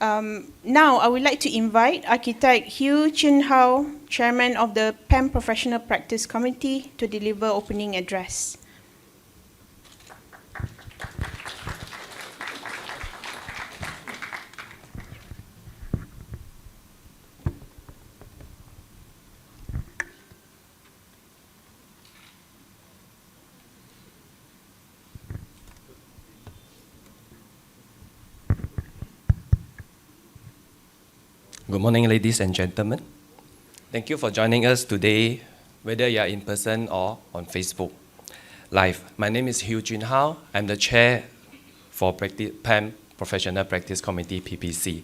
Now, I would like to invite Architect Hugh Chin Hao, Chairman of the PAM Professional Practice Committee, to deliver opening address. Good morning, ladies and gentlemen. Thank you for joining us today, whether you are in person or on Facebook Live. My name is Hugh Jun Hao. I'm the chair for PAM Professional Practice Committee, PPC.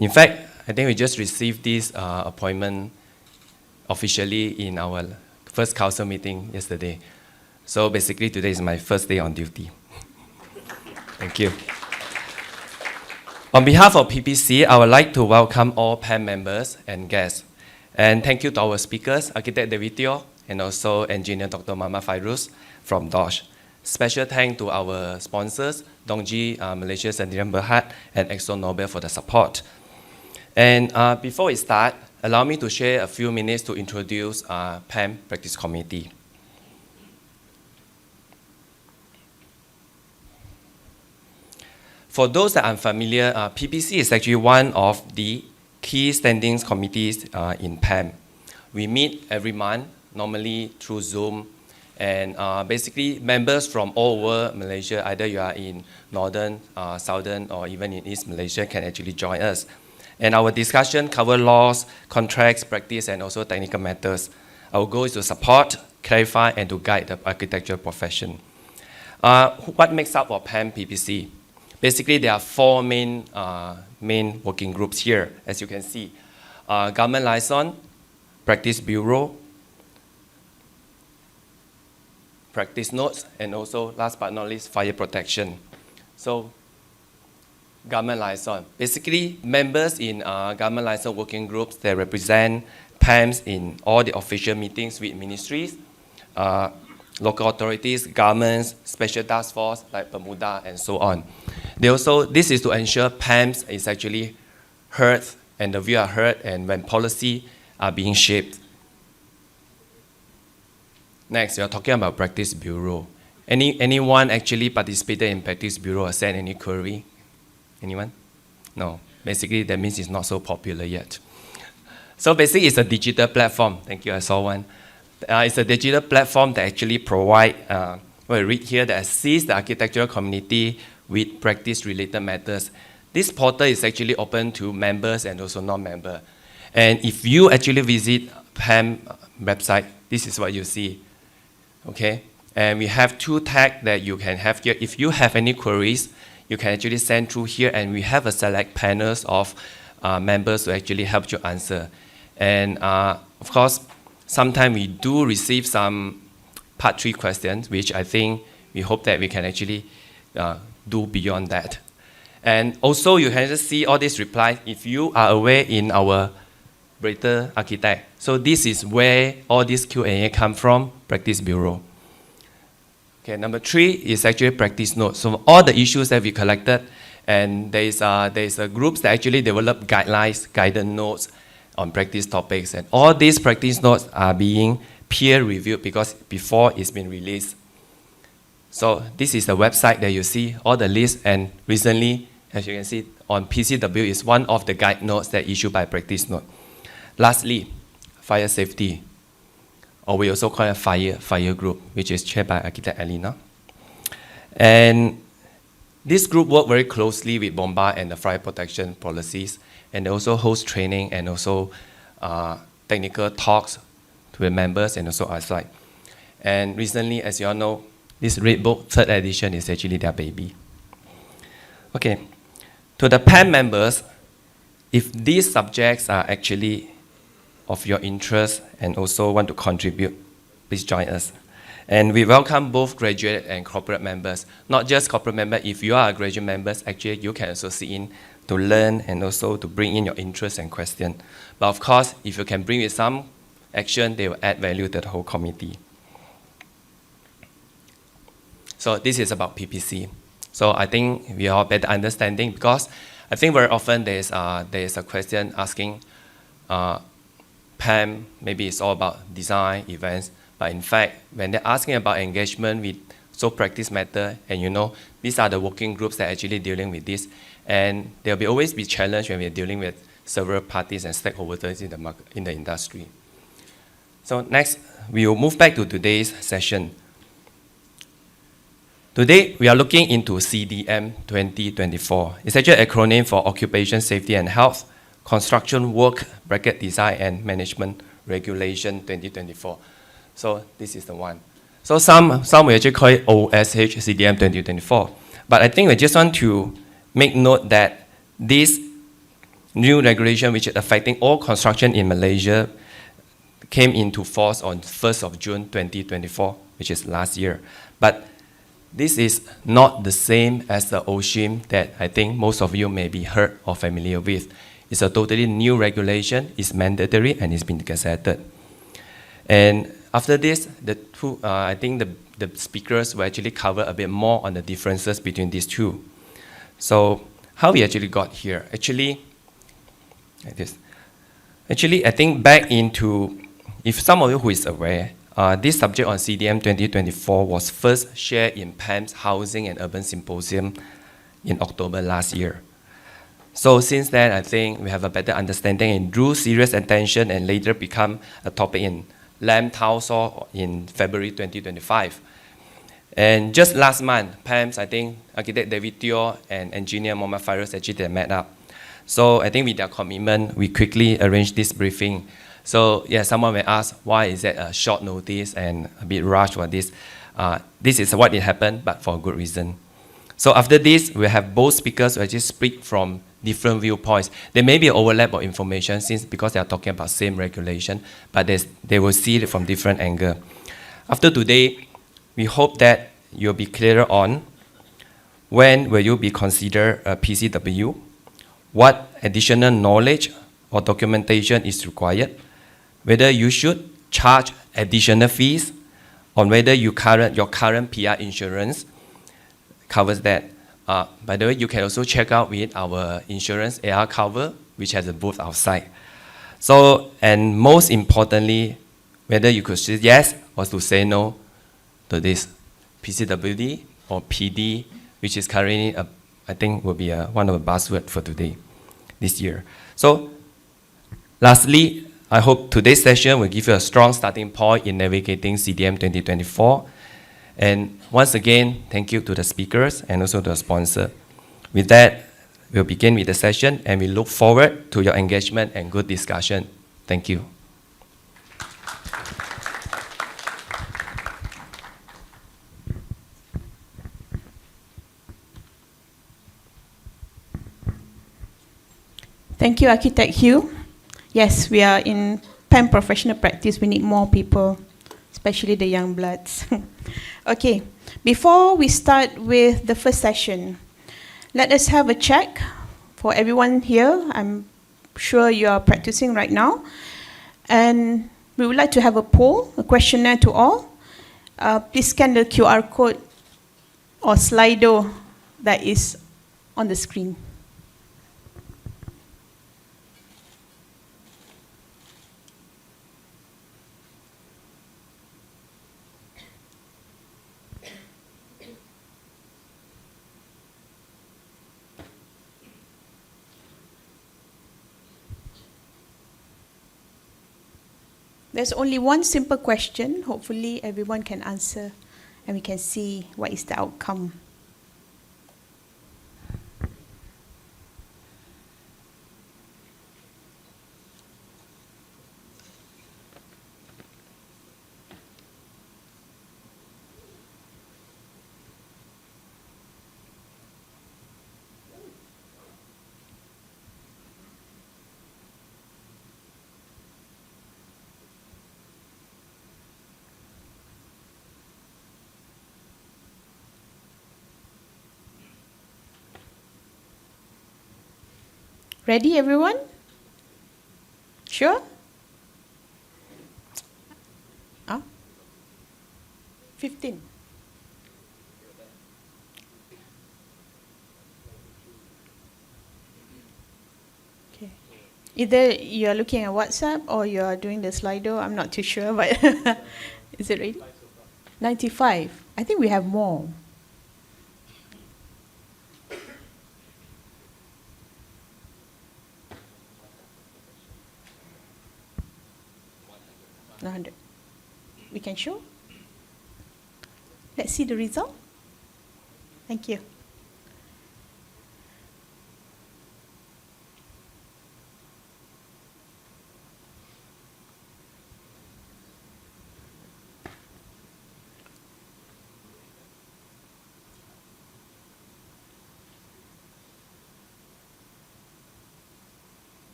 In fact, I think we just received this appointment officially in our first council meeting yesterday. So basically, today is my first day on duty. Thank you. On behalf of PPC, I would like to welcome all PAM members and guests. And thank you to our speakers, Architect David Teoh, and also Engineer Dr. Fairuz from DOSH. Special thanks to our sponsors, Dongji, Malaysia Sdn Berhad, and ExxonMobil for the support. And before we start, allow me to share a few minutes to introduce PAM Practice Committee. For those that are unfamiliar, PPC is actually one of the key standings committees in PAM. We meet every month, normally through Zoom, and basically members from all over Malaysia, either you are in Northern, Southern, or even in East Malaysia, can actually join us. And our discussion covers laws, contracts, practice, and also technical matters. Our goal is to support, clarify, and to guide the architecture profession. What makes up our PAM PPC? Basically, there are four main working groups here, as you can see. Government Liaison, Practice Bureau, Practice Notes, and also, last but not least, Fire Protection. So, Government Liaison. Basically, members in Government Liaison working groups, they represent PAMs in all the official meetings with ministries, local authorities, governments, special task force like Bermuda, and so on. This is to ensure PAMs is actually heard and the view are heard and when policy are being shaped. Next, we are talking about Practice Bureau. Anyone actually participated in Practice Bureau or sent any query? Anyone? No. Basically, that means it's not so popular yet. So basically, it's a digital platform. Thank you, I saw one. It's a digital platform that actually provide, what I read here, that assists the architectural community with practice-related matters. This portal is actually open to members and also non-members. And if you actually visit PAM website, this is what you see, okay? And we have two tags that you can have here. If you have any queries, you can actually send through here, and we have a select panels of members to actually help you answer. And of course, sometimes we do receive some part 3 questions, which I think we hope that we can actually do beyond that. And also, you can just see all these replies if you are aware in our Greater Architect. So this is where all this Q&A come from, Practice Bureau. Okay, number 3 is actually Practice Notes. So all the issues that we collected, and there's a groups that actually develop guidelines, guidance notes on practice topics. And all these practice notes are being peer reviewed because before it's been released. So this is the website that you see, all the lists, and recently, as you can see, on PCW is one of the guide notes that issued by Practice Note. Lastly, fire safety, or we also call it fire group, which is chaired by Architect Elena. And this group works very closely with BOMBA and the fire protection policies, and they also host training and also technical talks to the members and also outside. And recently, as you all know, this Red Book 3rd edition is actually their baby. Okay, to the PAM members, if these subjects are actually of your interest and also want to contribute, please join us. And we welcome both graduate and corporate members. Not just corporate members, if you are a graduate member, actually you can also sit in to learn and also to bring in your interest and question. But of course, if you can bring in some action, they will add value to the whole committee. So this is about PPC. So I think we have better understanding, because I think very often there's a question asking, PAM, maybe it's all about design, events, but in fact, when they're asking about engagement with practice matter, and these are the working groups that are actually dealing with this, and there will always be challenge when we're dealing with several parties and stakeholders in the industry. So next, we will move back to today's session. Today, we are looking into CDM 2024. It's actually an acronym for Occupation Safety and Health, Construction Work Bracket Design and Management Regulation 2024. So this is the one. So some will actually call it OSH CDM 2024. But I think we just want to make note that this new regulation, which is affecting all construction in Malaysia, came into force on 1st of June 2024, which is last year. But this is not the same as the OSHIM that I think most of you may be heard or familiar with. It's a totally new regulation, it's mandatory, and it's been gazetted. And after this, I think the speakers will actually cover a bit more on the differences between these two. So how we actually got here? Actually, like this. Actually, I think back into, if some of you who is aware, this subject on CDM 2024 was first shared in PAM's Housing and Urban Symposium in October last year. So since then, I think we have a better understanding and drew serious attention and later become a topic in Leng Taosaw in February 2025. And just last month, PAM's, I think, architect David Teoh and engineer Mohd Fairuz actually they met up. So I think with their commitment, we quickly arranged this briefing. So yeah, someone may ask, why is that a short notice and a bit rushed for this? This is what it happened, but for a good reason. So after this, we have both speakers who actually speak from different viewpoints. There may be an overlap of information because they are talking about same regulation, but they will see it from different angle. After today, we hope that you'll be clearer on when will you be considered a PCW, what additional knowledge or documentation is required, whether you should charge additional fees, on whether your current PR insurance covers that. By the way, you can also check out with our insurance AR cover, which has a booth outside. So, and most importantly, whether you could say yes or to say no to this PCWD or PD, which is currently, I think, will be one of the buzzwords for today, this year. So, lastly, I hope today's session will give you a strong starting point in navigating CDM 2024. And once again, thank you to the speakers and also to the sponsor. With that, we'll begin with the session, and we look forward to your engagement and good discussion. Thank you. Thank you, Architect Hugh. Yes, we are in PAM professional practice. We need more people, especially the young bloods. Okay, before we start with the first session, let us have a check for everyone here. I'm sure you are practicing right now. And we would like to have a poll, a questionnaire to all. Please scan the QR code or Slido that is on the screen. There's only one simple question. Hopefully everyone can answer and we can see what is the outcome. Ready, everyone? Sure? 15. Either you're looking at WhatsApp or you're doing the Slido. I'm not too sure, but is it ready? 95. I think we have more. No, 100. We can show. Let's see the result. Thank you.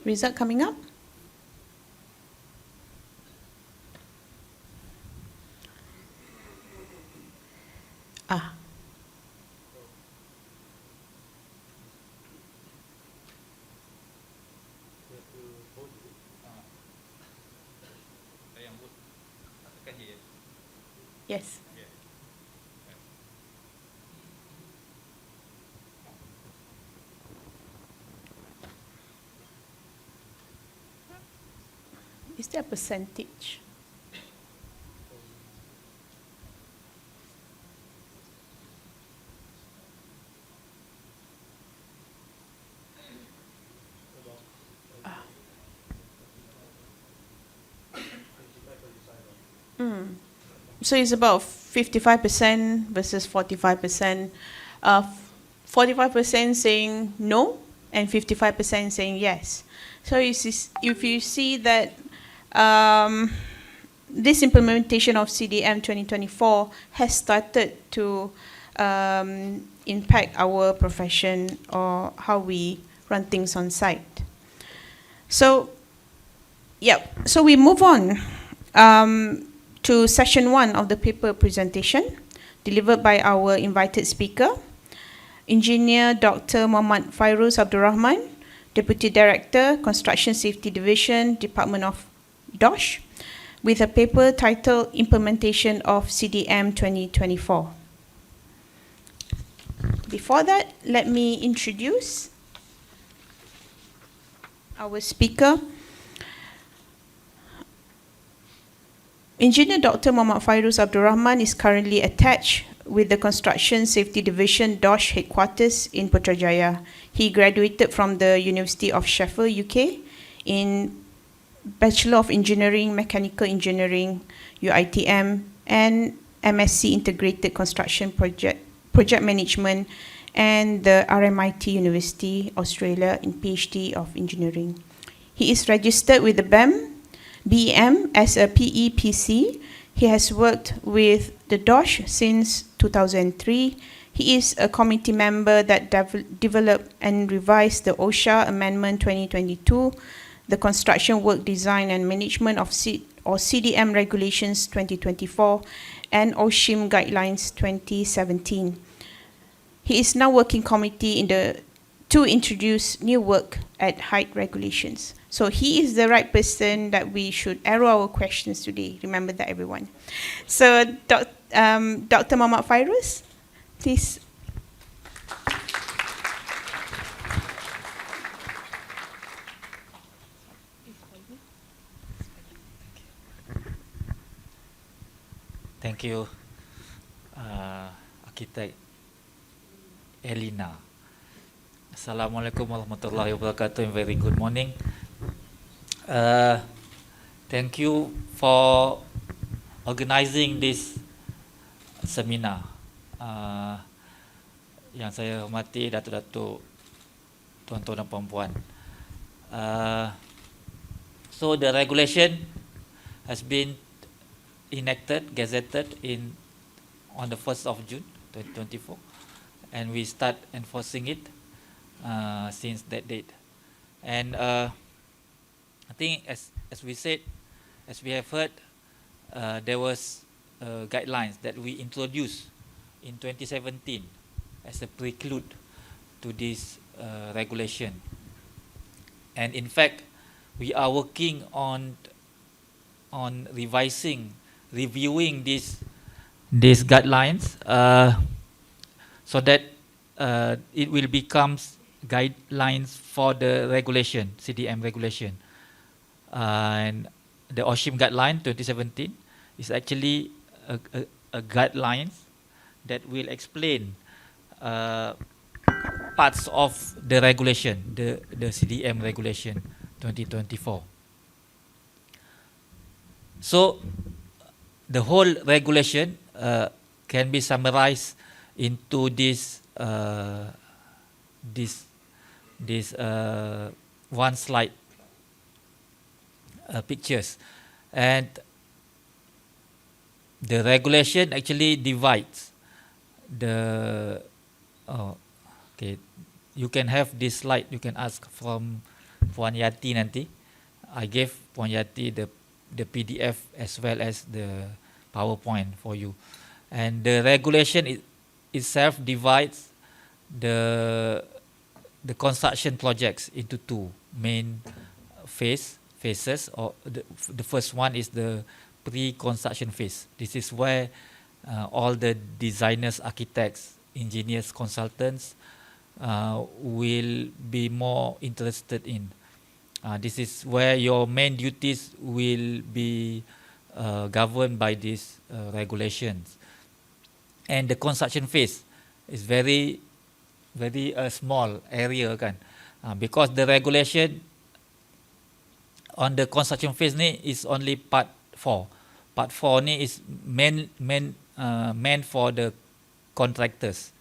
Result coming up. Ah. Yes. Is there a percentage? So it's about 55% versus 45%. 45% saying no and 55% saying yes. So if you see that this implementation of CDM 2024 has started to impact our profession or how we run things on site. So, so we move on to session 1 of the paper presentation delivered by our invited speaker, Engineer Dr. Mohd Fairuz Abdul Rahman, Deputy Director, Construction Safety Division, Department of DOSH, with a paper titled Implementation of CDM 2024. Before that, let me introduce our speaker. Engineer Dr. Mohd Fairuz Abdul Rahman is currently attached with the Construction Safety Division DOSH headquarters in Putrajaya. He graduated from the University of Sheffield, UK in Bachelor of Engineering, Mechanical Engineering, UITM, and MSc Integrated Construction Project Management, and the RMIT University, Australia in PhD of Engineering. He is registered with the BEM as a PEPC. He has worked with the DOSH since 2003. He is a committee member that developed and revised the OSHA Amendment 2022, the Construction Work Design and Management of CDM Regulations 2024, and OSHIM Guidelines 2017. He is now working committee to introduce new work at height regulations. So he is the right person that we should arrow our questions today. Remember that, everyone. So Dr. Mohd Fairuz, please. Thank you, Architect Elina. Assalamualaikum warahmatullahi wabarakatuh and very good morning. Thank you for organizing this seminar. Yang saya hormati datuk-datuk, tuan-tuan dan puan-puan. So the regulation has been enacted, gazetted on the 1st of June 2024, and we start enforcing it since that date. And I think as we said, as we have heard, there was guidelines that we introduced in 2017 as a prelude to this regulation. And in fact, we are working on on reviewing these guidelines, so that it will become guidelines for the regulation, CDM regulation. And the OSHIM guideline 2017 is actually a guidelines that will explain parts of the regulation, the CDM regulation 2024. So the whole regulation can be summarized into this one slide pictures, and the regulation actually divides the. Okay, you can have this slide. You can ask from Puan Yati nanti. I gave Puan Yati the PDF as well as the PowerPoint for you, and the regulation itself divides the construction projects into two main phases. Or the first one is the pre-construction phase. This is where all the designers, architects, engineers, consultants will be more interested in. This is where your main duties will be governed by these regulations. And the construction phase is very small area kan, because the regulation on the construction phase ni is only part 4. Part 4 ni is meant for the contractors.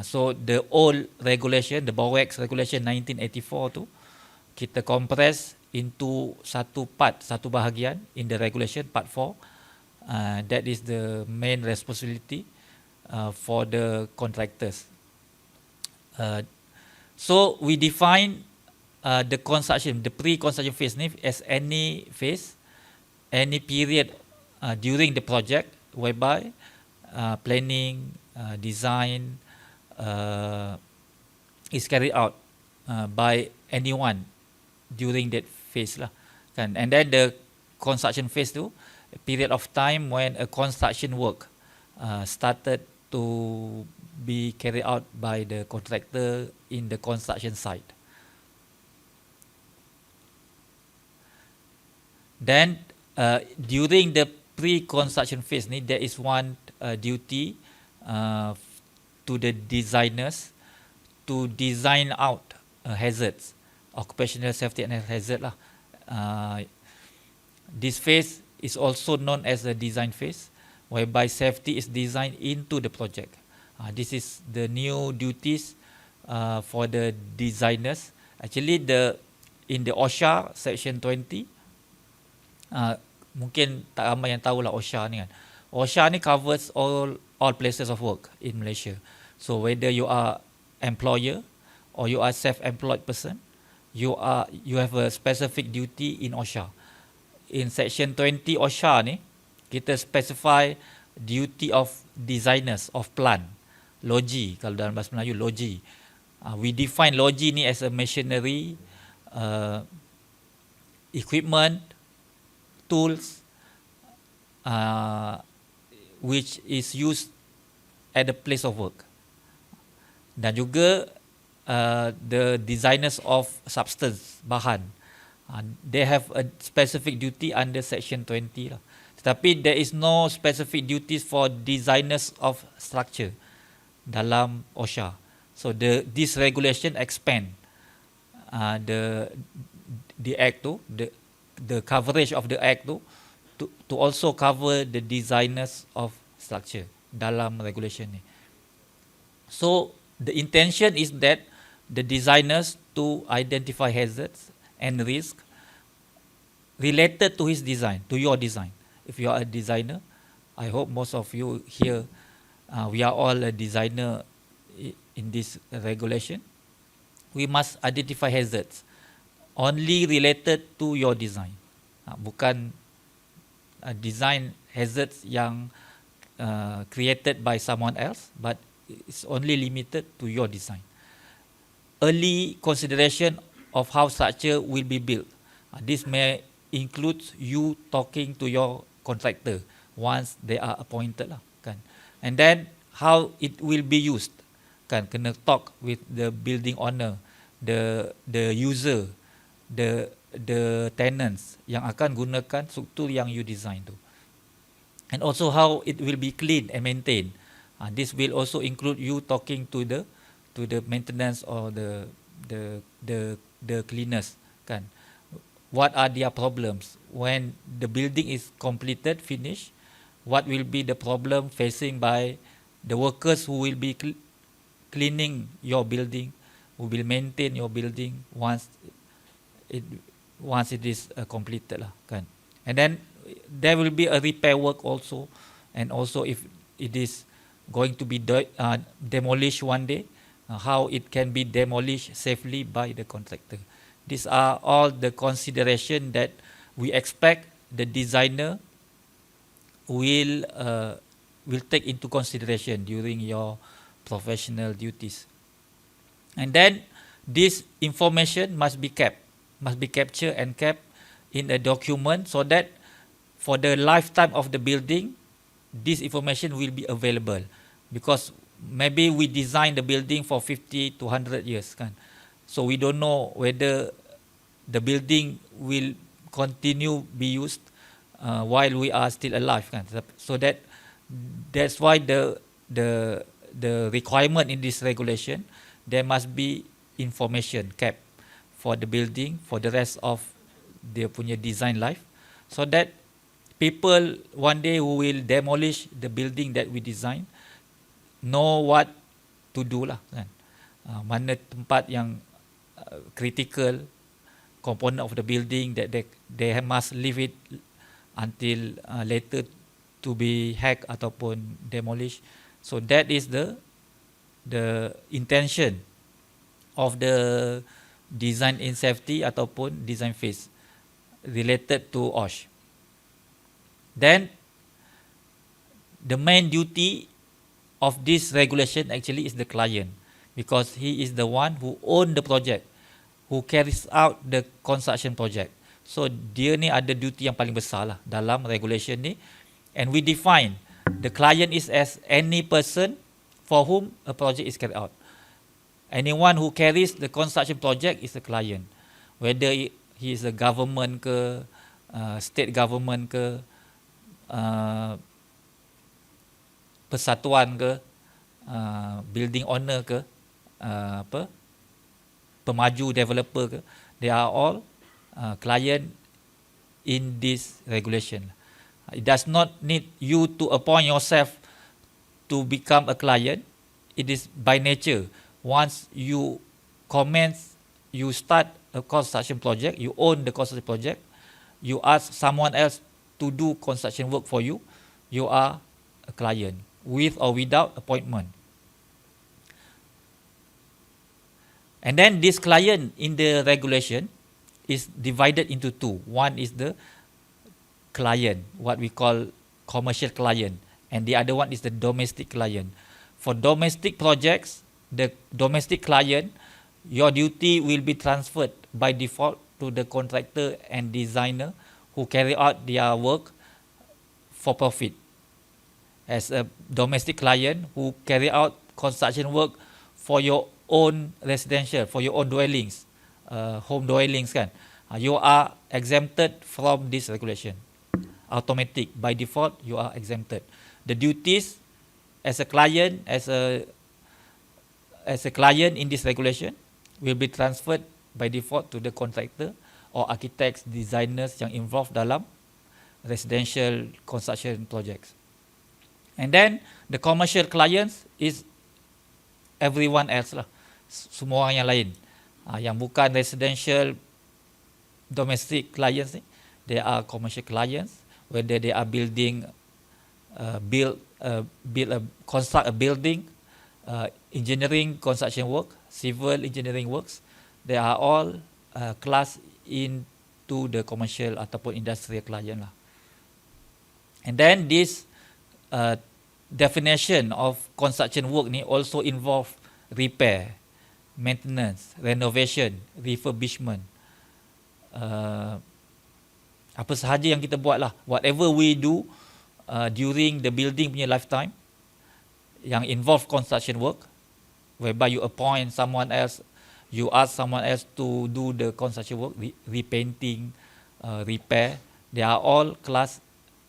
So the old regulation, the BOWEX regulation 1984 tu, kita compress into satu bahagian in the regulation, part 4. That is the main responsibility for the contractors. So we define the construction, the pre-construction phase as any phase, any period during the project whereby planning, design is carried out by anyone during that phase lah. Kan? And then the construction phase tu, a period of time when a construction work started to be carried out by the contractor in the construction site. Then during the pre-construction phase ni, there is one duty to the designers to design out hazards, occupational safety and hazard lah. This phase is also known as the design phase, whereby safety is designed into the project. This is the new duties for the designers. Actually, in the OSHA section 20, mungkin tak ramai yang tahu lah OSHA ni kan. OSHA ni covers all places of work in Malaysia. So whether you are employer or you are self-employed person, you have a specific duty in OSHA. In section 20 OSHA ni, kita specify duty of designers of plant, logi, kalau dalam bahasa Melayu logi. We define logi ni as a machinery, equipment, tools which is used at the place of work. Dan juga the designers of substance, bahan, they have a specific duty under section 20 lah. Tetapi there is no specific duties for designers of structure dalam OSHA. So this regulation expand the act tu, the coverage of the act tu to also cover the designers of structure dalam regulation ni. So the intention is that the designers to identify hazards and risk related to his design, to your design. If you are a designer, I hope most of you here, we are all a designer in this regulation. We must identify hazards only related to your design. Bukan design hazards yang created by someone else, but it's only limited to your design. Early consideration of how structure will be built. This may includes you talking to your contractor once they are appointed lah, kan. And then how it will be used, kan, kena talk with the building owner, the user, the tenants yang akan gunakan struktur yang you design tu. And also how it will be clean and maintained. This will also include you talking to the maintenance or the cleaners, kan. What are their problems when the building is completed, finished? What will be the problem facing by the workers who will be cleaning your building, who will maintain your building once it is completed lah, kan. And then there will be a repair work also, and also if it is going to be demolished one day, how it can be demolished safely by the contractor. These are all the consideration that we expect the designer will take into consideration during your professional duties. And then this information must be captured and kept in a document, so that for the lifetime of the building, this information will be available. Because maybe we design the building for 50 to 100 years, kan. So we don't know whether the building will continue be used while we are still alive, kan. So that's why the requirement in this regulation, there must be information kept for the building for the rest of dia punya design life, so that people one day who will demolish the building that we design know what to do lah, kan. Mana tempat yang critical component of the building that they must leave it until later to be hacked ataupun demolished. So that is the intention of the design in safety ataupun design phase related to OSH. Then the main duty of this regulation actually is the client, because he is the one who own the project, who carries out the construction project. So dia ni ada duty yang paling besar lah dalam regulation ni. And we define the client is as any person for whom a project is carried out. Anyone who carries the construction project is a client, whether he is a government ke, state government ke, persatuan ke, building owner ke, pemaju developer ke, they are all client in this regulation. It does not need you to appoint yourself to become a client. It is by nature. Once you commence, you start a construction project, you own the construction project, you ask someone else to do construction work for you, you are a client, with or without appointment. And then this client in the regulation is divided into two. One is the client, what we call commercial client, and the other one is the domestic client. For domestic projects, the domestic client, your duty will be transferred by default to the contractor and designer who carry out their work for profit. As a domestic client who carry out construction work for your own residential, for your own dwellings, home dwellings, kan, you are exempted from this regulation. Automatic, by default, you are exempted. The duties as a client, as a client in this regulation will be transferred by default to the contractor or architects, designers yang involved dalam residential construction projects. And then the commercial clients is everyone else lah, semua orang yang lain, yang bukan residential domestic clients ni, they are commercial clients, whether they are construct a building, engineering construction work, civil engineering works, they are all classed into the commercial ataupun industrial client lah. And then this definition of construction work ni also involve repair, maintenance, renovation, refurbishment, Apa sahaja yang kita buat lah, whatever we do during the building punya lifetime yang involve construction work, whereby you appoint someone else, you ask someone else to do the construction work, repainting, repair, they are all class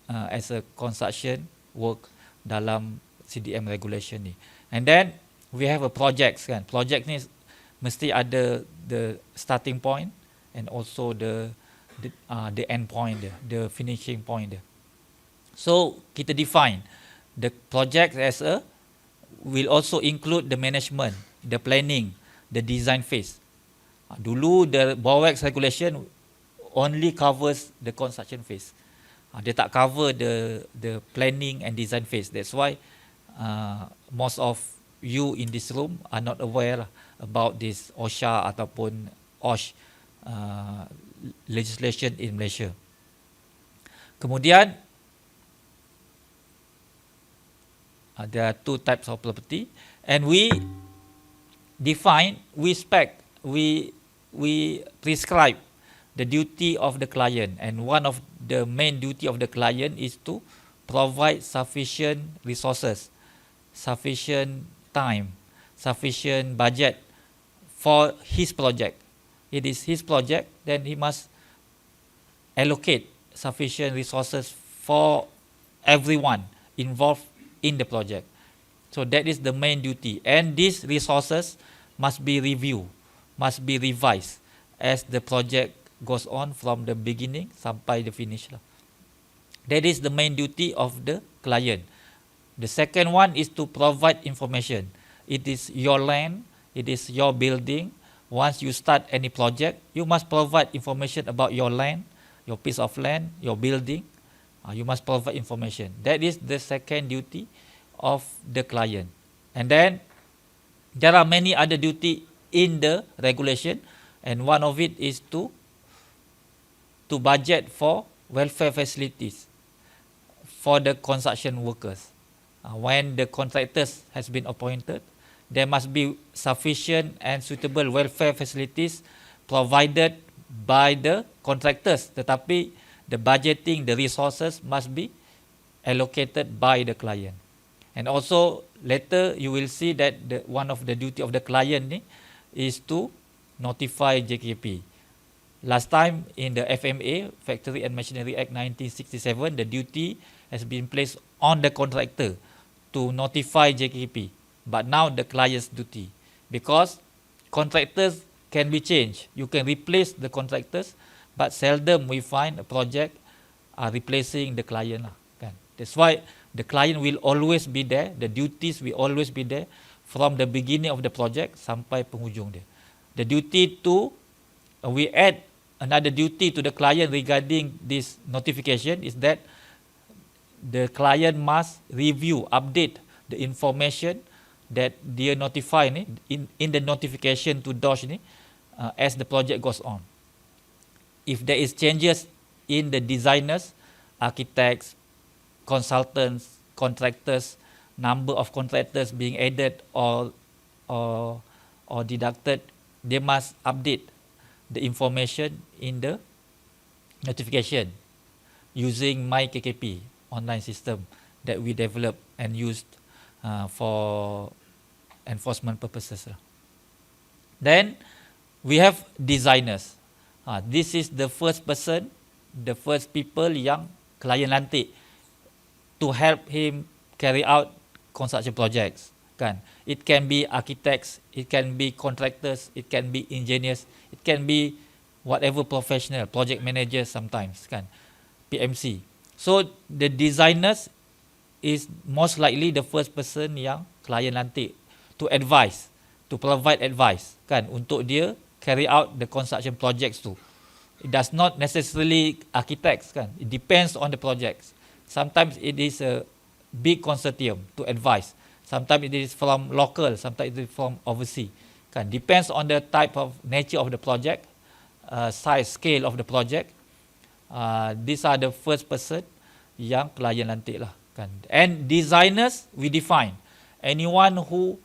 as a construction work dalam CDM regulation ni. And then we have a projects kan. Project ni mesti ada the starting point and also the end point dia, the finishing point dia. So kita define the project as will also include the management, the planning, the design phase. Dulu the BOWEX regulation only covers the construction phase. Dia tak cover the planning and design phase. That's why most of you in this room are not aware about this OSHA ataupun OSH legislation in Malaysia. Kemudian there are two types of property, and we define, we prescribe the duty of the client, and one of the main duty of the client is to provide sufficient resources, sufficient time, sufficient budget for his project. It is his project, then he must allocate sufficient resources for everyone involved in the project. So that is the main duty, and these resources must be reviewed, must be revised as the project goes on from the beginning sampai the finish lah. That is the main duty of the client. The second one is to provide information. It is your land, it is your building. Once you start any project, you must provide information about your land, your piece of land, your building. You must provide information. That is the second duty of the client. And then there are many other duty in the regulation, and one of it is to budget for welfare facilities for the construction workers. When the contractors has been appointed, there must be sufficient and suitable welfare facilities provided by the contractors, tetapi the budgeting, the resources must be allocated by the client. And also later you will see that one of the duty of the client is to notify JKP. Last time in the FMA, Factory and Machinery Act 1967, the duty has been placed on the contractor to notify JKP. But now the client's duty, because contractors can be changed. You can replace the contractors, but seldom we find a project replacing the client lah, kan? That's why the client will always be there. The duties will always be there from the beginning of the project sampai penghujung dia. The duty to we add another duty to the client regarding this notification is that the client must review, update the information that dia notify ni in the notification to DOSH ni as the project goes on. If there is changes in the designers, architects, consultants, contractors, number of contractors being added or deducted, they must update the information in the notification using My KKP online system that we developed and used for enforcement purposes. Then we have designers. This is the first person, the first people yang klien lantik to help him carry out construction projects. Kan? It can be architects, it can be contractors, it can be engineers, it can be whatever professional, project managers sometimes, kan? PMC. So the designers is most likely the first person yang klien lantik to advise, to provide advice, kan, untuk dia carry out the construction projects tu. It does not necessarily architects, kan. It depends on the projects. Sometimes it is a big consortium to advise. Sometimes it is from local, sometimes it is from overseas. Kan, depends on the type of nature of the project, size, scale of the project. These are the first person yang klien lantik lah. Kan. And designers we define anyone who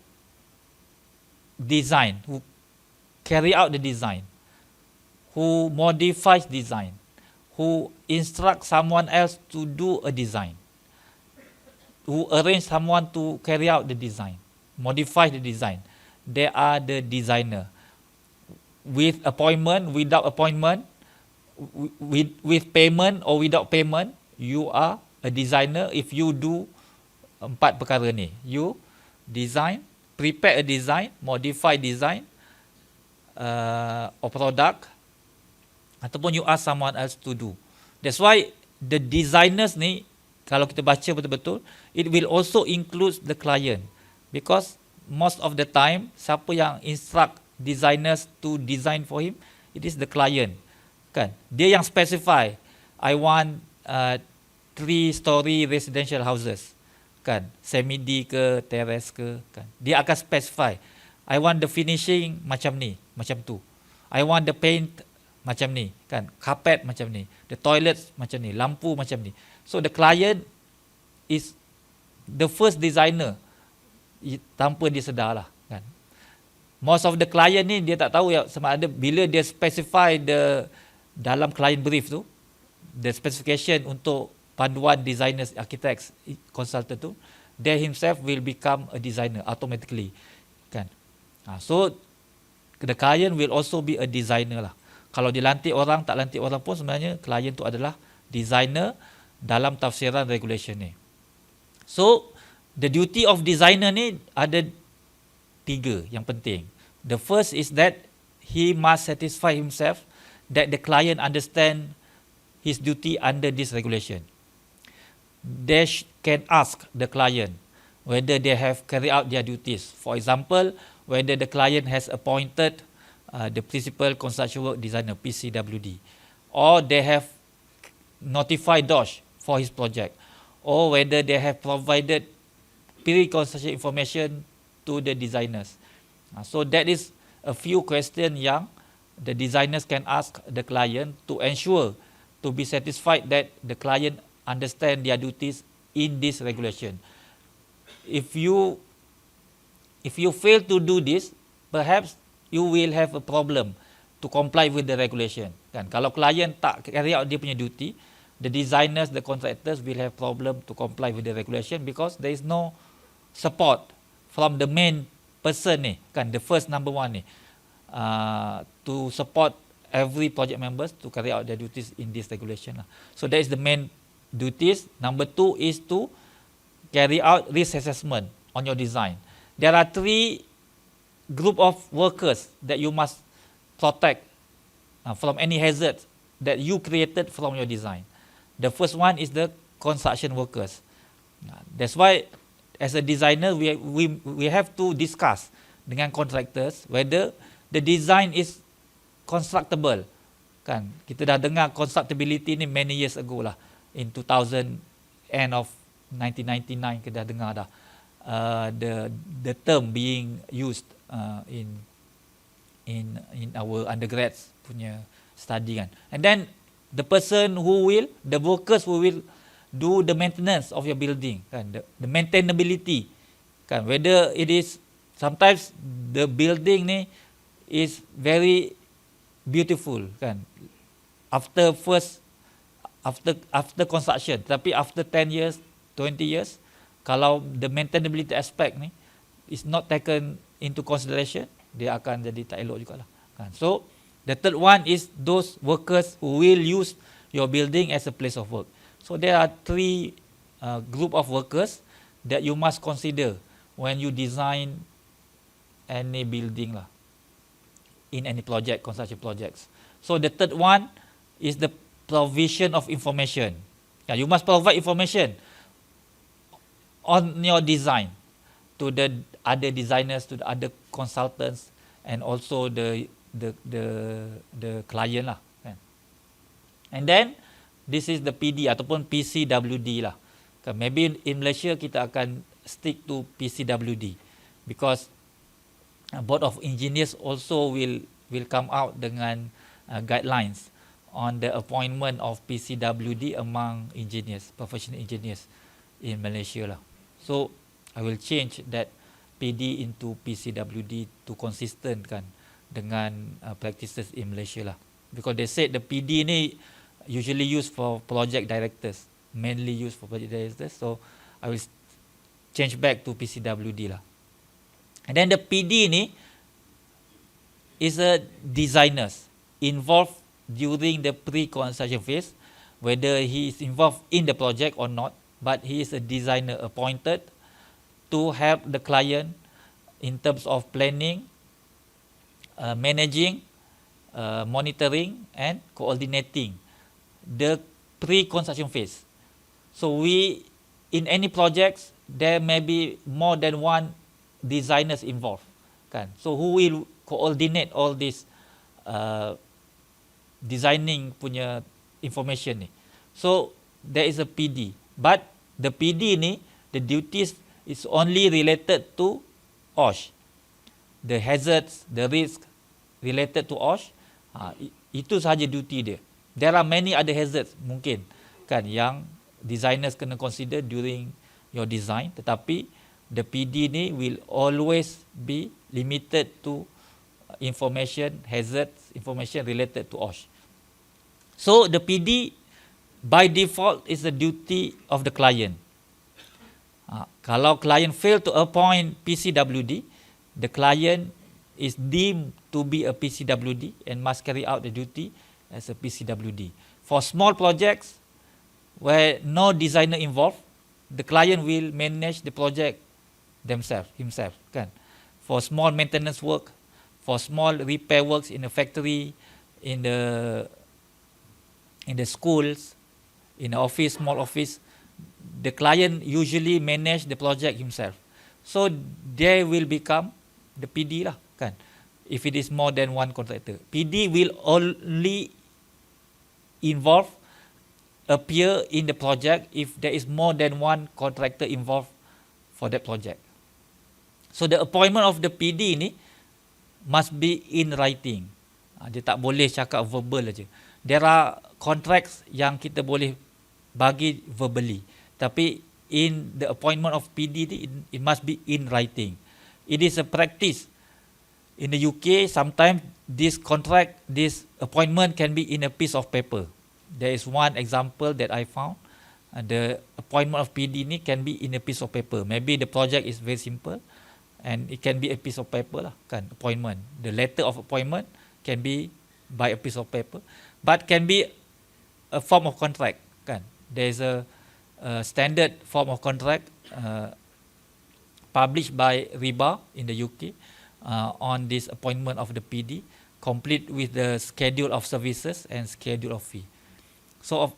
design, who carry out the design, who modifies design, who instruct someone else to do a design, who arrange someone to carry out the design, modify the design. They are the designer. With appointment, without appointment, with payment or without payment, you are a designer if you do 4 perkara ni. You design, prepare a design, modify design or product, ataupun you ask someone else to do. That's why the designers ni, kalau kita baca betul-betul, it will also include the client, because most of the time siapa yang instruct designers to design for him, it is the client, kan? Dia yang specify, I want 3-story residential houses, kan? Semi-D ke, terrace ke, kan? Dia akan specify, I want the finishing macam ni, macam tu. I want the paint macam ni, kan? Carpet macam ni, the toilets macam ni, lampu macam ni. So the client is the first designer tanpa dia sedar lah, kan? Most of the client ni dia tak tahu ya, sama ada bila dia specify dalam client brief tu, the specification untuk panduan designers, architects, consultant tu, they himself will become a designer automatically, kan? So the client will also be a designer lah. Kalau dilantik orang, tak lantik orang pun sebenarnya client tu adalah designer dalam tafsiran regulation ni. So the duty of designer ni ada 3 yang penting. The first is that he must satisfy himself that the client understand his duty under this regulation. They can ask the client whether they have carried out their duties. For example, whether the client has appointed the principal construction work designer, PCWD, or they have notified DOSH for his project, or whether they have provided pre-construction information to the designers. So that is a few questions yang the designers can ask the client to ensure, to be satisfied that the client understand their duties in this regulation. If you fail to do this, perhaps you will have a problem to comply with the regulation, kan? Kalau client tak carry out dia punya duty, the designers, the contractors will have problem to comply with the regulation, because there is no support from the main person ni, kan, the first number one ni, to support every project members to carry out their duties in this regulation lah. So that is the main duties. Number 2 is to carry out risk assessment on your design. There are 3 group of workers that you must protect from any hazard that you created from your design. The first one is the construction workers. That's why as a designer, we have to discuss dengan contractors whether the design is constructable, kan? Kita dah dengar constructability ni many years ago lah, in 2000, end of 1999 kita dah dengar dah the term being used in our undergrads punya study, kan? And then the workers who will do the maintenance of your building, kan, the maintainability, kan, whether it is, sometimes the building ni is very beautiful, kan, after construction, tapi after 10 years, 20 years, kalau the maintainability aspect ni is not taken into consideration, dia akan jadi tak elok jugalah, kan? So the third one is those workers who will use your building as a place of work. So there are 3 group of workers that you must consider when you design any building lah, in any project, construction projects. So the third one is the provision of information. You must provide information on your design to the other designers, to the other consultants, and also the client lah, kan? And then this is the PD ataupun PCWD lah, kan? Maybe in Malaysia kita akan stick to PCWD, because Board of Engineers also will come out dengan guidelines on the appointment of PCWD among engineers, professional engineers in Malaysia lah. So I will change that PD into PCWD to consistent, kan, dengan practices in Malaysia lah, because they said the PD ni usually used for project directors, mainly used for project directors. So I will change back to PCWD lah. And then the PD ni is a designers involved during the pre-construction phase, whether he is involved in the project or not, but he is a designer appointed to help the client in terms of planning, managing, monitoring and coordinating the pre-construction phase. So in any projects, there may be more than one designers involved, kan? So who will coordinate all this designing punya information ni? So there is a PD, but the PD ni, the duties is only related to OSH. The hazards, the risk related to OSH, itu sahaja duty dia. There are many other hazards mungkin kan yang designers kena consider during your design, tetapi the PD ni will always be limited to information, hazards, information related to OSH. So the PD by default is the duty of the client. Kalau client fail to appoint PCWD, the client is deemed to be a PCWD and must carry out the duty as a PCWD. For small projects where no designer involved, the client will manage the project himself, kan? For small maintenance work, for small repair works in a factory, in the schools, in the office, small office, the client usually manage the project himself. So they will become the PD lah, kan? If it is more than one contractor, PD will only appear in the project if there is more than one contractor involved for that project. So the appointment of the PD ni must be in writing. Dia tak boleh cakap verbal aja. There are contracts yang kita boleh bagi verbally, tapi in the appointment of PD ni, it must be in writing. It is a practice in the UK. Sometimes this appointment can be in a piece of paper. There is one example that I found. The appointment of PD ni can be in a piece of paper. Maybe the project is very simple and it can be a piece of paper lah, kan, appointment. The letter of appointment can be by a piece of paper, but can be a form of contract, kan. There is a standard form of contract published by RIBA in the UK on this appointment of the PD, complete with the schedule of services and schedule of fee. So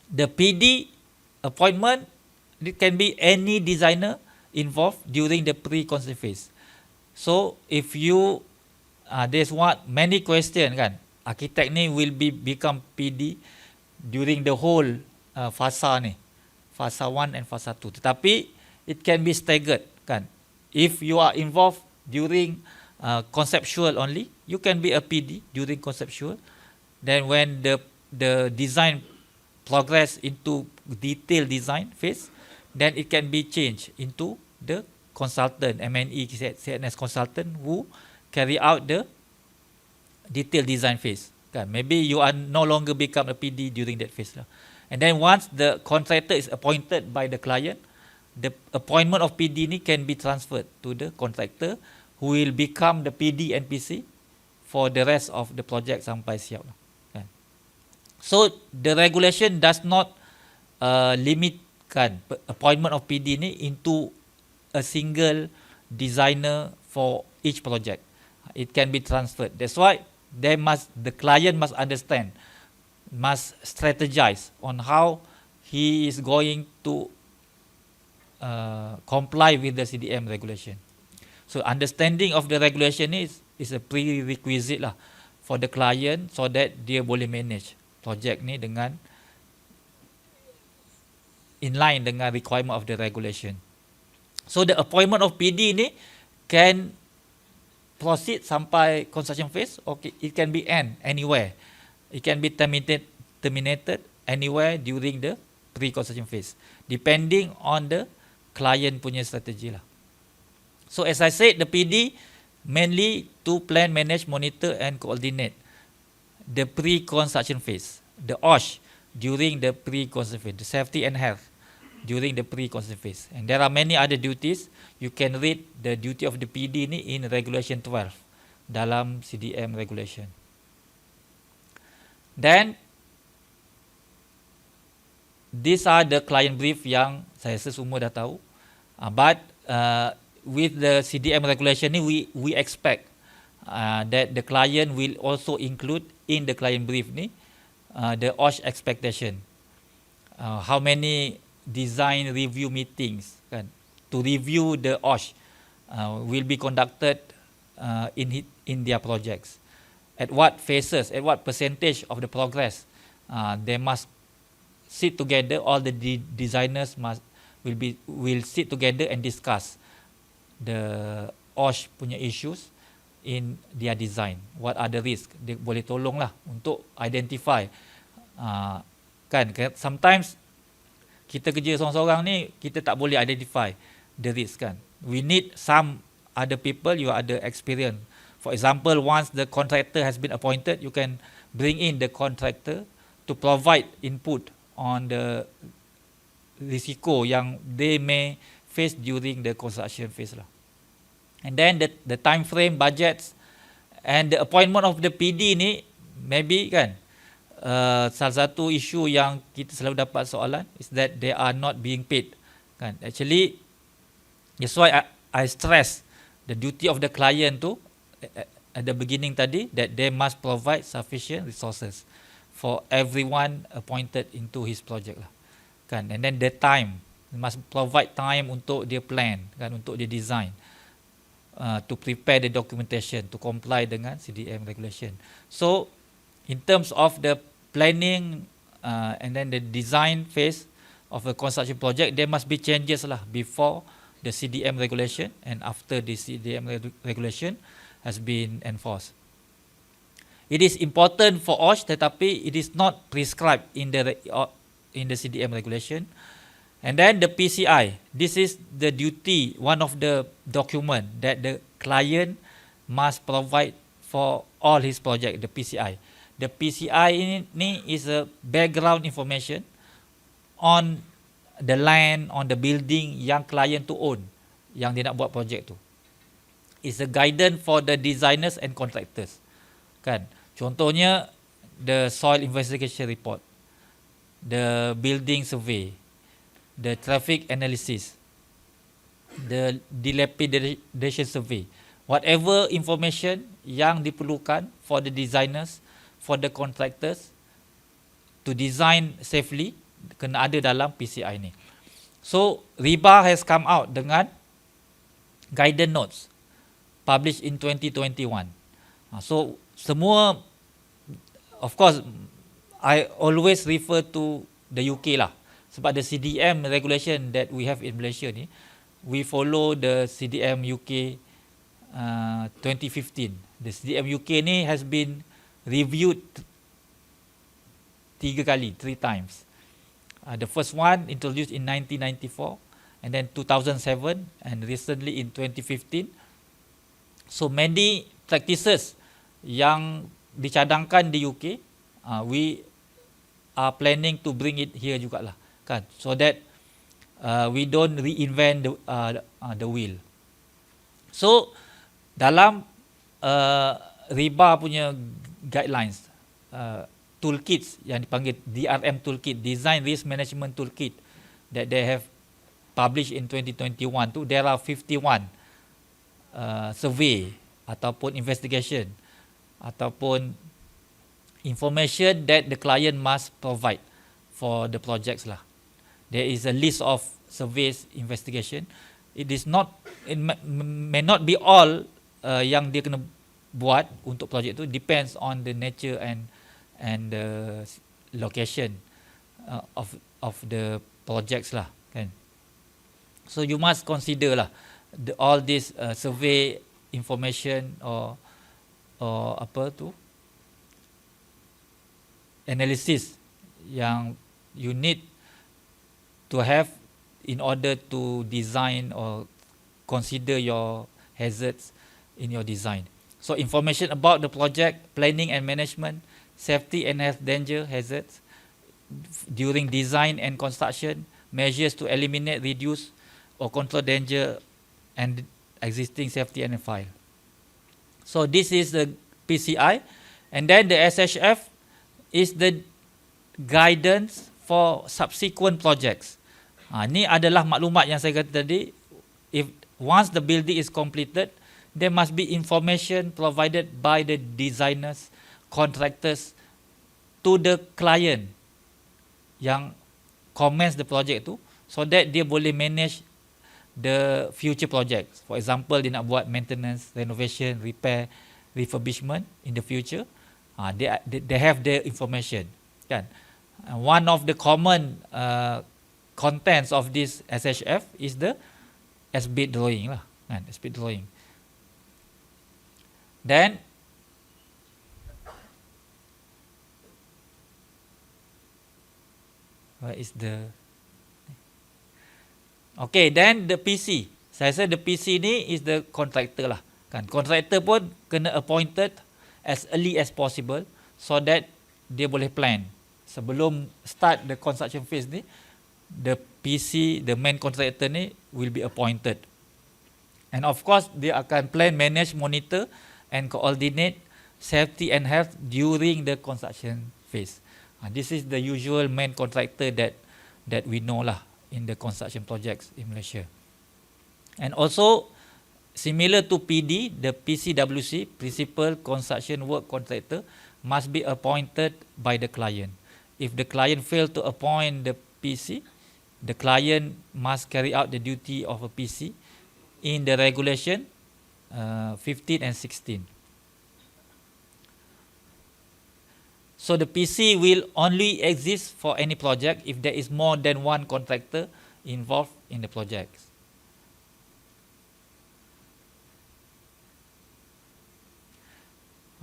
the PD appointment, it can be any designer involved during the pre-construction phase. So if you there's many question, kan, architect ni will become PD during the whole fasa ni, fasa 1 and fasa 2. Tetapi it can be staggered, kan. If you are involved during conceptual only, you can be a PD during conceptual. Then when the design progress into detailed design phase, then it can be changed into the consultant, M&E, CNS consultant, who carry out the detailed design phase, kan. Maybe you are no longer become a PD during that phase lah. And then once the contractor is appointed by the client, the appointment of PD ni can be transferred to the contractor, who will become the PD and PC for the rest of the project sampai siap lah, kan. So the regulation does not limitkan appointment of PD ni into a single designer for each project. It can be transferred. That's why the client must understand, must strategize on how he is going to comply with the CDM regulation. So understanding of the regulation is a prerequisite lah for the client, so that dia boleh manage project ni dengan in line dengan requirement of the regulation. So the appointment of PD ni can proceed sampai construction phase, or it can be end anywhere. It can be terminated anywhere during the pre-construction phase, depending on the client punya strategi lah. So as I said, the PD mainly to plan, manage, monitor and coordinate the pre-construction phase. the OSH during the pre-construction phase, the safety and health during the pre-construction phase. And there are many other duties. You can read the duty of the PD ni in Regulation 12 dalam CDM regulation. Then these are the client brief yang saya rasa semua dah tahu. But with the CDM regulation ni, we expect that the client will also include in the client brief ni the OSH expectation. How many design review meetings kan, to review the OSH will be conducted in their projects. At what phases, at what percentage of the progress they must sit together, all the designers will sit together and discuss the OSH punya issues in their design. What are the risks? Dia boleh tolong lah untuk identify. Kan, sometimes kita kerja seorang-seorang ni, kita tak boleh identify the risk kan. We need some other people, you ada experience. For example, once the contractor has been appointed, you can bring in the contractor to provide input on the risiko yang they may face during the construction phase lah. And then the time frame, budgets and the appointment of the PD ni, maybe kan, salah satu isu yang kita selalu dapat soalan is that they are not being paid kan. Actually, that's why I stress the duty of the client tu at the beginning tadi, that they must provide sufficient resources for everyone appointed into his project lah kan. And then the time, must provide time untuk dia plan kan, untuk dia design, to prepare the documentation to comply dengan CDM regulation. So in terms of the planning and then the design phase of a construction project, there must be changes lah before the CDM regulation and after the CDM regulation has been enforced. It is important for OSH, tetapi it is not prescribed in the CDM regulation. And then the PCI, this is the duty, one of the document that the client must provide for all his project, the PCI. The PCI ini is a background information on the land, on the building yang client tu own, yang dia nak buat project tu. It's a guidance for the designers and contractors kan. Contohnya the soil investigation report, the building survey, the traffic analysis, the dilapidation survey, whatever information yang diperlukan for the designers, for the contractors to design safely, kena ada dalam PCI ni. So RIBA has come out dengan guidance notes published in 2021. So semua, of course, I always refer to the UK lah, sebab the CDM regulation that we have in Malaysia ni, we follow the CDM UK 2015. The CDM UK ni has been reviewed 3 times. The first one introduced in 1994, and then 2007, and recently in 2015. So many practices yang dicadangkan di UK, we are planning to bring it here jugalah kan, so that we don't reinvent the wheel. So dalam RIBA punya guidelines, toolkits yang dipanggil DRM toolkit, Design Risk Management Toolkit, that they have published in 2021 tu, there are 51 survey ataupun investigation ataupun information that the client must provide for the projects lah. There is a list of surveys, investigation. It may not be all yang dia kena buat untuk projek tu, depends on the nature and the location of the projects lah kan. So you must consider lah all this survey information or apa tu, analysis yang you need to have in order to design or consider your hazards in your design. So information about the project, planning and management, safety and health danger hazards during design and construction, measures to eliminate, reduce or control danger and existing safety and fire. So this is the PCI, and then the SHF is the guidance for subsequent projects. Ini adalah maklumat yang saya kata tadi. If once the building is completed, there must be information provided by the designers, contractors to the client yang commence the project tu, so that dia boleh manage the future projects. For example, dia nak buat maintenance, renovation, repair, refurbishment in the future. They have the information. Kan? One of the common contents of this SHF is the as-built drawing lah. Kan? As-built drawing. Then what is the okay, then the PC. Saya rasa the PC ni is the contractor lah. Kan? Contractor pun kena appointed as early as possible so that dia boleh plan. Sebelum start the construction phase ni, the PC, the main contractor ni will be appointed. And of course, dia akan plan, manage, monitor and coordinate safety and health during the construction phase. This is the usual main contractor that we know lah in the construction projects in Malaysia. And also, similar to PD, the PCWC, Principal Construction Work Contractor, must be appointed by the client. If the client fail to appoint the PC, the client must carry out the duty of a PC in the regulation 15 and 16. So the PC will only exist for any project if there is more than one contractor involved in the project.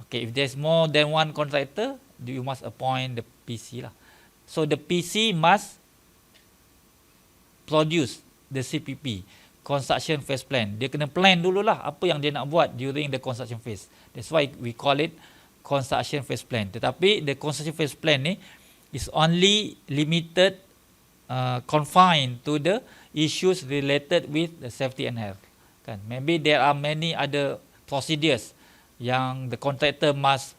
Okay, if there's more than one contractor, you must appoint the PC lah. So the PC must produce the CPP, construction phase plan. Dia kena plan dululah apa yang dia nak buat during the construction phase. That's why we call it construction phase plan. Tetapi the construction phase plan ni is only limited, confined to the issues related with the safety and health. Kan? Maybe there are many other procedures yang the contractor must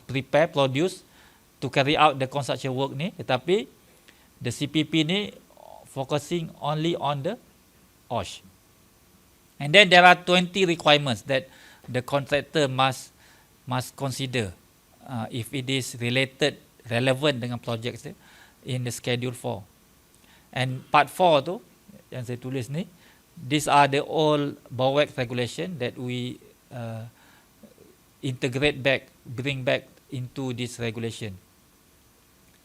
prepare, produce to carry out the construction work ni. Tetapi the CPP ni focusing only on the OSH. And then there are 20 requirements that the contractor must consider if it is relevant dengan project in the schedule 4. And part 4 tu yang saya tulis ni, these are the all BOWEC regulation that we bring back into this regulation.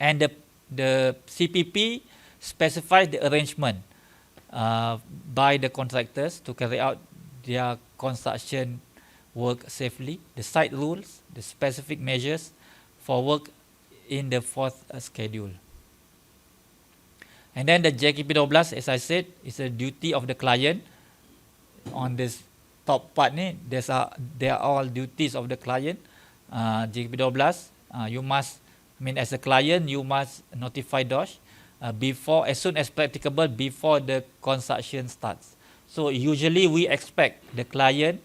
And the CPP specifies the arrangement by the contractors to carry out their construction work safely, the site rules, the specific measures for work in the 4th schedule. And then the JKP12, as I said, is a duty of the client. On this top part ni, they are all duties of the client. JKP12, you must, as a client, you must notify DOSH as soon as practicable before the construction starts. So usually we expect the client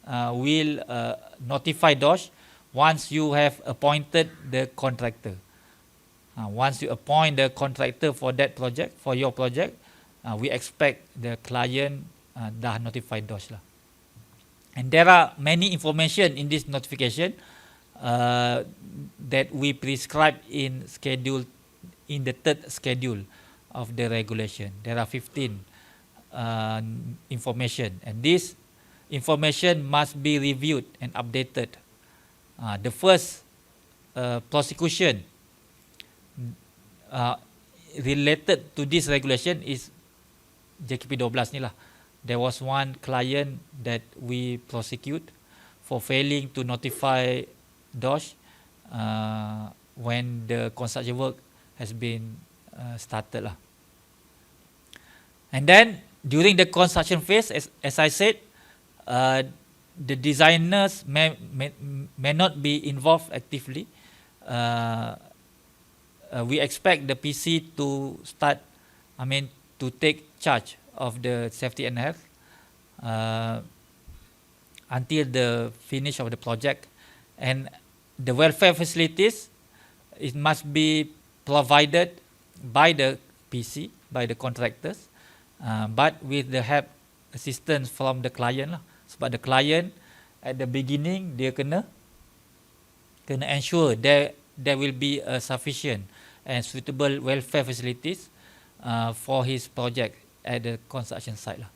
will notify DOSH once you have appointed the contractor. Once you appoint the contractor for that project, for your project, we expect the client dah notify DOSH lah. And there are many information in this notification that we prescribe in the 3rd schedule of the regulation. There are 15 information, and this information must be reviewed and updated. The first prosecution related to this regulation is JKP12 ni lah. There was one client that we prosecute for failing to notify DOSH when the construction work has been started lah. And then during the construction phase, as I said, the designers may not be involved actively. We expect the PC to start, to take charge of the safety and health until the finish of the project. And the welfare facilities, it must be provided by the PC, by the contractors, but with the help assistance from the client lah. Sebab the client at the beginning dia kena ensure there will be a sufficient and suitable welfare facilities for his project at the construction site lah.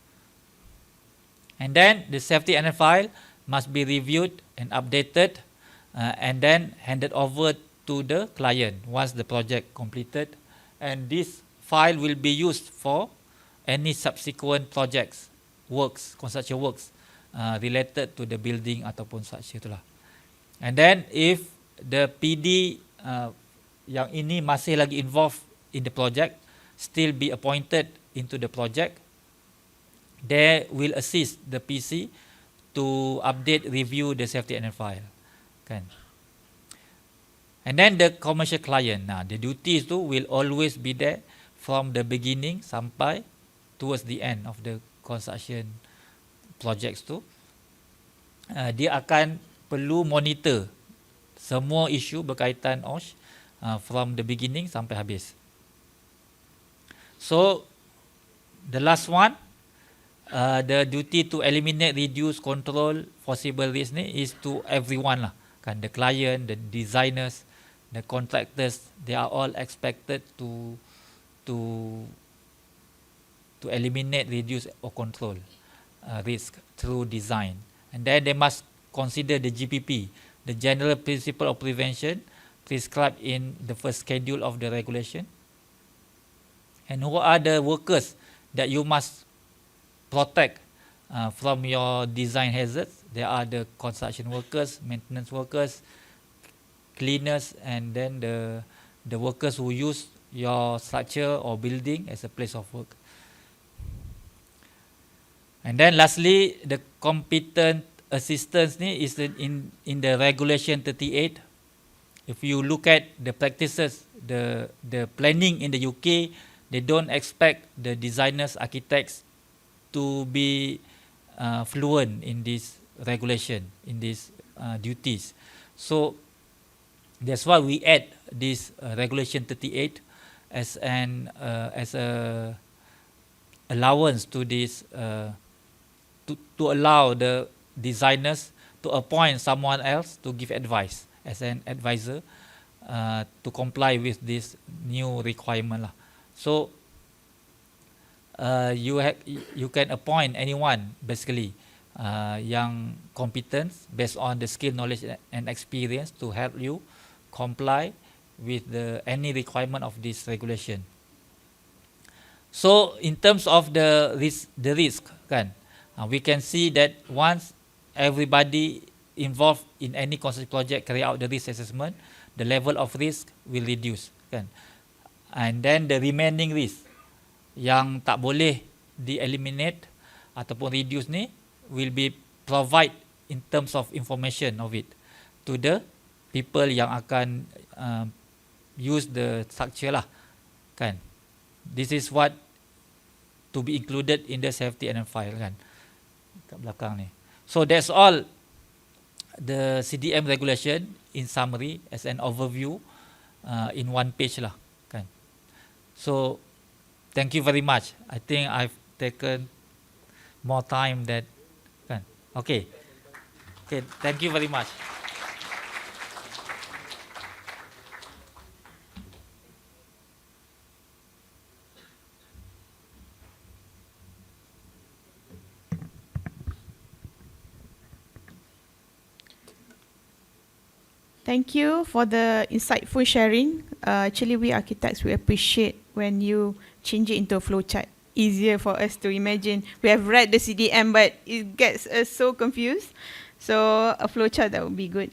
And then the safety and file must be reviewed and updated and then handed over to the client once the project completed. And this file will be used for any subsequent projects, works, construction works related to the building ataupun such itulah. And then if the PD yang ini masih lagi involved in the project, still be appointed into the project, they will assist the PC to update, review the safety and file. Kan? And then the commercial client, the duties tu will always be there from the beginning sampai towards the end of the construction projects tu. Dia akan perlu monitor semua isu berkaitan OSH from the beginning sampai habis. So the last one, the duty to eliminate, reduce, control possible risk ni is to everyone lah. Kan, the client, the designers, the contractors, they are all expected to eliminate, reduce or control risk through design. And then they must consider the GPP, the General Principle of Prevention prescribed in the first schedule of the regulation. And who are the workers that you must protect from your design hazards? There are the construction workers, maintenance workers, cleaners, and then the workers who use your structure or building as a place of work. And then lastly, the competent assistance ni is in the regulation 38. If you look at the practices, the planning in the UK, they don't expect the designers, architects to be fluent in this regulation, in these duties. So that's why we add this regulation 38 as a allowance to this to allow the designers to appoint someone else to give advice as an advisor to comply with this new requirement lah. So you can appoint anyone basically yang competent based on the skill, knowledge and experience to help you comply with any requirement of this regulation. So in terms of the risk kan, we can see that once everybody involved in any construction project carry out the risk assessment, the level of risk will reduce kan. And then the remaining risk yang tak boleh di-eliminate ataupun reduce ni will be provide in terms of information of it to the people yang akan use the structure lah kan. This is what to be included in the safety and file kan kat belakang ni. So that's all the CDM regulation in summary as an overview in one page lah kan. So thank you very much. I think I've taken more time that kan. Okay, thank you very much. Thank you for the insightful sharing. Actually, we architects, we appreciate when you change it into a flowchart. Easier for us to imagine. We have read the CDM, but it gets us so confused. So a flowchart, that would be good.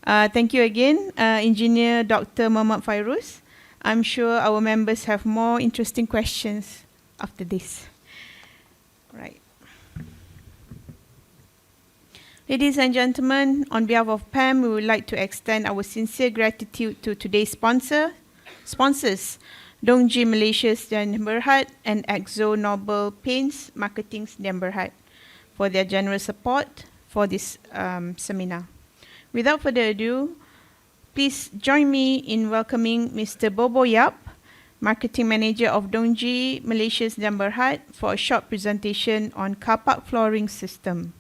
Thank you again, Engineer Dr. Mohd Fairuz. I'm sure our members have more interesting questions after this. Right. Ladies and gentlemen, on behalf of PAM, we would like to extend our sincere gratitude to today's sponsors, Dongji Malaysia's Dan Berhad and Exo Nobel Paints Marketing's Dan Berhad, for their generous support for this seminar. Without further ado, please join me in welcoming Mr. Bobo Yap, Marketing Manager of Dongji Malaysia's Dan Berhad, for a short presentation on car park flooring system.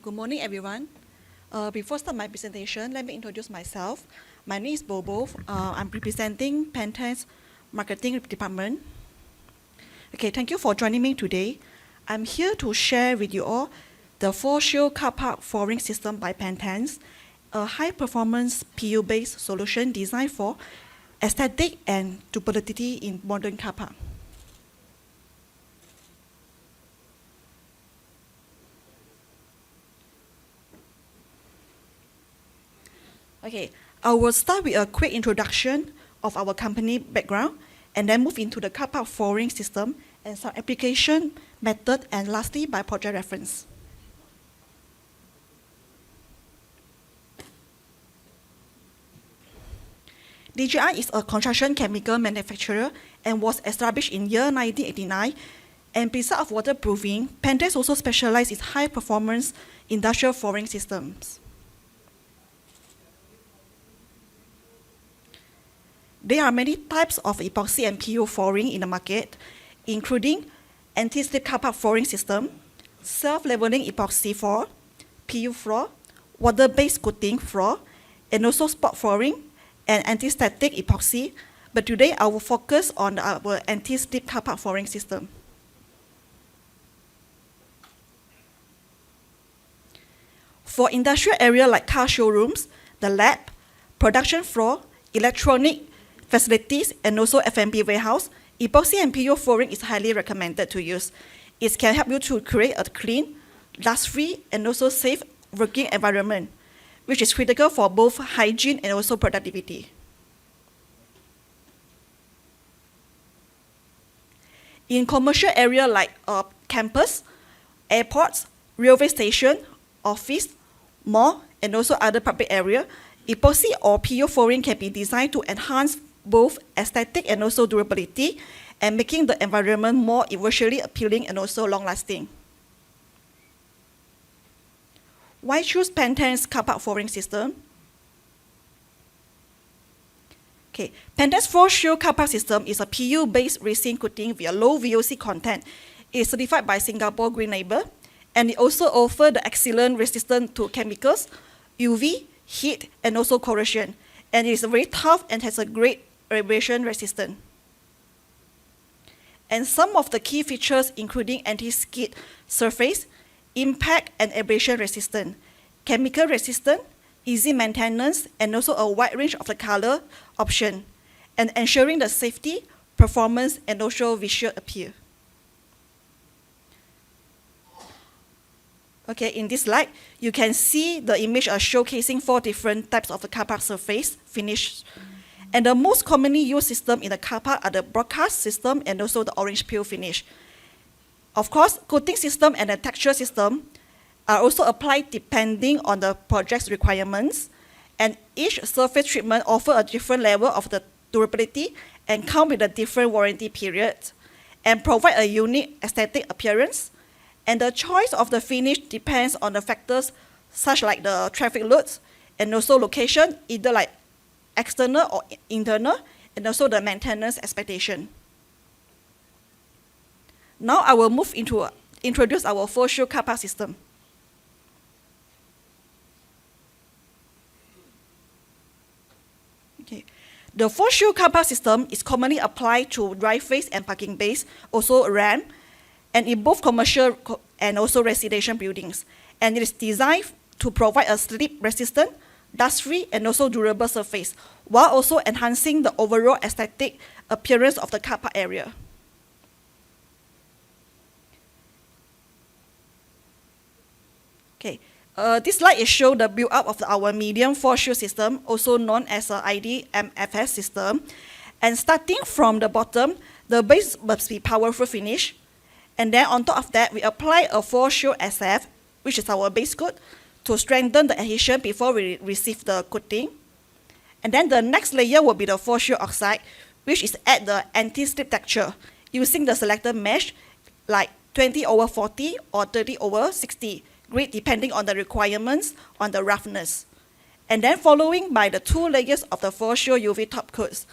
Good morning, everyone. Before I start my presentation, let me introduce myself. My name is Bobo. I'm representing Penta's marketing department. Okay, thank you for joining me today. I'm here to share with you all the 4-shield car park flooring system by Penta's, a high-performance PU-based solution designed for aesthetic and durability in modern car park. Okay, I will start with a quick introduction of our company background and then move into the car park flooring system and some application method, and lastly by project reference. DJI is a construction chemical manufacturer and was established in year 1989. And besides of waterproofing, Penta's also specializes in high-performance industrial flooring systems. There are many types of epoxy and PU flooring in the market, including anti-slip car park flooring system, self-leveling epoxy floor, PU floor, water-based coating floor, and also spot flooring and anti-static epoxy. But today I will focus on our anti-slip car park flooring system. For industrial area like car showrooms, the lab, production floor, electronic facilities, and also F&B warehouse, epoxy and PU flooring is highly recommended to use. It can help you to create a clean, dust-free, and also safe working environment, which is critical for both hygiene and also productivity. In commercial area like campus, airports, railway station, office, mall, and also other public area, epoxy or PU flooring can be designed to enhance both aesthetic and also durability, and making the environment more visually appealing and also long-lasting. Why choose Penta's car park flooring system? Okay, Penta's 4-shield car park system is a PU-based resin coating with a low VOC content. It is certified by Singapore Green Label, and it also offers the excellent resistance to chemicals, UV, heat, and also corrosion. And it is very tough and has a great abrasion resistance. And some of the key features including anti-skid surface, impact and abrasion resistant, chemical resistant, easy maintenance, and also a wide range of the color option, and ensuring the safety, performance, and also visual appeal. Okay, in this slide, you can see the image showcasing 4 different types of the car park surface finish. And the most commonly used system in the car park are the broadcast system and also the orange peel finish. Of course, coating system and the texture system are also applied depending on the project's requirements, and each surface treatment offers a different level of the durability and come with a different warranty period, and provide a unique aesthetic appearance. And the choice of the finish depends on the factors such like the traffic loads and also location, either like external or internal, and also the maintenance expectation. Now I will move into introduce our 4-shield car park system. Okay. The 4-shield car park system is commonly applied to driveways and parking bays, also ramp, and in both commercial and also residential buildings. And it is designed to provide a slip-resistant, dust-free, and also durable surface, while also enhancing the overall aesthetic appearance of the car park area. Okay, this slide is show the build-up of our medium four-shield system, also known as a IDMFS system. And starting from the bottom, the base must be powerful finish. And then on top of that, we apply a four-shield SF, which is our base coat, to strengthen the adhesion before we receive the coating. And then the next layer will be the four-shield oxide, which is add the anti-slip texture using the selected mesh like 20/40 or 30/60 grid, depending on the requirements on the roughness. And then following by the 2 layers of the four-shield UV top coats.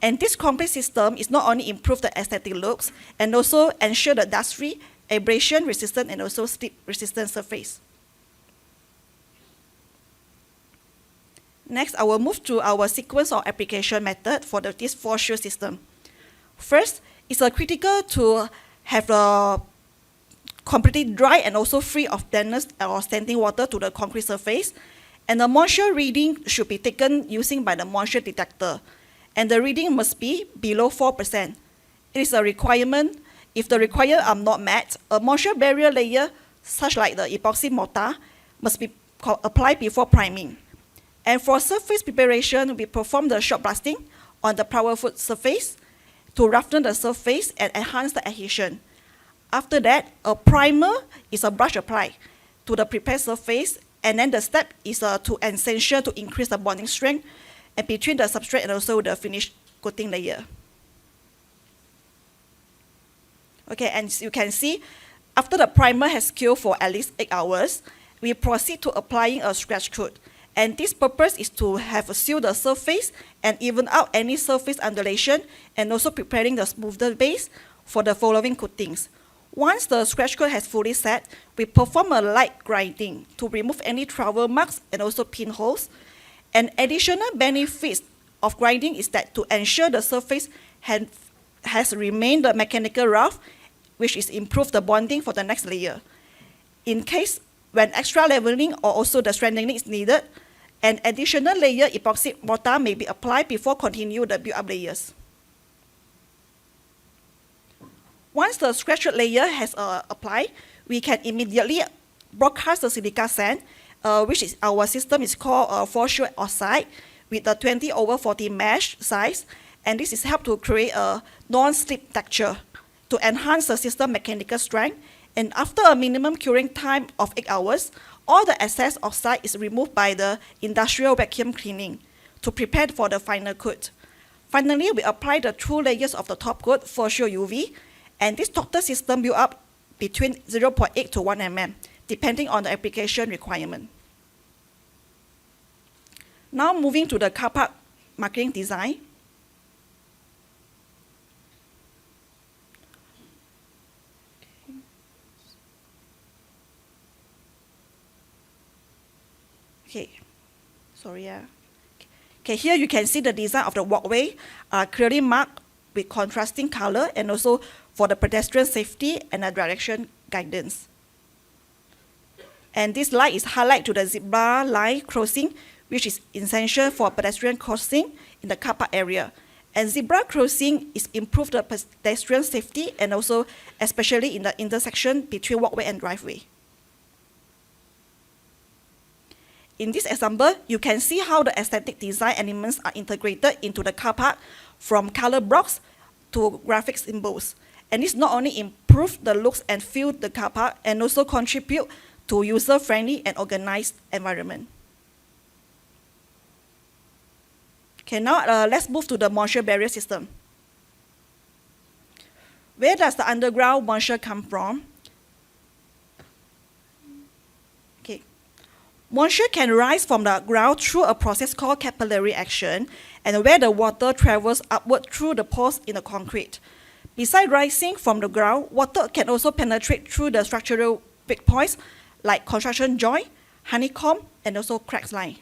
And this complete system is not only improve the aesthetic looks and also ensure the dust-free, abrasion-resistant, and also slip-resistant surface. Next, I will move to our sequence of application method for this four-shield system. First, it's critical to have a completely dry and also free of dampness or standing water to the concrete surface. And the moisture reading should be taken using by the moisture detector. And the reading must be below 4%. It is a requirement. If the requirements are not met, a moisture barrier layer, such like the epoxy mortar, must be applied before priming. And for surface preparation, we perform the shot blasting on the powerful surface to roughen the surface and enhance the adhesion. After that, a primer is a brush apply to the prepared surface, and then the step is to essential to increase the bonding strength and between the substrate and also the finished coating layer. Okay, and you can see, after the primer has cured for at least 8 hours, we proceed to applying a scratch coat. And this purpose is to have seal the surface and even out any surface undulation and also preparing the smoother base for the following coatings. Once the scratch coat has fully set, we perform a light grinding to remove any travel marks and also pinholes. An additional benefit of grinding is that to ensure the surface has remained the mechanical rough, which is improve the bonding for the next layer. In case when extra leveling or also the strengthening is needed, an additional layer epoxy mortar may be applied before continue the build-up layers. Once the scratch layer has applied, we can immediately broadcast the silica sand, which is our system is called four-shield oxide with a 20/40 mesh size, and this is help to create a non-slip texture to enhance the system mechanical strength. And after a minimum curing time of 8 hours, all the excess oxide is removed by the industrial vacuum cleaning to prepare for the final coat. Finally, we apply the 2 layers of the top coat four-shield UV, and this total system build up between 0.8 to 1 mm, depending on the application requirement. Now moving to the car park marking design. Okay, sorry. Okay, here you can see the design of the walkway clearly marked with contrasting color and also for the pedestrian safety and the direction guidance. And this line is highlight to the zebra line crossing, which is essential for pedestrian crossing in the car park area. And zebra crossing is improve the pedestrian safety and also especially in the intersection between walkway and driveway. In this example, you can see how the aesthetic design elements are integrated into the car park from color blocks to graphic symbols. And this not only improves the looks and feel of the car park and also contribute to user-friendly and organized environment. Okay, now let's move to the moisture barrier system. Where does the underground moisture come from? Okay. Moisture can rise from the ground through a process called capillary action, and where the water travels upward through the pores in the concrete. Besides rising from the ground, water can also penetrate through the structural weak points like construction joint, honeycomb, and also cracks line.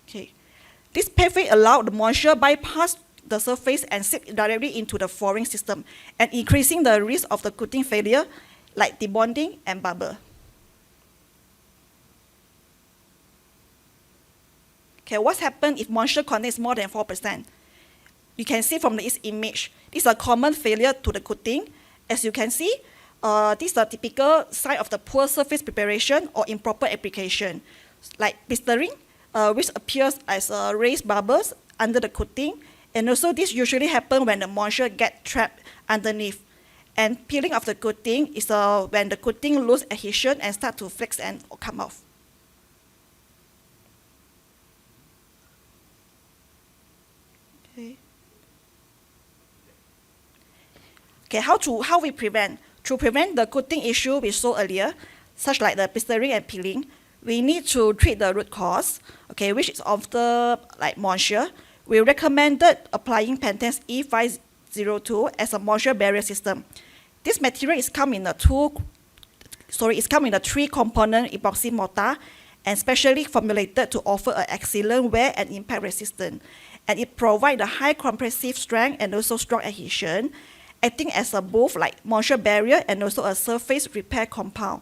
Okay. This pathway allows the moisture bypass the surface and seep directly into the flooring system and increasing the risk of the coating failure like debonding and bubble. Okay, what's happened if moisture contains more than 4%? You can see from this image, this is a common failure to the coating. As you can see, this is a typical sign of the poor surface preparation or improper application, like blistering, which appears as raised bubbles under the coating. And also this usually happens when the moisture gets trapped underneath. And peeling of the coating is when the coating loses adhesion and start to flex and come off. Okay, how we prevent? To prevent the coating issue we saw earlier, such like the blistering and peeling, we need to treat the root cause, okay, which is often like moisture. We recommended applying Pentax E502 as a moisture barrier system. This material is come in a three-component epoxy mortar and specially formulated to offer an excellent wear and impact resistance. And it provides a high compressive strength and also strong adhesion, acting as a both like moisture barrier and also a surface repair compound.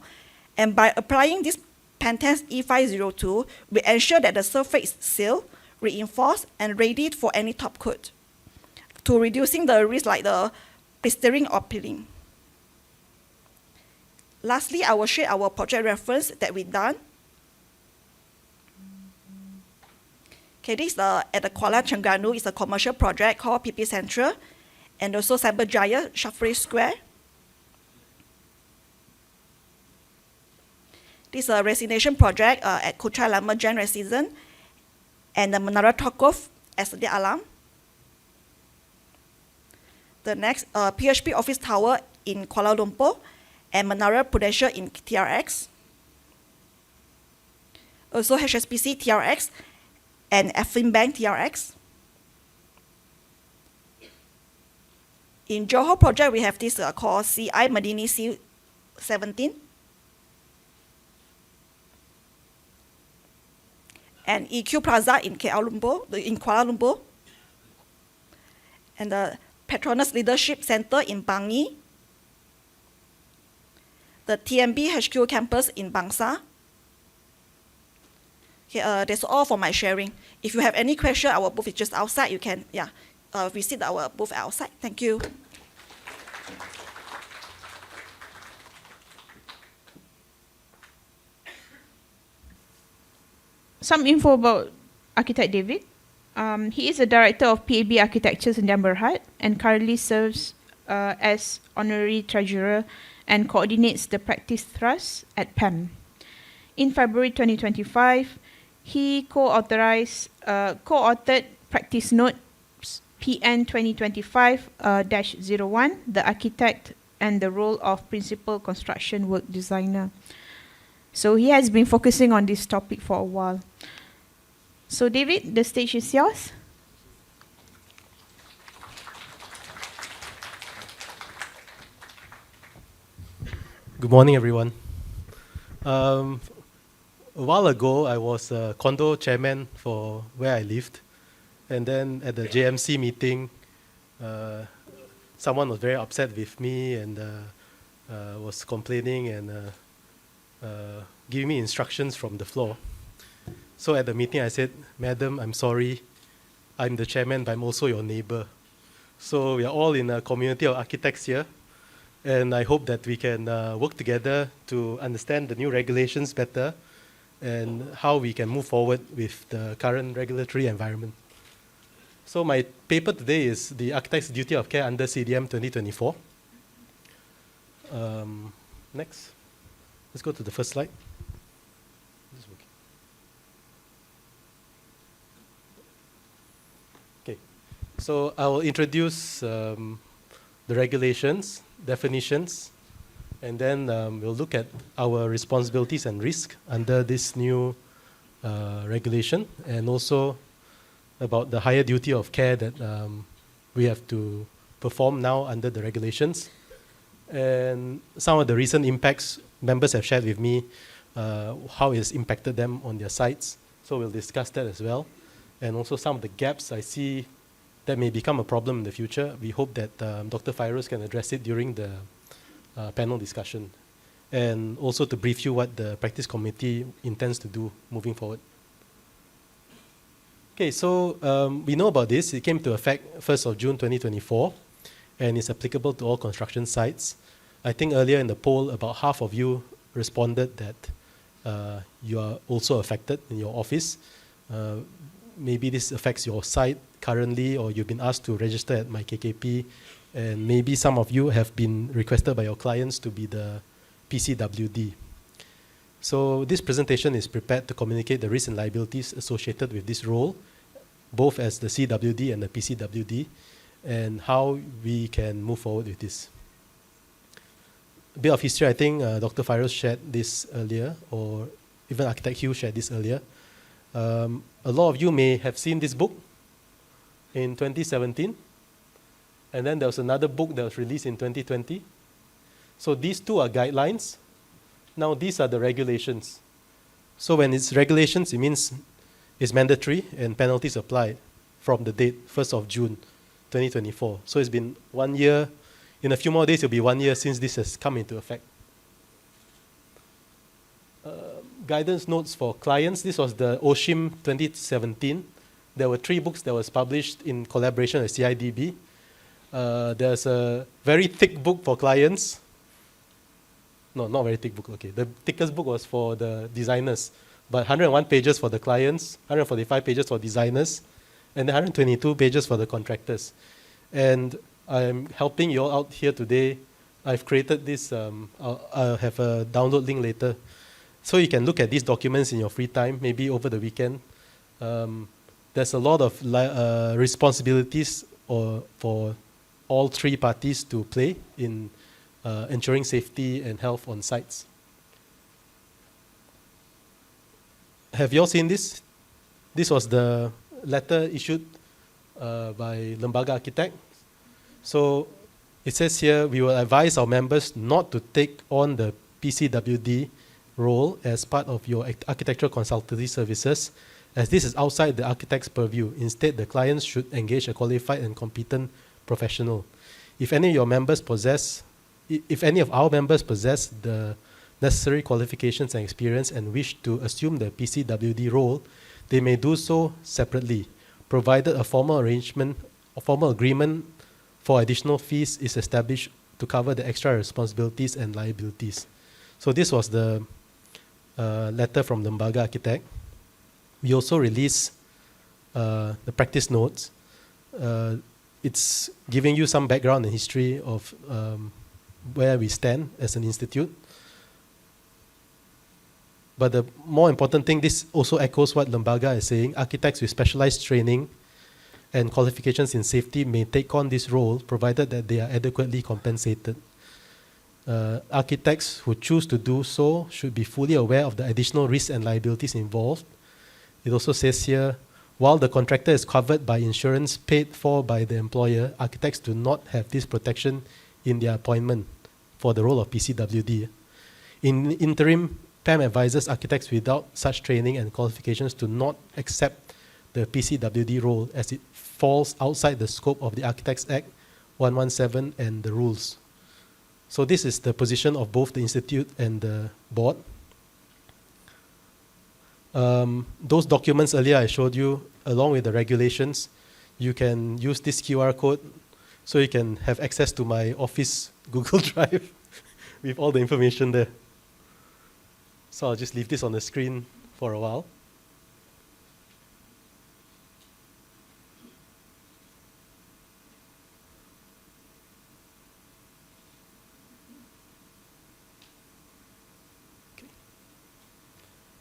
And by applying this Pentax E502, we ensure that the surface is sealed, reinforced, and ready for any top coat, to reducing the risk like the blistering or peeling. Lastly, I will share our project reference that we done. Okay, this is at the Kuala Terengganu is a commercial project called PP Central, and also Cyberjaya Shafri Square. This is a residency project at Kuchai Lama Jain Residence and the Menara Tokov as the Alam. The next, PHP office tower in Kuala Lumpur and Menara Prudential in TRX. Also HSBC TRX and Afin Bank TRX. In Johor project, we have this called CI Medini C17. And EQ Plaza in Kuala Lumpur. And the Petronas Leadership Center in Bangi. The TMB HQ campus in Bangsa. Okay, that's all for my sharing. If you have any question, our booth is just outside. You can visit our booth outside. Thank you. Some info about Architect David. He is a director of PAB Architectures in Berhad and currently serves as Honorary Treasurer and coordinates the practice thrust at PAM. In February 2025, he co-authored practice note PN 2025-01, the architect and the role of principal construction work designer. So he has been focusing on this topic for a while. So David, the stage is yours. Good morning, everyone. A while ago, I was a condo chairman for where I lived. And then at the JMC meeting, someone was very upset with me and was complaining and giving me instructions from the floor. So at the meeting, I said, "Madam, I'm sorry. I'm the chairman, but I'm also your neighbor. So we are all in a community of architects here. And I hope that we can work together to understand the new regulations better and how we can move forward with the current regulatory environment." So my paper today is the Architect's Duty of Care under CDM 2024. Next. Let's go to the first slide. Okay. So I will introduce the regulations, definitions, and then we'll look at our responsibilities and risk under this new regulation, and also about the higher duty of care that we have to perform now under the regulations, and some of the recent impacts members have shared with me, how it's impacted them on their sites. So we'll discuss that as well, and also some of the gaps I see that may become a problem in the future. We hope that Dr. Fairuz can address it during the panel discussion, and also to brief you what the practice committee intends to do moving forward. Okay, so we know about this. It came to effect 1st of June 2024, and it's applicable to all construction sites. I think earlier in the poll, about half of you responded that you are also affected in your office. Maybe this affects your site currently, or you've been asked to register at MyKKP, and maybe some of you have been requested by your clients to be the PCWD. So this presentation is prepared to communicate the risks and liabilities associated with this role, both as the CWD and the PCWD, and how we can move forward with this. A bit of history, I think Dr. Fairuz shared this earlier, or even Architect Hugh shared this earlier. A lot of you may have seen this book in 2017, and then there was another book that was released in 2020. So these two are guidelines. Now these are the regulations. So when it's regulations, it means it's mandatory and penalties apply from the date, 1st of June 2024. So it's been 1 year. In a few more days, it'll be 1 year since this has come into effect. Guidance notes for clients. This was the OSHIM 2017. There were 3 books that was published in collaboration with CIDB. There's a very thick book for clients. No, not very thick book, okay. The thickest book was for the designers, but 101 pages for the clients, 145 pages for designers, and 122 pages for the contractors. And I'm helping you all out here today. I've created this, I'll have a download link later. So you can look at these documents in your free time, maybe over the weekend. There's a lot of responsibilities for all 3 parties to play in ensuring safety and health on sites. Have you all seen this? This was the letter issued by Lembaga Architect. So it says here, we will advise our members not to take on the PCWD role as part of your architectural consultancy services, as this is outside the architect's purview. Instead, the clients should engage a qualified and competent professional. If any of our members possess the necessary qualifications and experience and wish to assume the PCWD role, they may do so separately, provided a formal agreement for additional fees is established to cover the extra responsibilities and liabilities. So this was the letter from the Lembaga Architect. We also released the practice notes. It's giving you some background and history of where we stand as an institute. But the more important thing, this also echoes what Lembaga is saying. Architects with specialized training and qualifications in safety may take on this role, provided that they are adequately compensated. Architects who choose to do so should be fully aware of the additional risks and liabilities involved. It also says here, while the contractor is covered by insurance paid for by the employer, architects do not have this protection in their appointment for the role of PCWD. In interim, PAM advises architects without such training and qualifications to not accept the PCWD role, as it falls outside the scope of the Architects Act 117 and the rules. So this is the position of both the institute and the board. Those documents earlier I showed you, along with the regulations, you can use this QR code so you can have access to my office Google Drive with all the information there. So I'll just leave this on the screen for a while.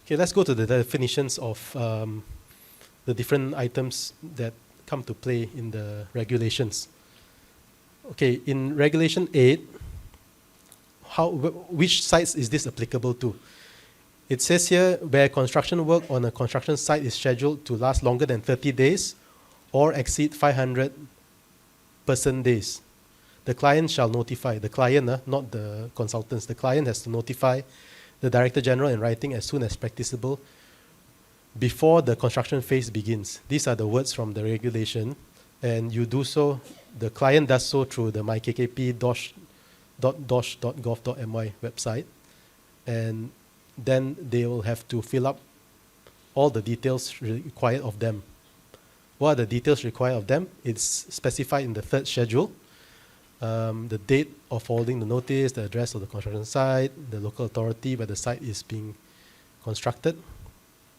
Okay, let's go to the definitions of the different items that come to play in the regulations. Okay, in Regulation 8, which sites is this applicable to? It says here, where construction work on a construction site is scheduled to last longer than 30 days or exceed 500 person days, the client shall notify, the client, not the consultants, the client has to notify the Director General in writing as soon as practicable before the construction phase begins. These are the words from the regulation. and you do so, the client does so through the mykkp.dosh.gov.my website, and then they will have to fill up all the details required of them. What are the details required of them? It's specified in the third schedule. The date of forwarding the notice, the address of the construction site, the local authority where the site is being constructed,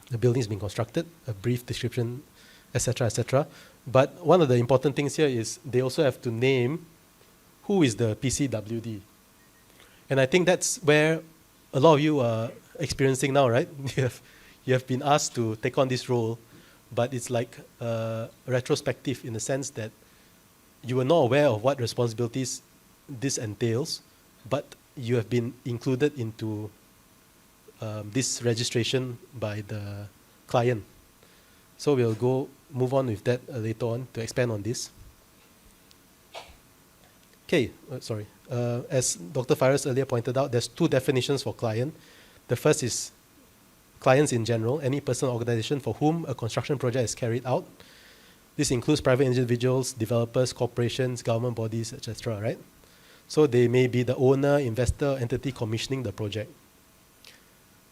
the building is being constructed, a brief description, etc., etc. But one of the important things here is they also have to name who is the PCWD. And I think that's where a lot of you are experiencing now, right? You have been asked to take on this role, but it's like retrospective in the sense that you were not aware of what responsibilities this entails, but you have been included into this registration by the client. So we'll move on with that later on to expand on this. Okay, as Dr. Fairuz earlier pointed out, there's two definitions for client. The first is clients in general, any person or organization for whom a construction project is carried out. This includes private individuals, developers, corporations, government bodies, etc., right? So they may be the owner, investor, entity commissioning the project.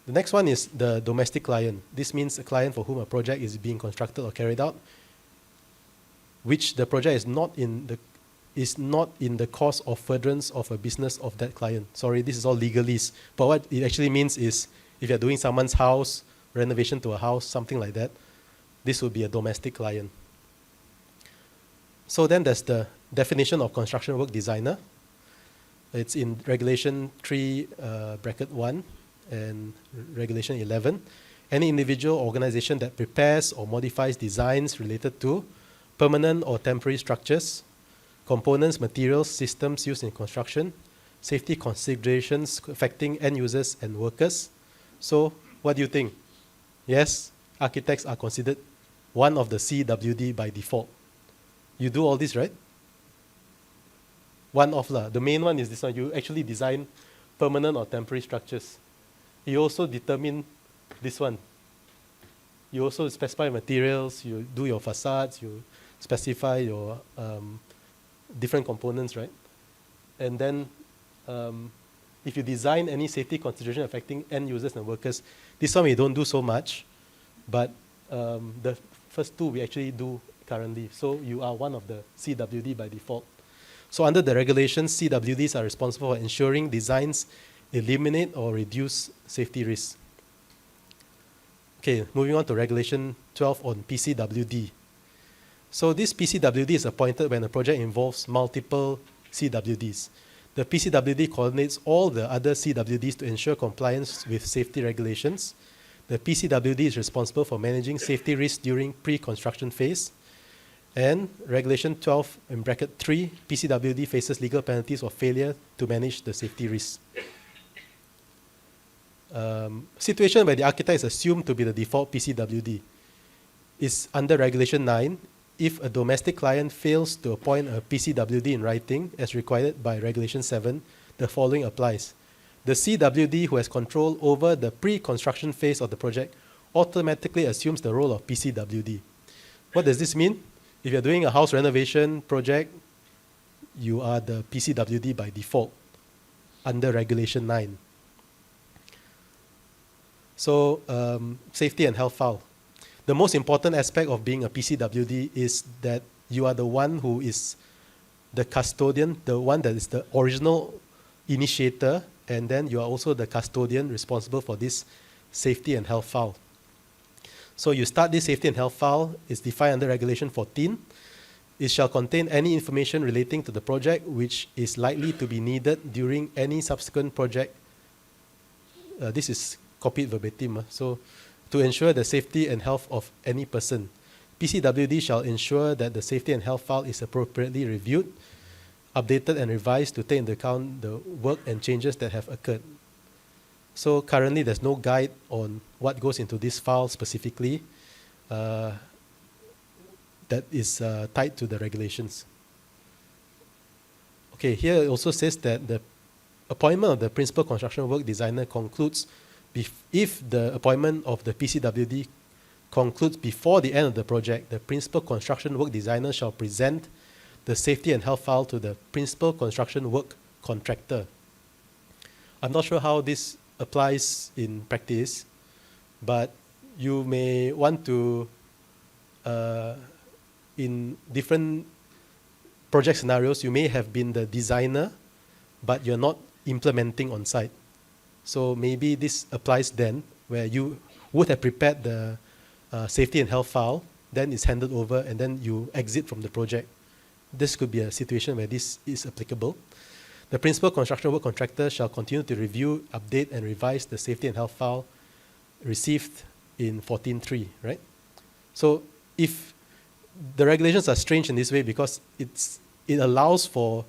The next one is the domestic client. This means a client for whom a project is being constructed or carried out, which the project is not in the course of furtherance of a business of that client. Sorry, this is all legalese. But what it actually means is if you're doing someone's house, renovation to a house, something like that, this would be a domestic client. So then there's the definition of construction work designer. It's in Regulation 3, bracket 1 and Regulation 11. Any individual or organization that prepares or modifies designs related to permanent or temporary structures, components, materials, systems used in construction, safety considerations affecting end users and workers. So what do you think? Yes, architects are considered one of the CWD by default. You do all this, right? One of the main one is this one. You actually design permanent or temporary structures. You also determine this one. You also specify materials, you do your facades, you specify your different components, right? And then if you design any safety consideration affecting end users and workers, this one we don't do so much, but the first two we actually do currently. So you are one of the CWD by default. So under the regulations, CWDs are responsible for ensuring designs eliminate or reduce safety risks. Okay, moving on to Regulation 12 on PCWD. So this PCWD is appointed when a project involves multiple CWDs. The PCWD coordinates all the other CWDs to ensure compliance with safety regulations. The PCWD is responsible for managing safety risks during pre-construction phase. And Regulation 12 in bracket 3, PCWD faces legal penalties for failure to manage the safety risks. Situation where the architect is assumed to be the default PCWD is under Regulation 9 if a domestic client fails to appoint a PCWD in writing as required by Regulation 7, the following applies. The CWD who has control over the pre-construction phase of the project automatically assumes the role of PCWD. What does this mean? If you're doing a house renovation project, you are the PCWD by default under Regulation 9. So, safety and health file. The most important aspect of being a PCWD is that you are the one who is the custodian, the one that is the original initiator, and then you are also the custodian responsible for this safety and health file. So you start this safety and health file, it's defined under Regulation 14. It shall contain any information relating to the project which is likely to be needed during any subsequent project. This is copied verbatim. So to ensure the safety and health of any person. PCWD shall ensure that the safety and health file is appropriately reviewed, updated and revised to take into account the work and changes that have occurred. So currently there's no guide on what goes into this file specifically that is tied to the regulations. Okay, here it also says that the appointment of the principal construction work designer concludes if the appointment of the PCWD concludes before the end of the project, the principal construction work designer shall present the safety and health file to the principal construction work contractor. I'm not sure how this applies in practice, but you may want to, in different project scenarios, you may have been the designer, but you're not implementing on site. So maybe this applies then, where you would have prepared the safety and health file, then it's handed over, and then you exit from the project. This could be a situation where this is applicable. The principal construction work contractor shall continue to review, update, and revise the safety and health file received in 14.3, right? So if the regulations are strange in this way because it allows for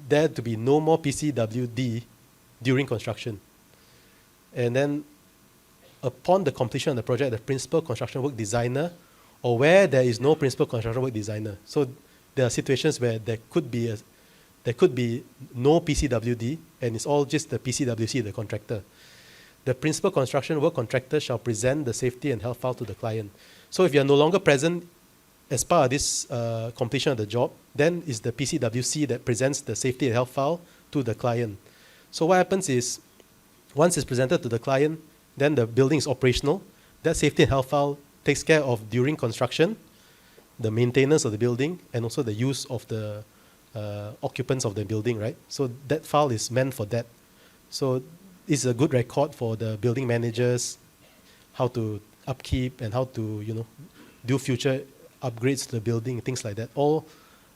there to be no more PCWD during construction. And then upon the completion of the project, the principal construction work designer, or where there is no principal construction work designer. So there are situations where there could be no PCWD, and it's all just the PCWC, the contractor. The principal construction work contractor shall present the safety and health file to the client. So if you are no longer present as part of this completion of the job, then it's the PCWC that presents the safety and health file to the client. So what happens is, once it's presented to the client, then the building is operational. That safety and health file takes care of during construction, the maintenance of the building, and also the use of the occupants of the building, right? So that file is meant for that. So it's a good record for the building managers, how to upkeep and how to, do future upgrades to the building, things like that. All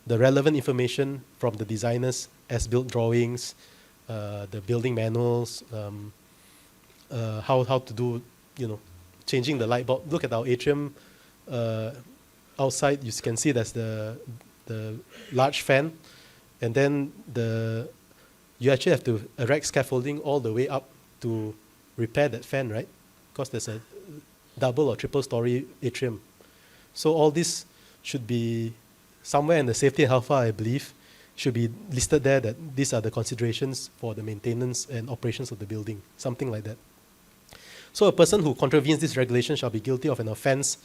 the relevant information from the designers, as-built drawings, the building manuals, how to do, changing the light bulb. Look at our atrium outside. You can see there's the large fan, and then you actually have to erect scaffolding all the way up to repair that fan, right? Because there's a double or triple story atrium. So all this should be somewhere in the safety and health file, I believe, should be listed there that these are the considerations for the maintenance and operations of the building, something like that. So a person who contravenes this regulation shall be guilty of an offence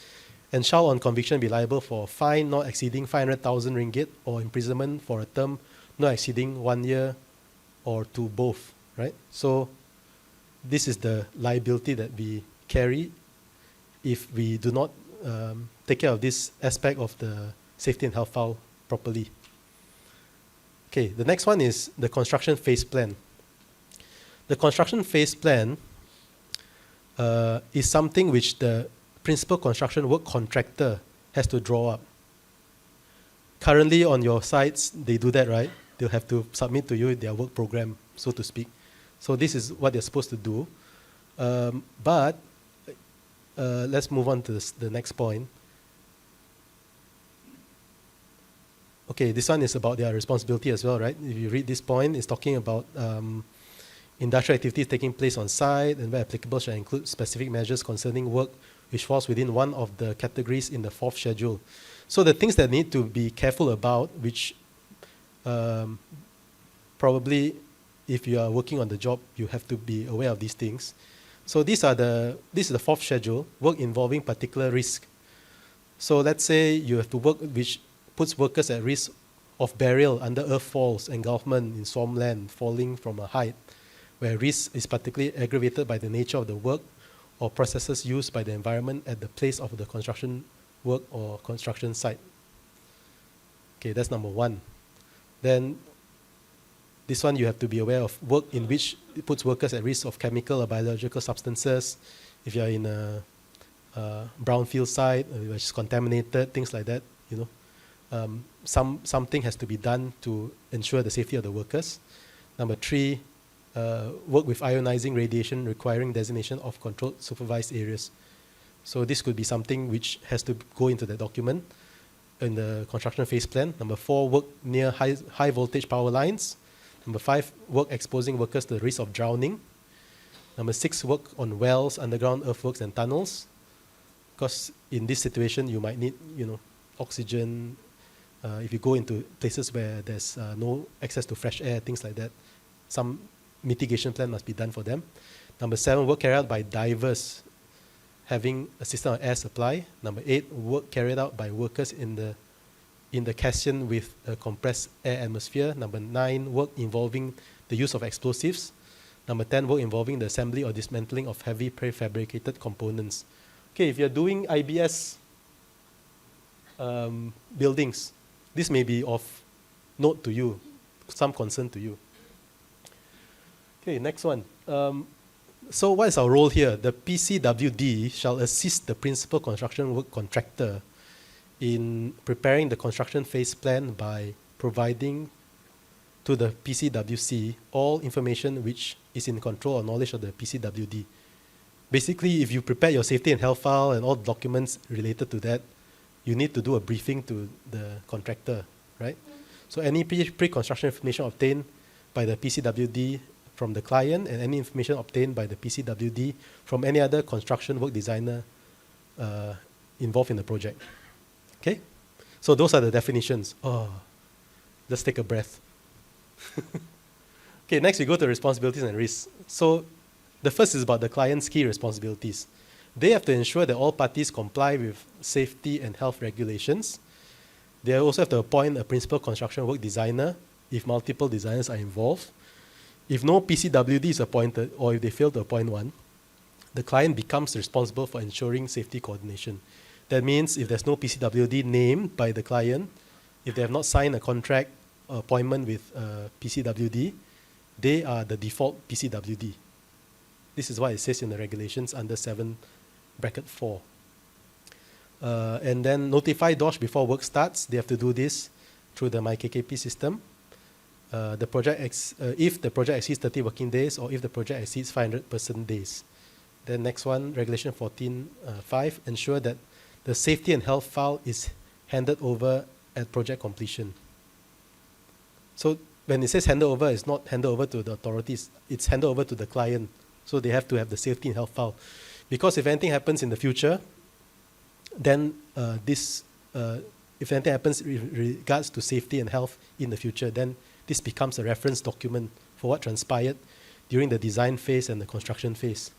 and shall on conviction be liable for a fine not exceeding 500,000 ringgit or imprisonment for a term not exceeding 1 year or to both, right? So this is the liability that we carry if we do not take care of this aspect of the safety and health file properly. Okay, the next one is the construction phase plan. The construction phase plan is something which the principal construction work contractor has to draw up. Currently on your sites, they do that, right? They'll have to submit to you their work program, so to speak. So this is what they're supposed to do. But let's move on to the next point. Okay, this one is about their responsibility as well, right? If you read this point, it's talking about industrial activities taking place on site, and where applicable shall include specific measures concerning work which falls within one of the categories in the 4th schedule. So the things that need to be careful about, which probably if you are working on the job, you have to be aware of these things. So this is the 4th schedule, work involving particular risk. So let's say you have to work which puts workers at risk of burial under earth falls, engulfment in swampland, falling from a height, where risk is particularly aggravated by the nature of the work or processes used by the environment at the place of the construction work or construction site. Okay, that's number one. Then this one you have to be aware of work in which it puts workers at risk of chemical or biological substances. If you're in a brownfield site which is contaminated, things like that, something has to be done to ensure the safety of the workers. Number 3, work with ionizing radiation requiring designation of controlled supervised areas. So this could be something which has to go into the document in the construction phase plan. Number 4, work near high voltage power lines. Number 5, work exposing workers to the risk of drowning. Number 6, work on wells, underground earthworks and tunnels. Because in this situation, you might need, oxygen. If you go into places where there's no access to fresh air, things like that, some mitigation plan must be done for them. Number 7, work carried out by divers having a system of air supply. Number 8, work carried out by workers in the caisson with a compressed air atmosphere. Number 9, work involving the use of explosives. Number 10, work involving the assembly or dismantling of heavy prefabricated components. Okay, if you're doing IBS buildings, this may be of note to you, some concern to you. Okay, next one. So what is our role here? The PCWD shall assist the principal construction work contractor in preparing the construction phase plan by providing to the PCWC all information which is in control or knowledge of the PCWD. Basically, if you prepare your safety and health file and all documents related to that, you need to do a briefing to the contractor, right? So any pre-construction information obtained by the PCWD from the client and any information obtained by the PCWD from any other construction work designer involved in the project. Okay? So those are the definitions. Oh, let's take a breath. Okay, next we go to responsibilities and risks. So the first is about the client's key responsibilities. They have to ensure that all parties comply with safety and health regulations. They also have to appoint a principal construction work designer if multiple designers are involved. If no PCWD is appointed, or if they fail to appoint one, the client becomes responsible for ensuring safety coordination. That means if there's no PCWD named by the client, if they have not signed a contract appointment with PCWD, they are the default PCWD. This is what it says in the regulations under 7(4). And then notify DOSH before work starts. They have to do this through the MyKKP system. If the project exceeds 30 working days or if the project exceeds 500 person days. Then next one, regulation 14.5, ensure that the safety and health file is handed over at project completion. So when it says handed over, it's not handed over to the authorities, it's handed over to the client. So they have to have the safety and health file. Because if anything happens in the future, then if anything happens in regards to safety and health in the future, then this becomes a reference document for what transpired during the design phase and the construction phase.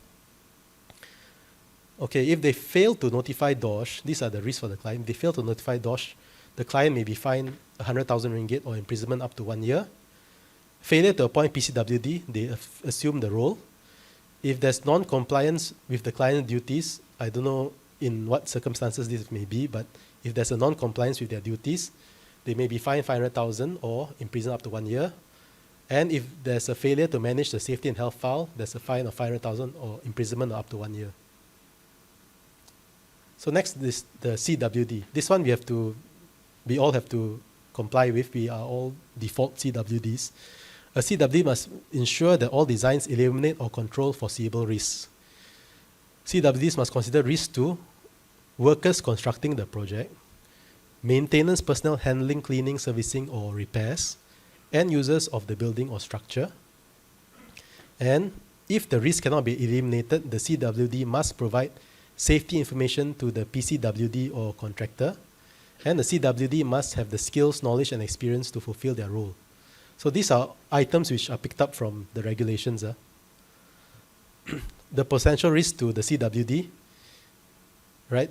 Okay, if they fail to notify DOSH, these are the risks for the client. If they fail to notify DOSH, the client may be fined 100,000 ringgit or imprisonment up to 1 year. Failure to appoint PCWD, they assume the role. If there's non-compliance with the client's duties, I don't know in what circumstances this may be, but if there's a non-compliance with their duties, they may be fined 500,000 or imprisoned up to 1 year. And if there's a failure to manage the safety and health file, there's a fine of 500,000 or imprisonment up to 1 year. So next is the CWD. This one we all have to comply with. We are all default CWDs. A CWD must ensure that all designs eliminate or control foreseeable risks. CWDs must consider risks to workers constructing the project, maintenance personnel handling, cleaning, servicing, or repairs, and users of the building or structure. And if the risk cannot be eliminated, the CWD must provide safety information to the PCWD or contractor, and the CWD must have the skills, knowledge, and experience to fulfill their role. So these are items which are picked up from the regulations. The potential risk to the CWD, right?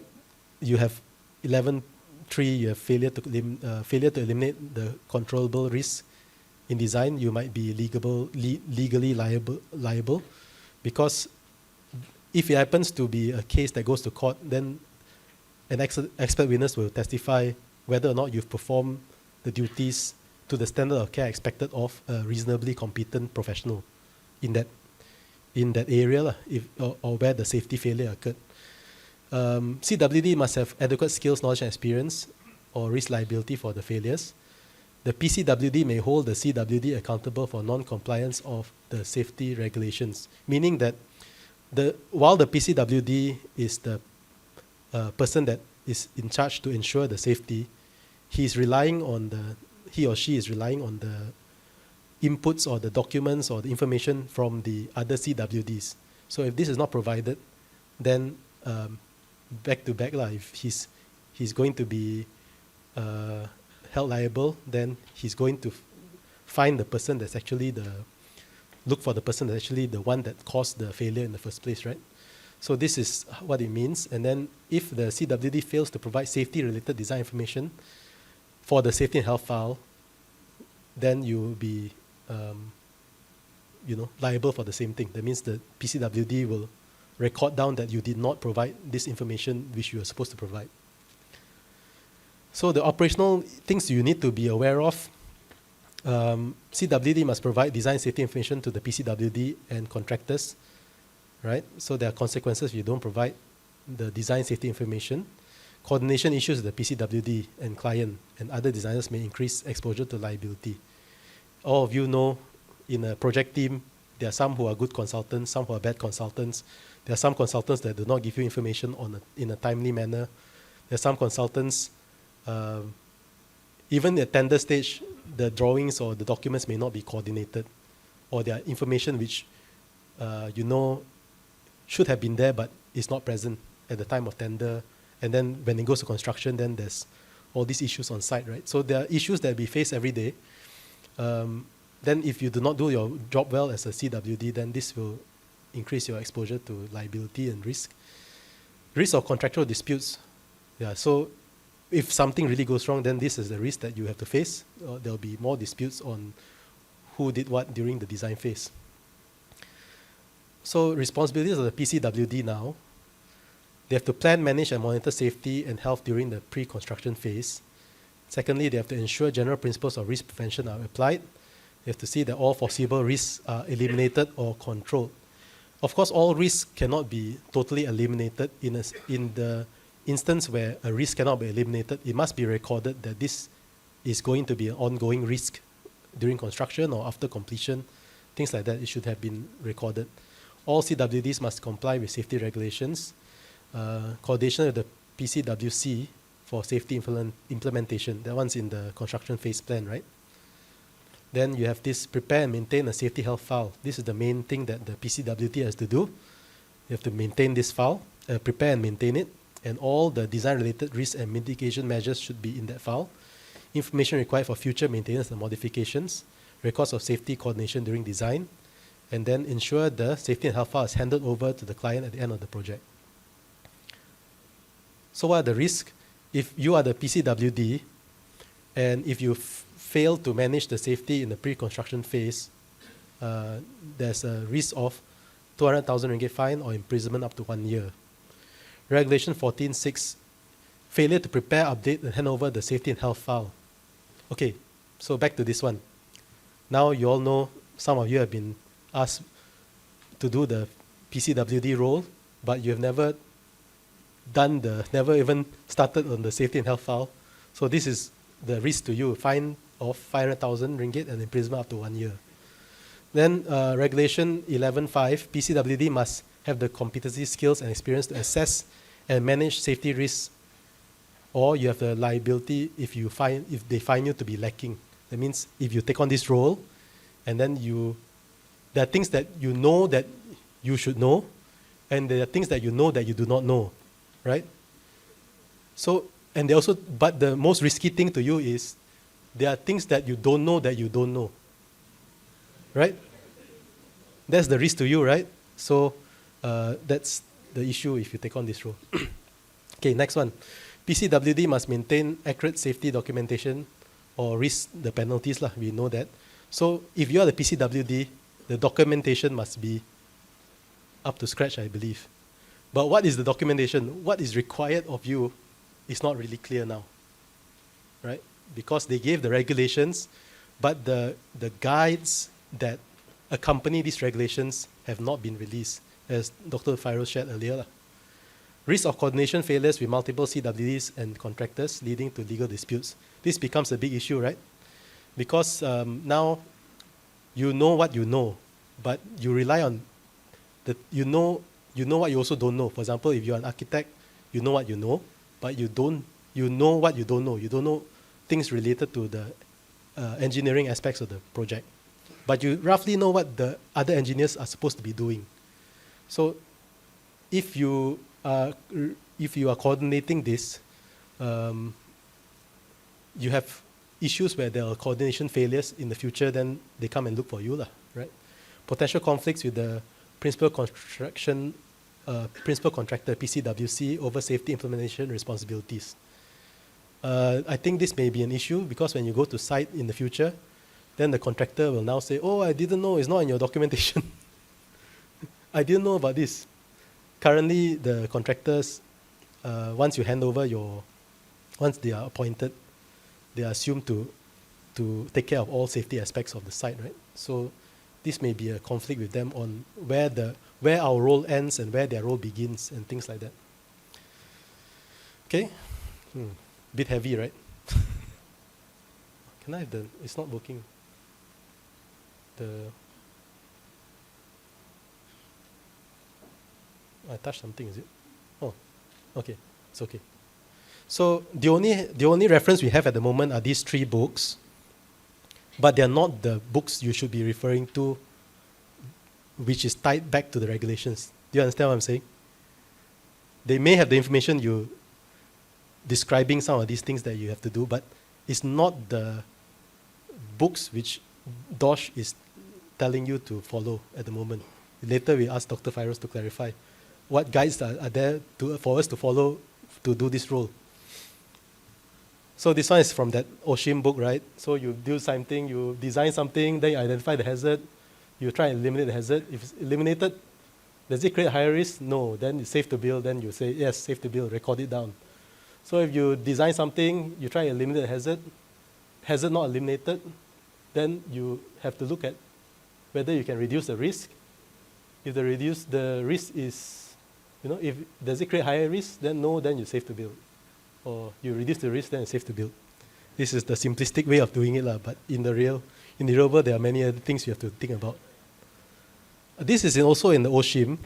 You have 11.3, you have failure to eliminate the controllable risk in design. You might be legally liable because if it happens to be a case that goes to court, then an expert witness will testify whether or not you've performed the duties to the standard of care expected of a reasonably competent professional in that area, or where the safety failure occurred. CWD must have adequate skills, knowledge, and experience or risk liability for the failures. The PCWD may hold the CWD accountable for non-compliance of the safety regulations, meaning that while the PCWD is the person that is in charge to ensure the safety, he or she is relying on the inputs or the documents or the information from the other CWDs. So if this is not provided, then back to back, if he's going to be held liable, then he's going to find the person that's actually look for the person that's actually the one that caused the failure in the first place, right? So this is what it means. And then if the CWD fails to provide safety-related design information for the safety and health file, then you will be liable for the same thing. That means the PCWD will record down that you did not provide this information which you were supposed to provide. So the operational things you need to be aware of, CWD must provide design safety information to the PCWD and contractors, right? So there are consequences if you don't provide the design safety information. Coordination issues with the PCWD and client and other designers may increase exposure to liability. All of you know, in a project team, there are some who are good consultants, some who are bad consultants. There are some consultants that do not give you information in a timely manner. There are some consultants, even at tender stage, the drawings or the documents may not be coordinated, or there are information which should have been there but is not present at the time of tender. And then when it goes to construction, then there's all these issues on site, right? So there are issues that we face every day. Then if you do not do your job well as a CWD, then this will increase your exposure to liability and risk. Risk of contractual disputes. Yeah, so if something really goes wrong, then this is the risk that you have to face. There will be more disputes on who did what during the design phase. So responsibilities of the PCWD now. They have to plan, manage, and monitor safety and health during the pre-construction phase. Secondly, they have to ensure general principles of risk prevention are applied. They have to see that all foreseeable risks are eliminated or controlled. Of course, all risks cannot be totally eliminated. In the instance where a risk cannot be eliminated, it must be recorded that this is going to be an ongoing risk during construction or after completion. Things like that, it should have been recorded. All CWDs must comply with safety regulations. Coordination with the PCWC for safety implementation. That one's in the construction phase plan, right? Then you have this prepare and maintain a safety health file. This is the main thing that the PCWD has to do. You have to maintain this file, prepare and maintain it, and all the design-related risk and mitigation measures should be in that file. Information required for future maintenance and modifications, records of safety coordination during design, and then ensure the safety and health file is handed over to the client at the end of the project. So what are the risks? If you are the PCWD, and if you fail to manage the safety in the pre-construction phase, there's a risk of 200,000 ringgit fine or imprisonment up to 1 year. Regulation 14.6, failure to prepare, update, and hand over the safety and health file. Okay, so back to this one. Now you all know, some of you have been asked to do the PCWD role, but you have never even started on the safety and health file. So this is the risk to you, fine of 500,000 ringgit and imprisonment up to 1 year. Then Regulation 11.5, PCWD must have the competency, skills, and experience to assess and manage safety risks, or you have the liability if they find you to be lacking. That means if you take on this role, and then there are things that you know that you should know, and there are things that you know that you do not know, right? So, and they also, but the most risky thing to you is there are things that you don't know, right? That's the risk to you, right? So that's the issue if you take on this role. Okay, next one. PCWD must maintain accurate safety documentation or risk the penalties, we know that. So if you are the PCWD, the documentation must be up to scratch, I believe. But what is the documentation? What is required of you is not really clear now, right? Because they gave the regulations, but the guides that accompany these regulations have not been released, as Dr. Fairuz shared earlier. Risk of coordination failures with multiple CWDs and contractors leading to legal disputes. This becomes a big issue, right? Because now you know what you know, but you rely on you know what you also don't know. For example, if you're an architect, you know what you know, but you know what you don't know. You don't know things related to the engineering aspects of the project, but you roughly know what the other engineers are supposed to be doing. So if you are coordinating this, you have issues where there are coordination failures in the future, then they come and look for you, right? Potential conflicts with the principal construction principal contractor, PCWC, over safety implementation responsibilities. I think this may be an issue because when you go to site in the future, then the contractor will now say, oh, I didn't know, it's not in your documentation. I didn't know about this. Currently, the contractors, once you hand over once they are appointed, they are assumed to take care of all safety aspects of the site, right? So this may be a conflict with them on where our role ends and where their role begins and things like that. Okay? Bit heavy, right? Can I have it's not working. I touched something, is it? Oh, okay, it's okay. So the only reference we have at the moment are these 3 books, but they're not the books you should be referring to, which is tied back to the regulations. Do you understand what I'm saying? They may have the information you describing some of these things that you have to do, but it's not the books which DOSH is telling you to follow at the moment. Later we ask Dr. Fairuz to clarify what guides are there for us to follow to do this role. So this one is from that OSHIM book, right? So you do something, you design something, then you identify the hazard, you try and eliminate the hazard. If it's eliminated, does it create higher risk? No. Then it's safe to build, then you say, yes, safe to build, record it down. So if you design something, you try and eliminate the hazard not eliminated, then you have to look at whether you can reduce the risk. If the risk is, if does it create higher risk, then no, then you're safe to build. Or you reduce the risk, then it's safe to build. This is the simplistic way of doing it, but in the real world, there are many other things you have to think about. This is also in the OSHIM.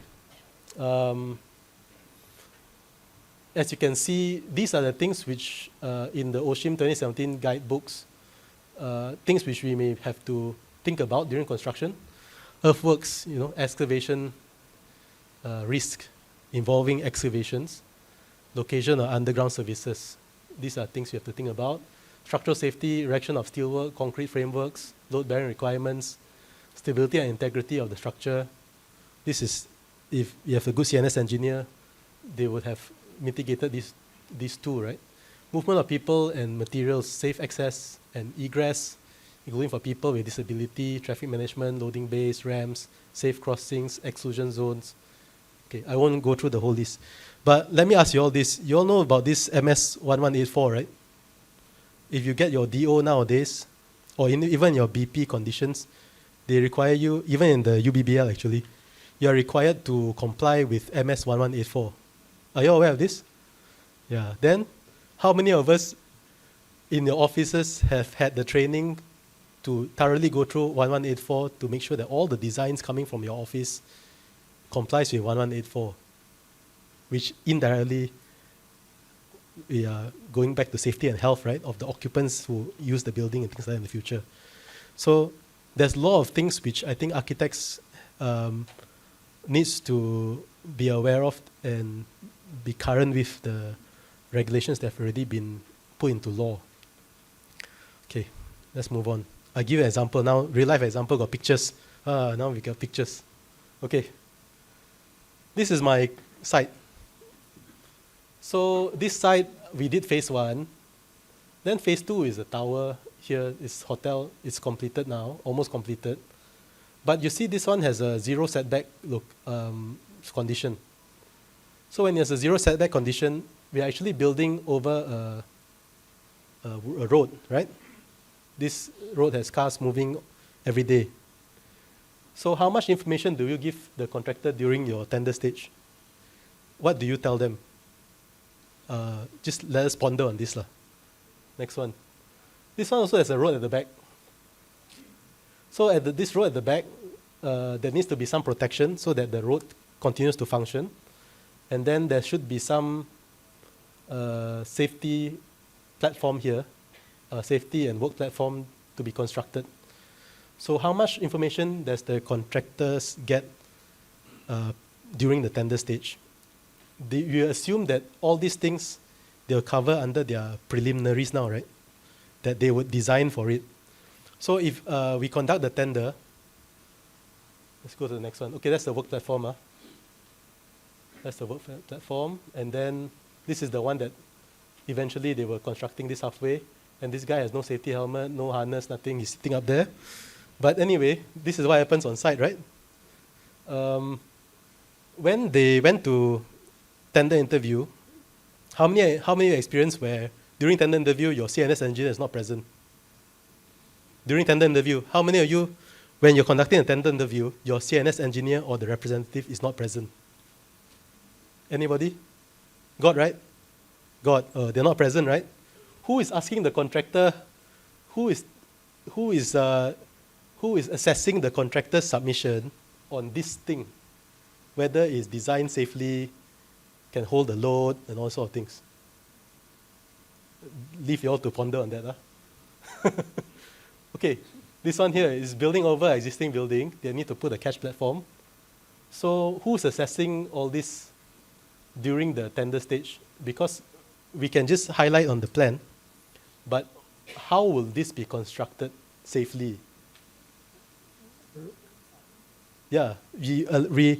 As you can see, these are the things which in the OSHIM 2017 guidebooks, things which we may have to think about during construction. Earthworks, excavation risk involving excavations, location or underground services. These are things you have to think about. Structural safety, erection of steelwork, concrete frameworks, load-bearing requirements, stability and integrity of the structure. This is, if you have a good CNS engineer, they would have mitigated these 2, right? Movement of people and materials, safe access and egress, including for people with disability, traffic management, loading bays, ramps, safe crossings, exclusion zones. Okay, I won't go through the whole list. But let me ask you all this. You all know about this MS 1184, right? If you get your DO nowadays, or even your BP conditions, they require you, even in the UBBL actually, you are required to comply with MS 1184. Are you aware of this? Yeah. Then, how many of us in your offices have had the training to thoroughly go through 1184 to make sure that all the designs coming from your office complies with 1184, which indirectly we are going back to safety and health, right, of the occupants who use the building and things like that in the future. So there's a lot of things which I think architects needs to be aware of and be current with the regulations that have already been put into law. Okay, let's move on. I'll give you an example now. Real life example, got pictures. Now we got pictures. Okay. This is my site. So this site, we did phase 1. Then phase 2 is a tower. Here is hotel. It's completed now, almost completed. But you see this one has a 0 setback condition. So when there's a 0 setback condition, we're actually building over a road, right? This road has cars moving every day. So how much information do you give the contractor during your tender stage? What do you tell them? Just let us ponder on this. Next one. This one also has a road at the back. So at this road at the back, there needs to be some protection so that the road continues to function. And then there should be some safety platform here, safety and work platform to be constructed. So how much information does the contractors get during the tender stage? You assume that all these things they'll cover under their preliminaries now, right? That they would design for it. So if we conduct the tender, let's go to the next one. Okay, that's the work platform. That's the work platform. And then this is the one that eventually they were constructing this halfway. And this guy has no safety helmet, no harness, nothing. He's sitting up there. But anyway, this is what happens on site, right? When they went to tender interview, how many experience where during tender interview your CNS engineer is not present? During tender interview, how many of you, when you're conducting a tender interview, your CNS engineer or the representative is not present? Anybody? God, right? God, they're not present, right? Who is asking the contractor? Who is assessing the contractor's submission on this thing? Whether it's designed safely, can hold the load, and all sorts of things. Leave you all to ponder on that. Huh? Okay, this one here is building over existing building. They need to put a catch platform. So who's assessing all this during the tender stage? Because we can just highlight on the plan, but how will this be constructed safely? Yeah, we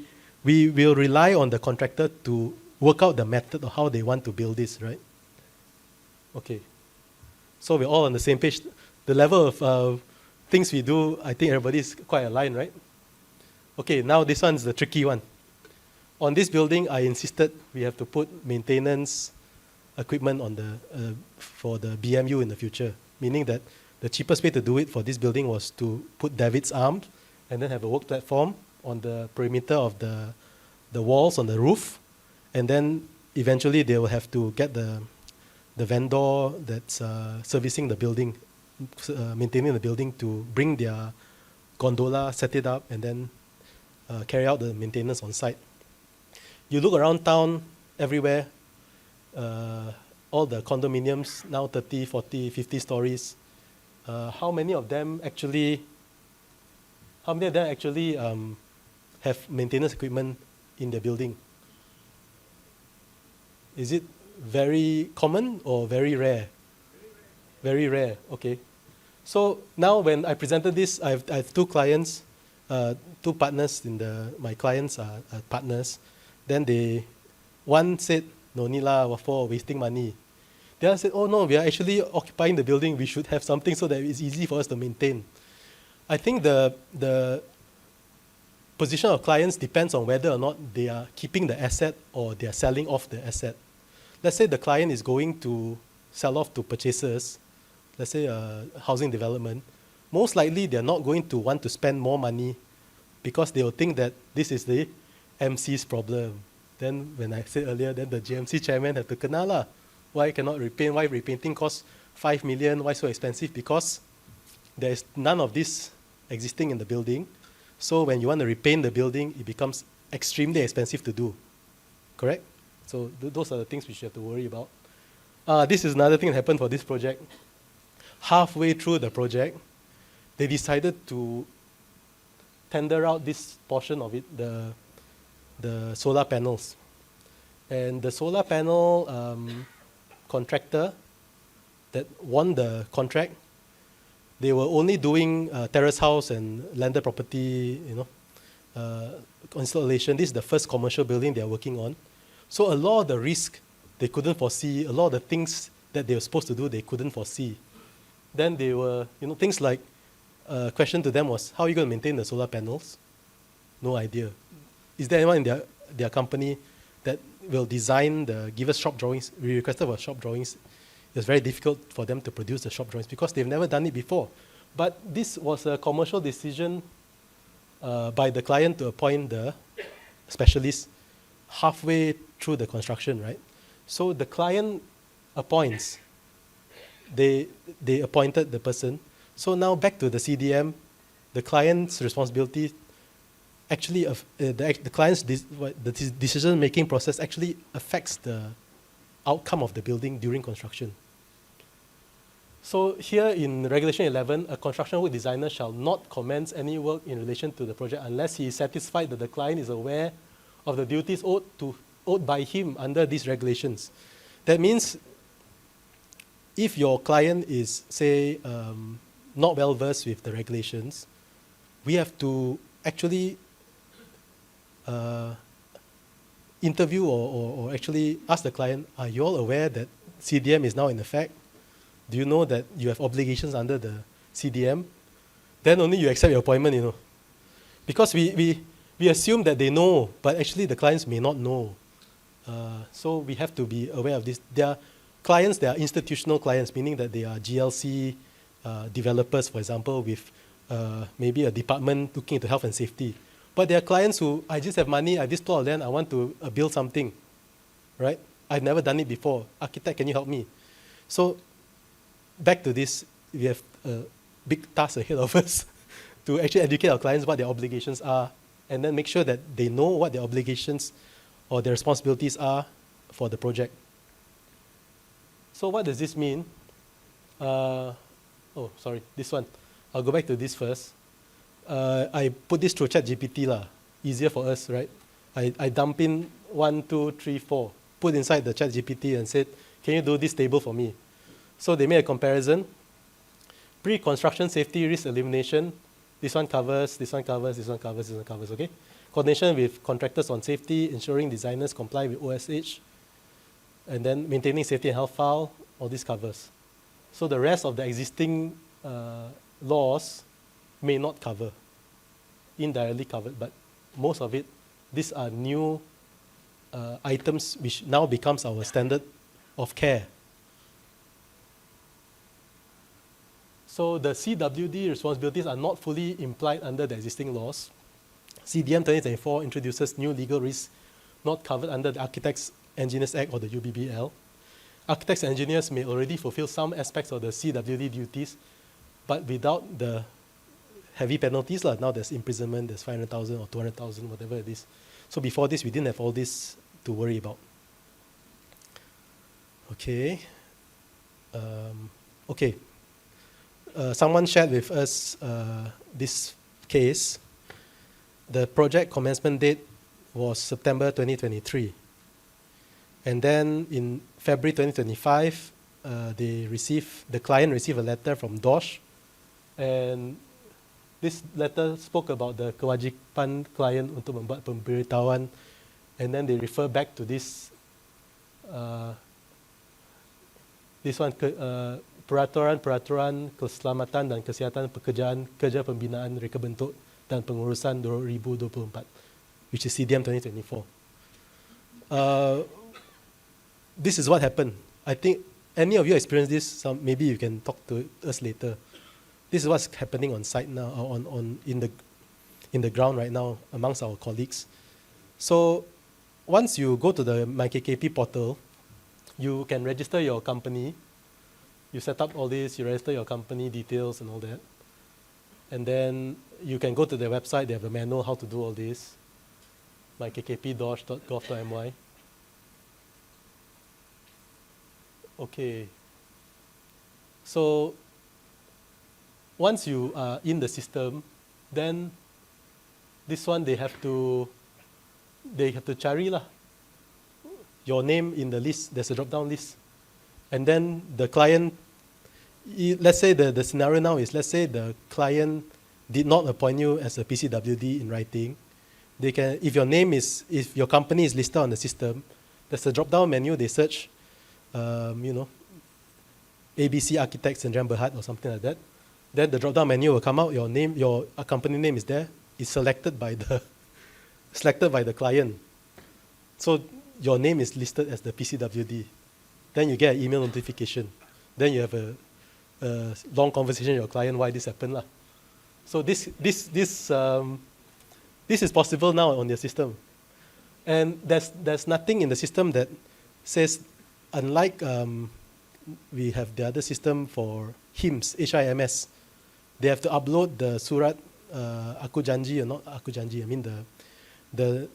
will rely on the contractor to work out the method of how they want to build this, right? Okay, so we're all on the same page. The level of things we do, I think everybody is quite aligned, right? Okay, now this one's the tricky one. On this building, I insisted we have to put maintenance equipment on the for the BMU in the future, meaning that the cheapest way to do it for this building was to put David's arm and then have a work platform on the perimeter of the walls on the roof, and then eventually they will have to get the vendor that's servicing the building, maintaining the building, to bring their gondola, set it up, and then carry out the maintenance on site. You look around town, everywhere, all the condominiums, now 30, 40, 50 stories, how many of them actually have maintenance equipment in their building? Is it very common or very rare? Very rare, okay. So now when I presented this, I have two clients, two partners my clients are partners. Then one said, no need lah, what for, wasting money. The other said, oh no, we are actually occupying the building, we should have something so that it's easy for us to maintain. I think the position of clients depends on whether or not they are keeping the asset or they are selling off the asset. Let's say the client is going to sell off to purchasers, let's say housing development. Most likely they're not going to want to spend more money because they will think that this is the MC's problem. Then when I said earlier, then the GMC chairman had to kena lah. Why cannot repaint? Why repainting costs 5 million? Why so expensive? Because there is none of this existing in the building. So when you want to repaint the building, it becomes extremely expensive to do. Correct? So those are the things we should have to worry about. This is another thing that happened for this project. Halfway through the project, they decided to tender out this portion of it, the solar panels. And the solar panel contractor that won the contract, they were only doing terrace house and landed property, installation. This is the first commercial building they are working on. So a lot of the risk they couldn't foresee, a lot of the things that they were supposed to do they couldn't foresee. Then they were, things like, question to them was, how are you going to maintain the solar panels? No idea. Is there anyone in their company that will design give us shop drawings? We requested for shop drawings. It was very difficult for them to produce the shop drawings because they've never done it before. But this was a commercial decision by the client to appoint the specialist halfway through the construction, right? So the client appoints. They appointed the person. So now back to the CDM, the client's responsibility actually, the client's decision-making process actually affects the outcome of the building during construction. So here in Regulation 11, a construction work designer shall not commence any work in relation to the project unless he is satisfied that the client is aware of the duties owed by him under these regulations. That means if your client is, say, not well versed with the regulations, we have to actually interview or actually ask the client, are you all aware that CDM is now in effect? Do you know that you have obligations under the CDM? Then only you accept your appointment, you know. Because we assume that they know, but actually the clients may not know. So we have to be aware of this. There are clients, they are institutional clients, meaning that they are GLC developers, for example, with maybe a department looking into health and safety. But there are clients who, I just have money, I just told them I want to build something, right? I've never done it before. Architect, can you help me? So back to this, we have a big task ahead of us to actually educate our clients what their obligations are, and then make sure that they know what their obligations or their responsibilities are for the project. So what does this mean? Oh, sorry, this one. I'll go back to this first. I put this through ChatGPT lah. Easier for us, right? I dump in 1, 2, 3, 4, put inside the ChatGPT and said, can you do this table for me? So they made a comparison. Pre-construction safety risk elimination. This one covers, this one covers, this one covers, this one covers, okay? Coordination with contractors on safety, ensuring designers comply with OSH, and then maintaining safety and health file, all this covers. So the rest of the existing laws may not cover, indirectly covered, but most of it, these are new items which now becomes our standard of care. So the CWD responsibilities are not fully implied under the existing laws. CDM 2024 introduces new legal risks not covered under the Architects Engineers Act or the UBBL. Architects and engineers may already fulfill some aspects of the CWD duties, but without the heavy penalties. Now there's imprisonment, there's 500,000 or 200,000, whatever it is. So before this, we didn't have all this to worry about. Okay. Okay. Someone shared with us this case. The project commencement date was September 2023. And then in February 2025, the client received a letter from DOSH. And this letter spoke about the kewajipan client untuk membuat pemberitahuan. And then they refer back to this one, Peraturan Keselamatan dan Kesihatan Pekerjaan Kerja Pembinaan Reka Bentuk dan Pengurusan 2024, which is CDM 2024. This is what happened. I think any of you experienced this, maybe you can talk to us later. This is what's happening on site now, or in the ground right now amongst our colleagues. So once you go to the MyKKP portal, you can register your company. You set up all this, you register your company details and all that. And then you can go to their website, they have a manual how to do all this. mykkpdosh.gov.my. Okay. So once you are in the system, then this one they have to cari lah. Your name in the list, there's a drop-down list. And then the client, let's say the scenario now is, let's say the client did not appoint you as a PCWD in writing. They can, if your company is listed on the system, there's a drop-down menu, they search, ABC Architects and Berhad or something like that. Then the drop-down menu will come out, your name, your company name is there, it's selected by the client. So your name is listed as the PCWD. Then you get an email notification. Then you have a long conversation with your client why this happened lah. So this is possible now on your system, and there's nothing in the system that says, unlike we have the other system for HIMS, HIMS, they have to upload the surat aku janji, or not aku janji, I mean the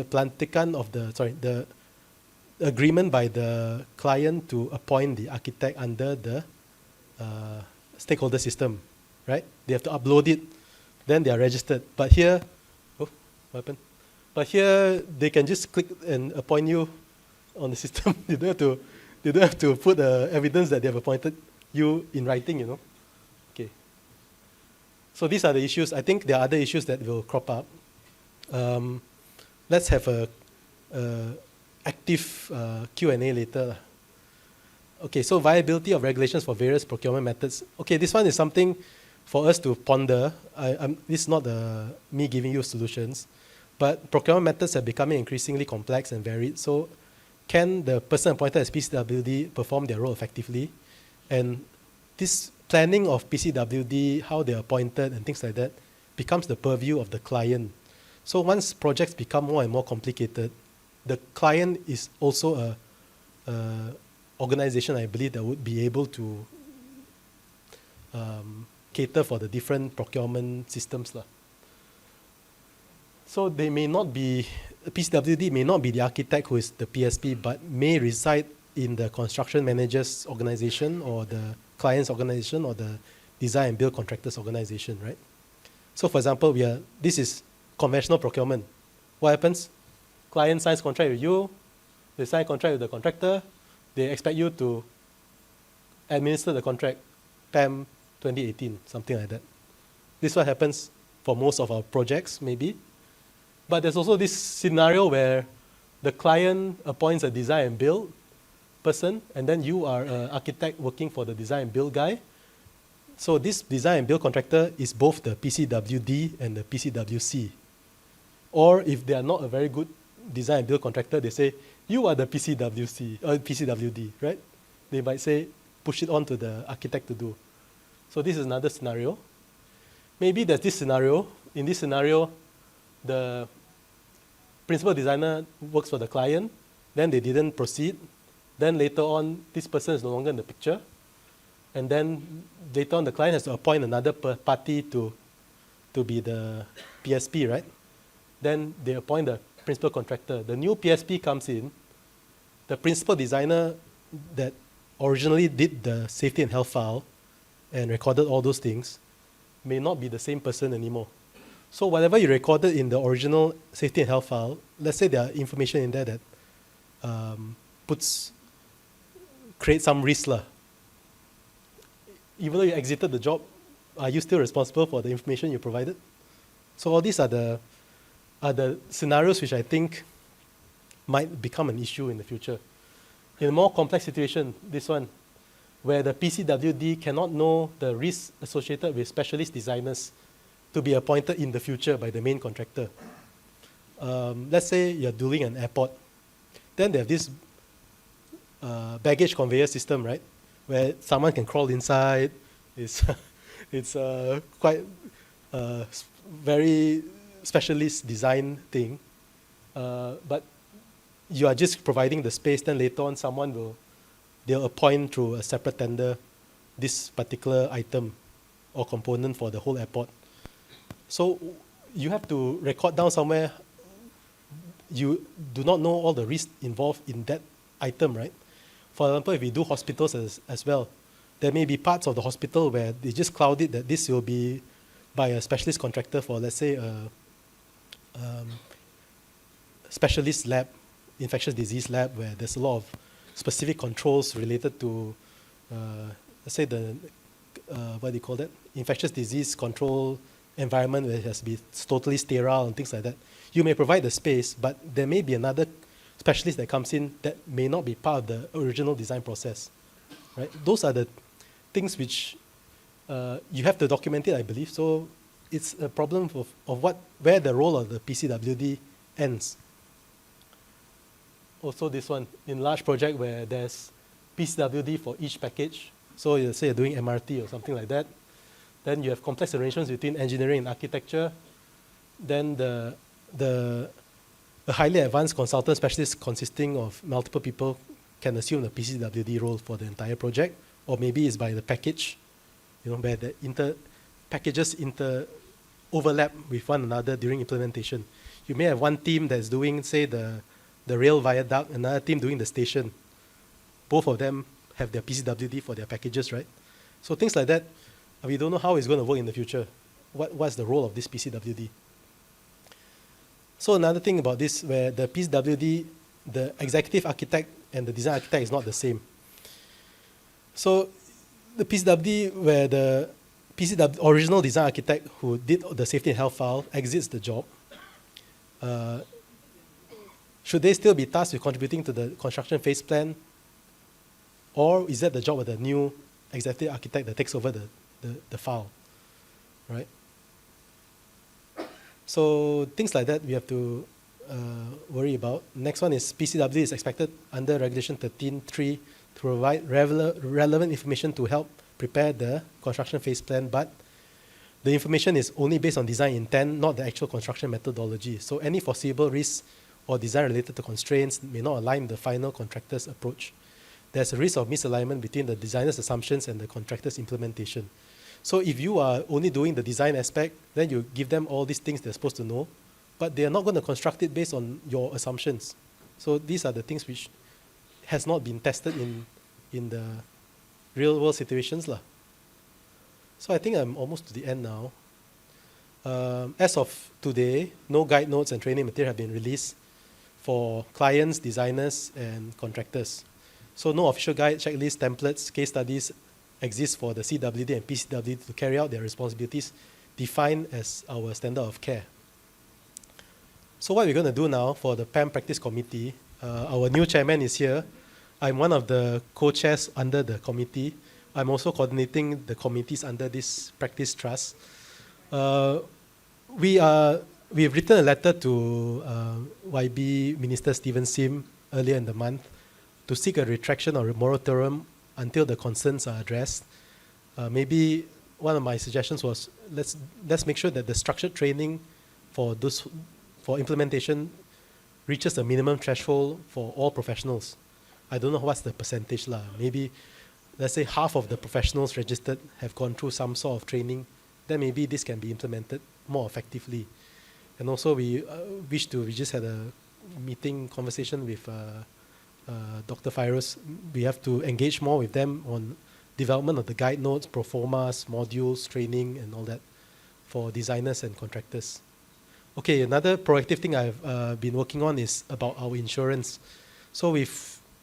pelantikan of the agreement by the client to appoint the architect under the stakeholder system, right? They have to upload it, then they are registered. But here, what happened? But here they can just click and appoint you on the system. They don't have to put evidence that they have appointed you in writing, Okay. So these are the issues. I think there are other issues that will crop up. Let's have a active Q&A later. Okay, so viability of regulations for various procurement methods. Okay, this one is something for us to ponder. This is not me giving you solutions, but procurement methods are becoming increasingly complex and varied. So can the person appointed as PCWD perform their role effectively? And this planning of PCWD, how they're appointed and things like that, becomes the purview of the client. So once projects become more and more complicated, the client is also a organization, I believe, that would be able to cater for the different procurement systems. So they may not be, PCWD may not be the architect who is the PSP, but may reside in the construction manager's organization or the client's organization or the design and build contractor's organization, right? So for example, this is conventional procurement. What happens? Client signs contract with you, they sign contract with the contractor, they expect you to administer the contract, PAM 2018, something like that. This is what happens for most of our projects, maybe. But there's also this scenario where the client appoints a design and build person, and then you are an architect working for the design and build guy. So this design and build contractor is both the PCWD and the PCWC. Or if they are not a very good design and build contractor, they say, you are the PCWC, or PCWD, right? They might say, push it on to the architect to do. So this is another scenario. Maybe there's this scenario. In this scenario, the principal designer works for the client, then they didn't proceed. Then later on, this person is no longer in the picture. And then later on, the client has to appoint another party to be the PSP, right? Then they appoint the principal contractor. The new PSP comes in. The principal designer that originally did the safety and health file and recorded all those things may not be the same person anymore. So whatever you recorded in the original safety and health file, let's say there are information in there that creates some risk. Even though you exited the job, are you still responsible for the information you provided? So all these are the scenarios which I think might become an issue in the future. In a more complex situation, this one, where the PCWD cannot know the risks associated with specialist designers to be appointed in the future by the main contractor. Let's say you're doing an airport. Then they have this baggage conveyor system, right? Where someone can crawl inside. It's quite very specialist design thing. But you are just providing the space, then later on they'll appoint through a separate tender this particular item or component for the whole airport. So you have to record down somewhere. You do not know all the risks involved in that item, right? For example, if we do hospitals as well, there may be parts of the hospital where they just cloud it that this will be by a specialist contractor for, let's say, a specialist lab, infectious disease lab, where there's a lot of specific controls related to, let's say, what do you call that? Infectious disease control environment where it has to be totally sterile and things like that. You may provide the space, but there may be another specialist that comes in that may not be part of the original design process, right? Those are the things which you have to document it, I believe. So it's a problem of where the role of the PCWD ends. Also this one, in large project where there's PCWD for each package. So you say you're doing MRT or something like that. Then you have complex arrangements between engineering and architecture. Then the highly advanced consultant specialist consisting of multiple people can assume the PCWD role for the entire project, or maybe it's by the package, where the packages overlap with one another during implementation. You may have one team that's doing, say, the rail viaduct, another team doing the station. Both of them have their PCWD for their packages, right? So things like that, we don't know how it's going to work in the future. What's the role of this PCWD? So another thing about this, where the PCWD, the executive architect and the design architect is not the same. So the PCWD, where the original design architect who did the safety and health file exits the job, should they still be tasked with contributing to the construction phase plan? Or is that the job of the new executive architect that takes over the file, right? So things like that we have to worry about. Next one is PCW is expected under Regulation 13.3 to provide relevant information to help prepare the construction phase plan, but the information is only based on design intent, not the actual construction methodology. So any foreseeable risks or design related to constraints may not align with the final contractor's approach. There's a risk of misalignment between the designer's assumptions and the contractor's implementation. So if you are only doing the design aspect, then you give them all these things they're supposed to know, but they are not going to construct it based on your assumptions. So these are the things which has not been tested in the real world situations lah. So I think I'm almost to the end now. As of today, no guide notes and training material have been released for clients, designers, and contractors. So no official guide, checklist, templates, case studies exist for the CWD and PCWD to carry out their responsibilities defined as our standard of care. So what we're going to do now for the PAM Practice Committee, our new chairman is here. I'm one of the co-chairs under the committee. I'm also coordinating the committees under this practice trust. We've written a letter to YB Minister Stephen Sim earlier in the month to seek a retraction or a moratorium until the concerns are addressed. Maybe one of my suggestions was let's make sure that the structured training for implementation reaches a minimum threshold for all professionals. I don't know what's the percentage lah. Maybe let's say half of the professionals registered have gone through some sort of training. Then maybe this can be implemented more effectively. And also we just had a conversation with Dr. Fairuz. We have to engage more with them on development of the guide notes, pro formas, modules, training, and all that for designers and contractors. Okay, another proactive thing I've been working on is about our insurance. So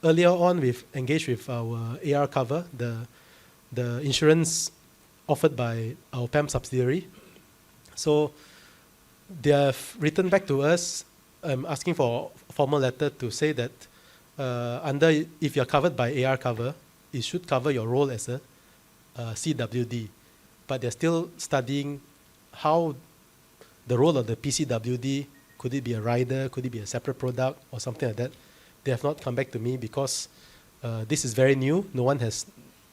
earlier on, we've engaged with our AR cover, the insurance offered by our PAM subsidiary. So they have written back to us asking for a formal letter to say that if you're covered by AR cover, it should cover your role as a CWD. But they're still studying how the role of the PCWD, could it be a rider, could it be a separate product or something like that. They have not come back to me because this is very new. No one has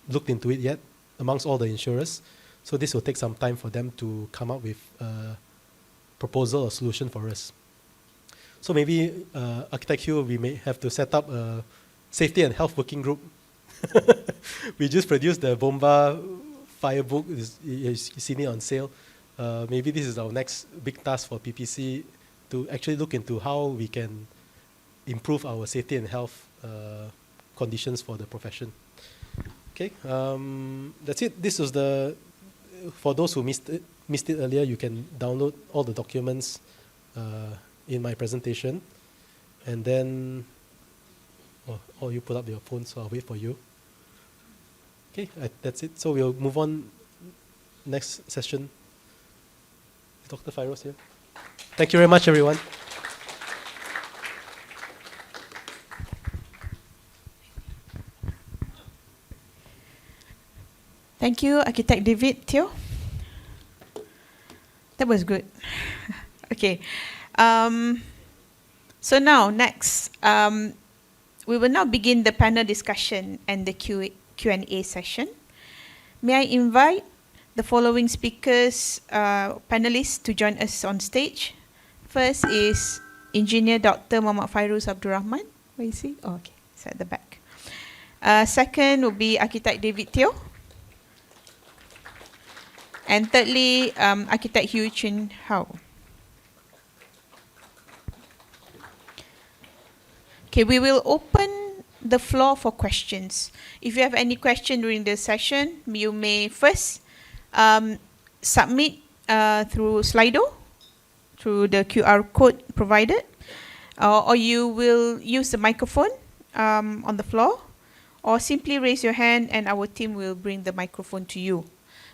looked into it yet amongst all the insurers. So this will take some time for them to come up with a proposal or solution for us. So maybe Architect Hugh, we may have to set up a safety and health working group. We just produced the Bomba fire book. You've seen it on sale. Maybe this is our next big task for PPC to actually look into how we can improve our safety and health conditions for the profession. Okay, that's it. This was for those who missed it earlier, you can download all the documents in my presentation. And then, or you put up your phone, so I'll wait for you. Okay, that's it. So we'll move on next session. Is Dr. Fairuz here? Thank you very much, everyone. Thank you, Architect David Teoh. That was good. Okay. So now, next, we will now begin the panel discussion and the Q&A session. May I invite the following speakers, panelists to join us on stage. First is Engineer Dr. Muhammad Fairuz Abdul Rahman. Where is he? Oh, okay, it's at the back. Second will be Architect David Teoh. And thirdly, Architect Hugh Chin Hao. Okay, we will open the floor for questions. If you have any question during the session, you may first submit through Slido, through the QR code provided, or you will use the microphone on the floor, or simply raise your hand and our team will bring the microphone to you.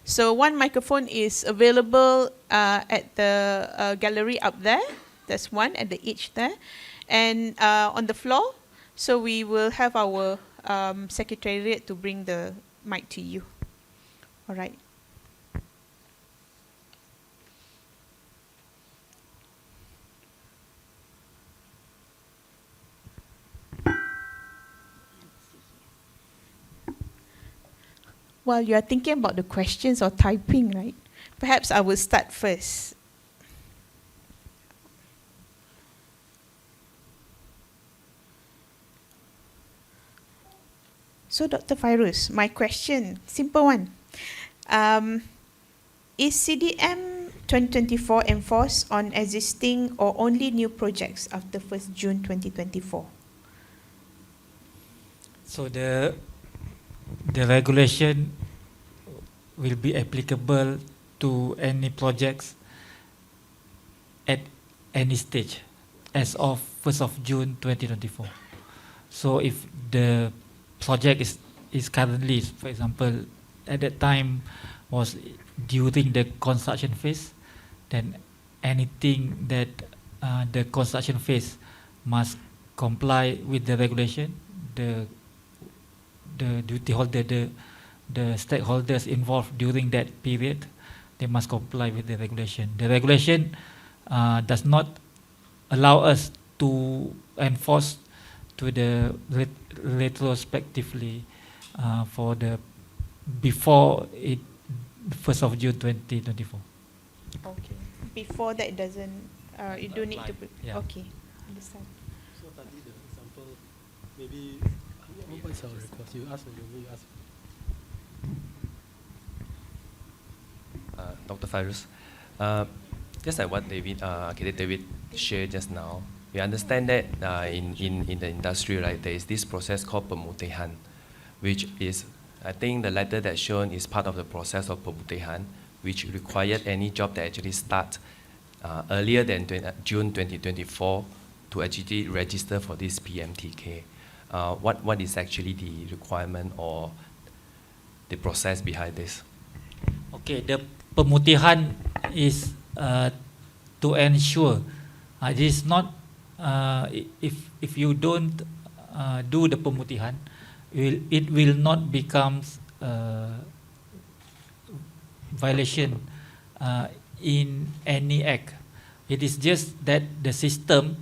So one microphone is available at the gallery up there. There's one at the edge there. and on the floor. So we will have our secretariat to bring the mic to you. All right. While you are thinking about the questions or typing, right? Perhaps I will start first. So, Dr. Fairuz, my question, simple one. Is CDM 2024 enforced on existing or only new projects after 1st June 2024? So the regulation will be applicable to any projects at any stage as of 1st of June 2024. So if the project is currently, for example, at that time was during the construction phase, then anything that the construction phase must comply with the regulation, the duty holder, the stakeholders involved during that period, they must comply with the regulation. The regulation does not allow us to enforce to the retrospectively for the before it 1st of June 2024. Okay. Before that, it doesn't. You don't need to. Yeah. Okay. Understand. So tadi the example, maybe what is our request? You ask and you ask. Dr. Fairuz, just like what David shared just now, we understand that in the industry, right, there is this process called pemutihan, which is, I think the letter that's shown is part of the process of pemutihan, which required any job that actually starts earlier than June 2024 to actually register for this PMTK. What is actually the requirement or the process behind this? Okay, the pemutihan is to ensure it is not if you don't do the pemutihan, it will not become violation in any act. It is just that the system,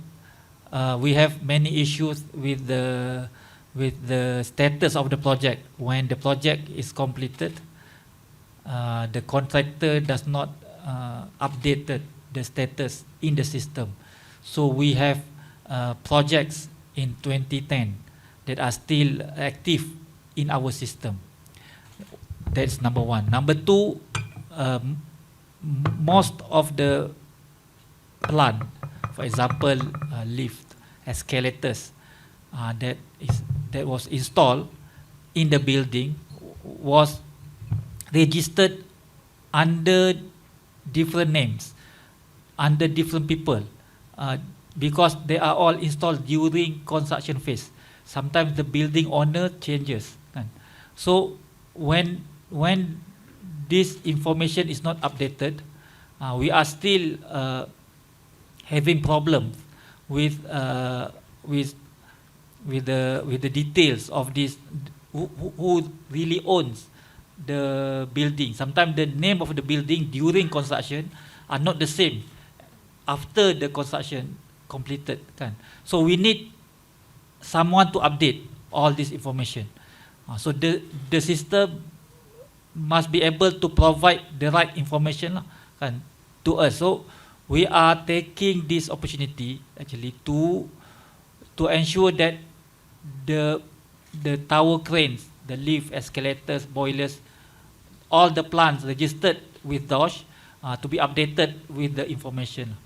we have many issues with the status of the project. When the project is completed, the contractor does not update the status in the system. So we have projects in 2010 that are still active in our system. That's number one. Number two, most of the plant, for example, lift, escalators, that was installed in the building was registered under different names, under different people, because they are all installed during construction phase. Sometimes the building owner changes. So when this information is not updated, we are still having problems with the details of this, who really owns the building. Sometimes the name of the building during construction are not the same after the construction completed. So we need someone to update all this information. So the system must be able to provide the right information to us. So we are taking this opportunity actually to ensure that the tower cranes, the lift, escalators, boilers, all the plants registered with DOSH to be updated with the information.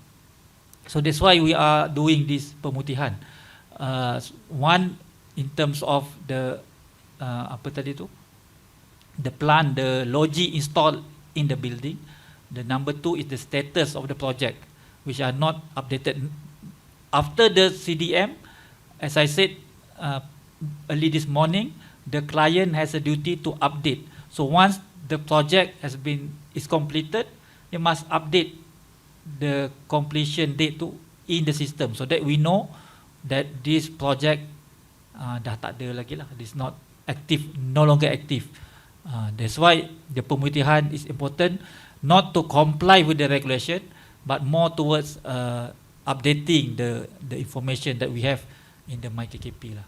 So that's why we are doing this pemutihan. One, in terms of the the plant, the logi installed in the building. The number two is the status of the project, which are not updated. After the CDM, as I said early this morning, the client has a duty to update. So once the project is completed, they must update the completion date in the system, so that we know that this project dah tak ada lagi lah. It's not active, no longer active. That's why the pemutihan is important, not to comply with the regulation, but more towards updating the information that we have in the MyKKP lah.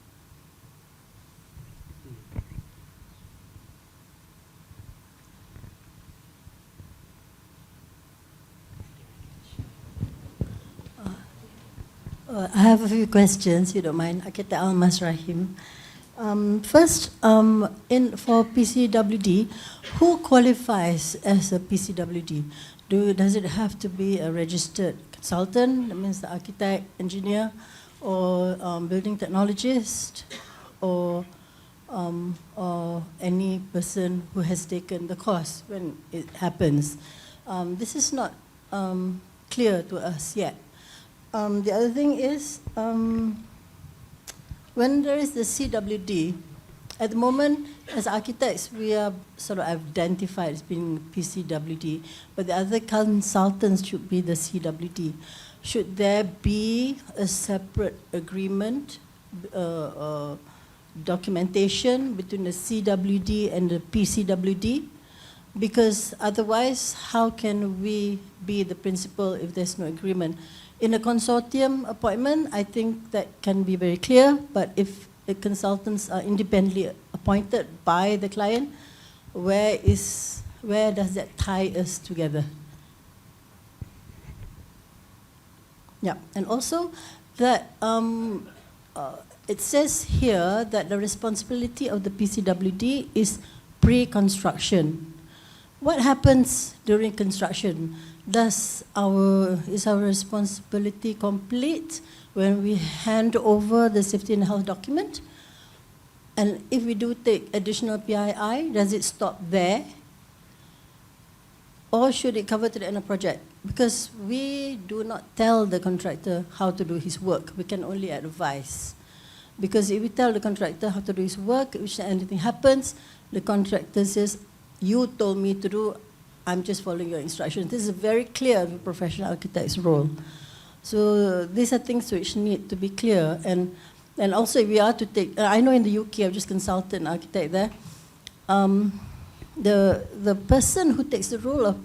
I have a few questions, if you don't mind. Architect Almas Rahim. First, for PCWD, who qualifies as a PCWD? Does it have to be a registered consultant, that means the architect, engineer, or building technologist, or any person who has taken the course when it happens? This is not clear to us yet. The other thing is, when there is the CWD, at the moment, as architects, we are sort of identified as being PCWD, but the other consultants should be the CWD. Should there be a separate agreement, documentation between the CWD and the PCWD? Because otherwise, how can we be the principal if there's no agreement? In a consortium appointment, I think that can be very clear, but if the consultants are independently appointed by the client, where does that tie us together? Yeah, and also that it says here that the responsibility of the PCWD is pre-construction. What happens during construction? Is our responsibility complete when we hand over the safety and health document? And if we do take additional PII, does it stop there? Or should it cover to the end of project? Because we do not tell the contractor how to do his work. We can only advise. Because if we tell the contractor how to do his work, if anything happens, the contractor says, you told me to do, I'm just following your instructions. This is very clear of a professional architect's role. So these are things which need to be clear. And also if we are to take, I know in the UK, I've just consulted an architect there, the person who takes the role of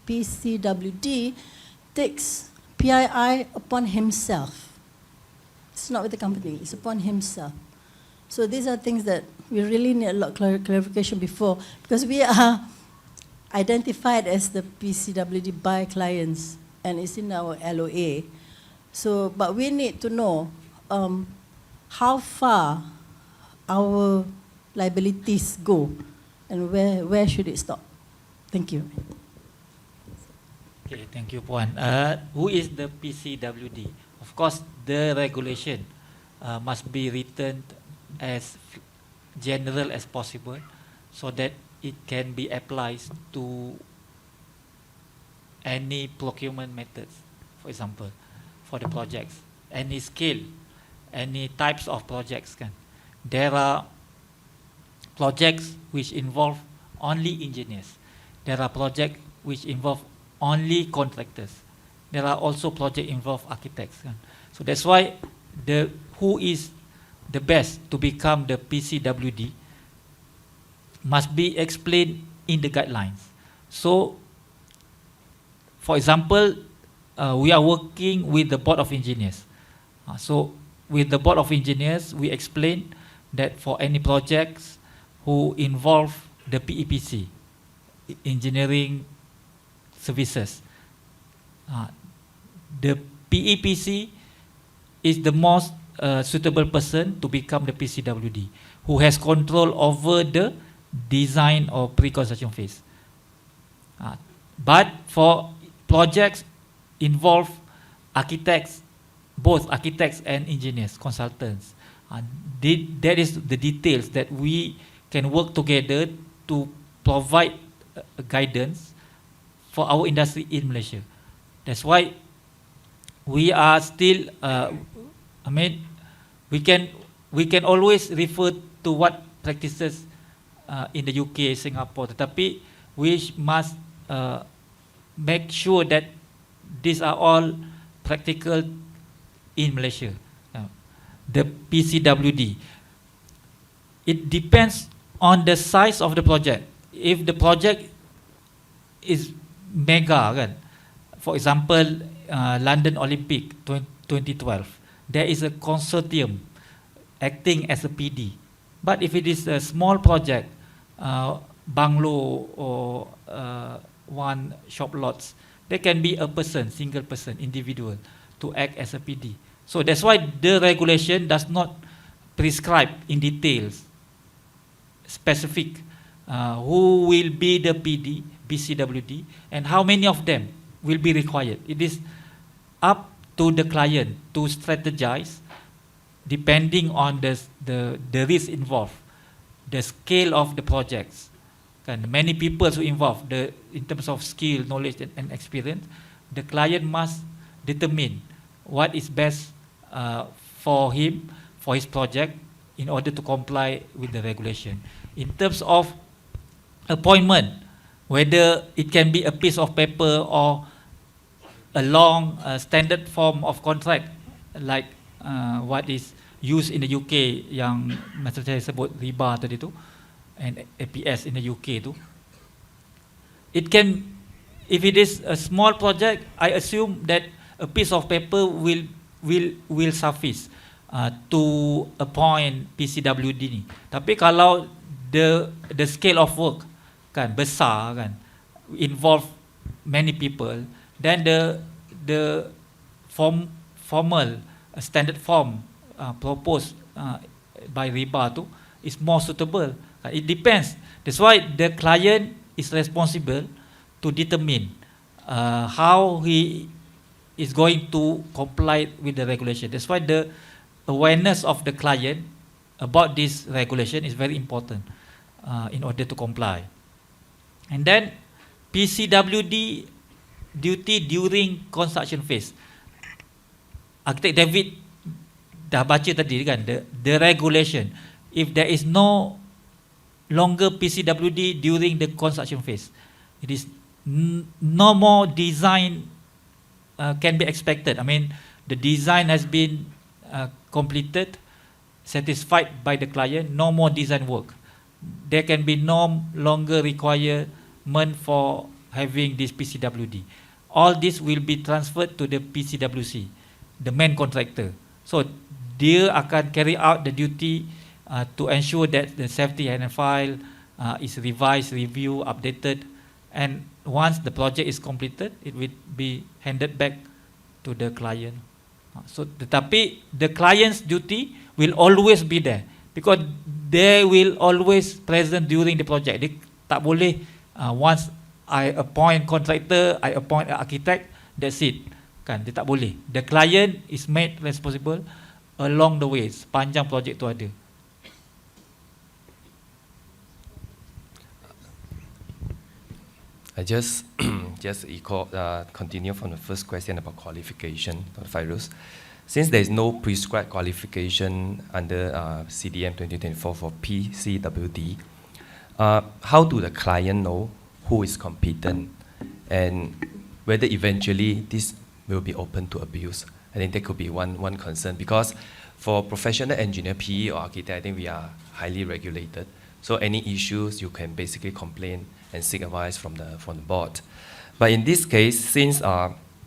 PCWD takes PII upon himself. It's not with the company, it's upon himself. So these are things that we really need a lot of clarification before, because we are identified as the PCWD by clients, and it's in our LOA. So, but we need to know how far our liabilities go, and where should it stop. Thank you. Okay, thank you, Puan. Who is the PCWD? Of course, the regulation must be written as general as possible, so that it can be applied to any procurement methods, for example, for the projects, any scale, any types of projects. There are projects which involve only engineers. There are projects which involve only contractors. There are also projects involve architects. So that's why who is the best to become the PCWD must be explained in the guidelines. So, for example, we are working with the Board of Engineers. So, with the Board of Engineers, we explain that for any projects who involve the PEPC, engineering services, the PEPC is the most suitable person to become the PCWD, who has control over the design or pre-construction phase. But for projects involve architects, both architects and engineers, consultants, that is the details that we can work together to provide guidance for our industry in Malaysia. That's why we are still, we can always refer to what practices in the UK, Singapore, tetapi we must make sure that these are all practical in Malaysia. the PCWD. It depends on the size of the project. If the project is mega, kan, for example, London Olympic 2012, there is a consortium acting as a PD. But if it is a small project, bungalow or one shop lots, there can be a person, single person, individual, to act as a PD. So that's why the regulation does not prescribe in details, specific, who will be the PD, BCWD, and how many of them will be required. It is up to the client to strategize depending on the risk involved, the scale of the projects, and many people who involved, in terms of skill, knowledge, and experience. The client must determine what is best for him, for his project, in order to comply with the regulation. In terms of appointment, whether it can be a piece of paper or a long standard form of contract, like what is used in the UK, yang macam saya sebut riba tadi tu, and APS in the UK tu. It can, if it is a small project, I assume that a piece of paper will suffice to appoint PCWD ni. Tapi kalau the scale of work kan besar kan, involve many people, then the formal standard form proposed by RIBA tu is more suitable. It depends. That's why the client is responsible to determine how he is going to comply with the regulation. That's why the awareness of the client about this regulation is very important in order to comply. And then PCWD duty during construction phase. Architect David dah baca tadi kan, the regulation. If there is no longer PCWD during the construction phase, it is no more design can be expected. I mean, the design has been completed, satisfied by the client, no more design work. There can be no longer requirement for having this PCWD. All this will be transferred to the PCWC, the main contractor. So dia akan carry out the duty to ensure that the safety and file is revised, reviewed, updated, and once the project is completed, it will be handed back to the client. So tetapi the client's duty will always be there, because they will always present during the project. Dia tak boleh once I appoint contractor, I appoint architect, that's it. Kan, dia tak boleh. The client is made responsible along the way, sepanjang project tu ada. I just continue from the first question about qualification, Fairuz. Since there is no prescribed qualification under CDM 2024 for PCWD, how do the client know who is competent and whether eventually this will be open to abuse? I think that could be one concern, because for professional engineer, PE or architect, I think we are highly regulated. So any issues, you can basically complain and seek advice from the board. But in this case, since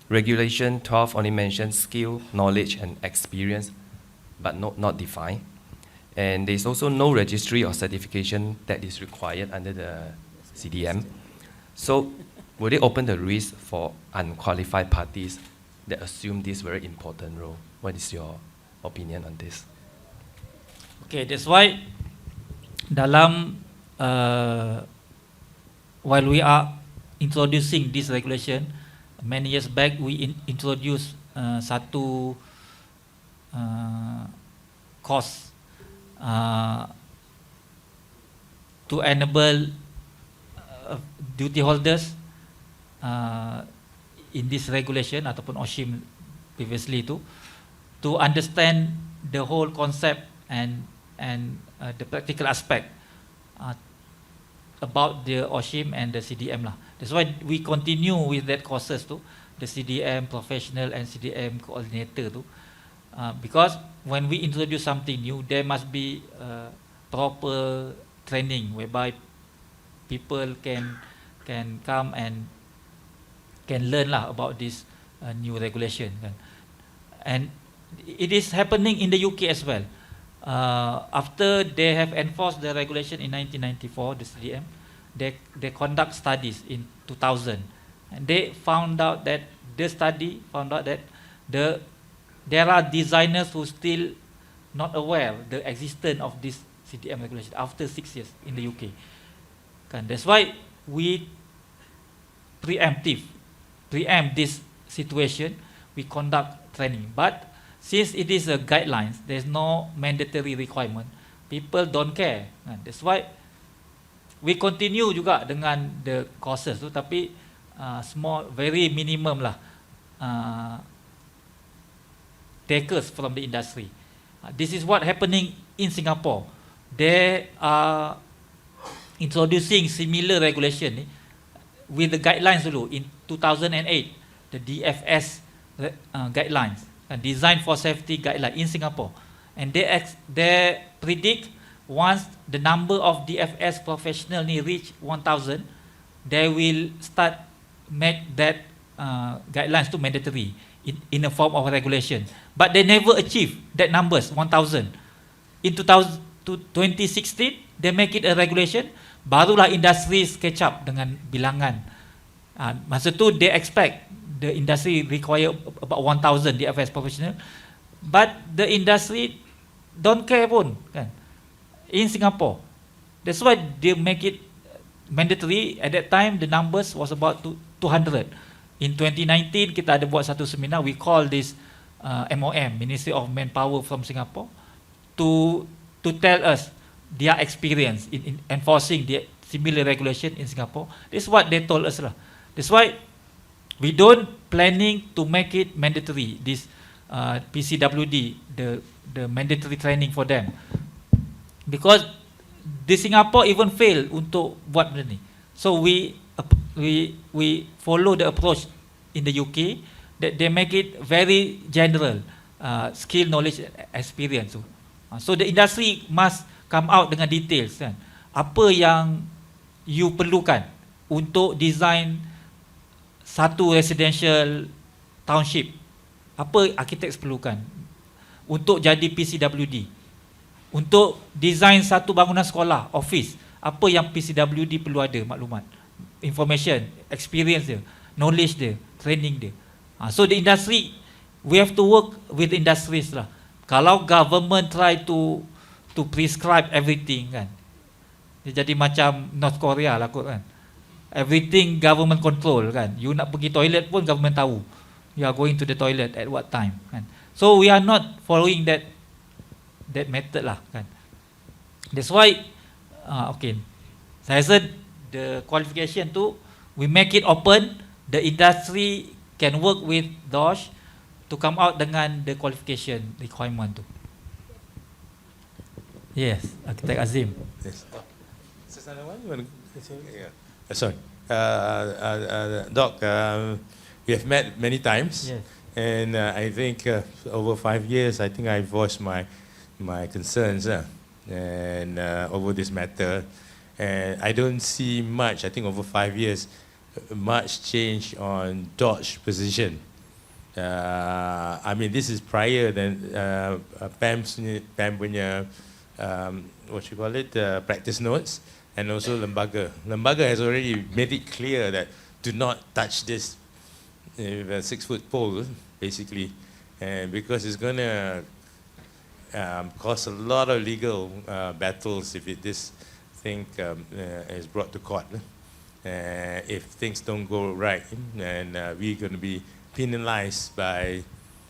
Regulation 12 only mentions skill, knowledge, and experience, but not defined, and there is also no registry or certification that is required under the CDM. So would it open the risk for unqualified parties that assume this very important role? What is your opinion on this? Okay, that's why dalam while we are introducing this regulation, many years back we introduced satu course to enable duty holders in this regulation ataupun OSHIM previously to understand the whole concept and the practical aspect about the OSHIM and the CDM lah. That's why we continue with that courses tu, the CDM professional and CDM coordinator tu, because when we introduce something new, there must be proper training whereby people can come and can learn lah about this new regulation. And it is happening in the UK as well. After they have enforced the regulation in 1994, the CDM, they conduct studies in 2000, and they found out that there are designers who still not aware the existence of this CDM regulation after 6 years in the UK. That's why we preempt this situation. We conduct training, but since it is a guidelines, there's no mandatory requirement. People don't care. That's why we continue juga dengan the courses tu, tapi small, very minimum lah takers from the industry. This is what happening in Singapore. They are introducing similar regulation with the guidelines dulu in 2008, the DFS guidelines, Design for Safety guideline in Singapore, and they predict once the number of DFS professional reach 1,000, they will start make that guidelines to mandatory in a form of regulation. But they never achieve that numbers 1,000. In 2016, they make it a regulation. Barulah industries catch up dengan bilangan. Masa tu they expect the industry require about 1,000 DFS professional, but the industry don't care pun kan in Singapore. That's why they make it mandatory. At that time the numbers was about 200. In 2019 kita ada buat satu seminar, we call this MOM, Ministry of Manpower from Singapore, to tell us their experience in enforcing the similar regulation in Singapore. This is what they told us lah. That's why we don't planning to make it mandatory, this PCWD, the mandatory training for them, because the Singapore even fail untuk buat benda ni. So we follow the approach in the UK that they make it very general, skill, knowledge, experience. So the industry must come out dengan details kan. Apa yang you perlukan untuk design satu residential township, apa architect perlukan untuk jadi PCWD, untuk design satu bangunan sekolah, office, apa yang PCWD perlu ada maklumat, information, experience dia, knowledge dia, training dia. So the industry, we have to work with industries lah. Kalau government try to prescribe everything kan, dia jadi macam North Korea lah kot kan. Everything government control kan. You nak pergi toilet pun government tahu. You are going to the toilet at what time kan. So we are not following that method lah kan. That's why okay, saya rasa the qualification tu we make it open, the industry can work with DOSH to come out dengan the qualification requirement tu. Yes, Architect Azim. Yes. Is this another one? You want to say? Yeah. Sorry. Doc, we have met many times. Yes. And I think over 5 years, I think I voiced my concerns and over this matter. And I don't see much, I think over 5 years, much change on DOSH position. I mean, this is prior than Pam punya, what you call it, practice notes, and also Lembaga. Lembaga has already made it clear that do not touch this 6-foot pole, basically, and because it's going to cause a lot of legal battles if this thing is brought to court. If things don't go right, and we're going to be penalized by,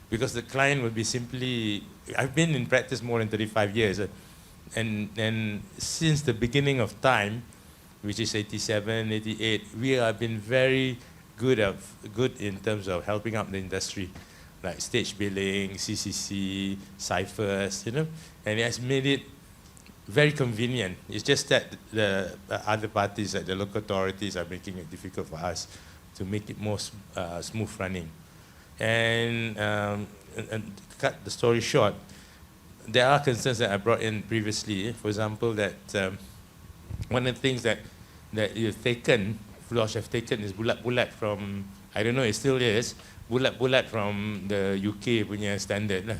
because the client will be simply, I've been in practice more than 35 years, and since the beginning of time, which is 87, 88, we have been very good in terms of helping out the industry, like stage billing, CCC, ciphers, you know, and it has made it very convenient. It's just that the other parties, like the local authorities, are making it difficult for us to make it more smooth running. And to cut the story short, there are concerns that I brought in previously. For example, that one of the things that you've taken, DOSH have taken, is bulat-bulat from, I don't know, it still is, bulat-bulat from the UK punya standard lah.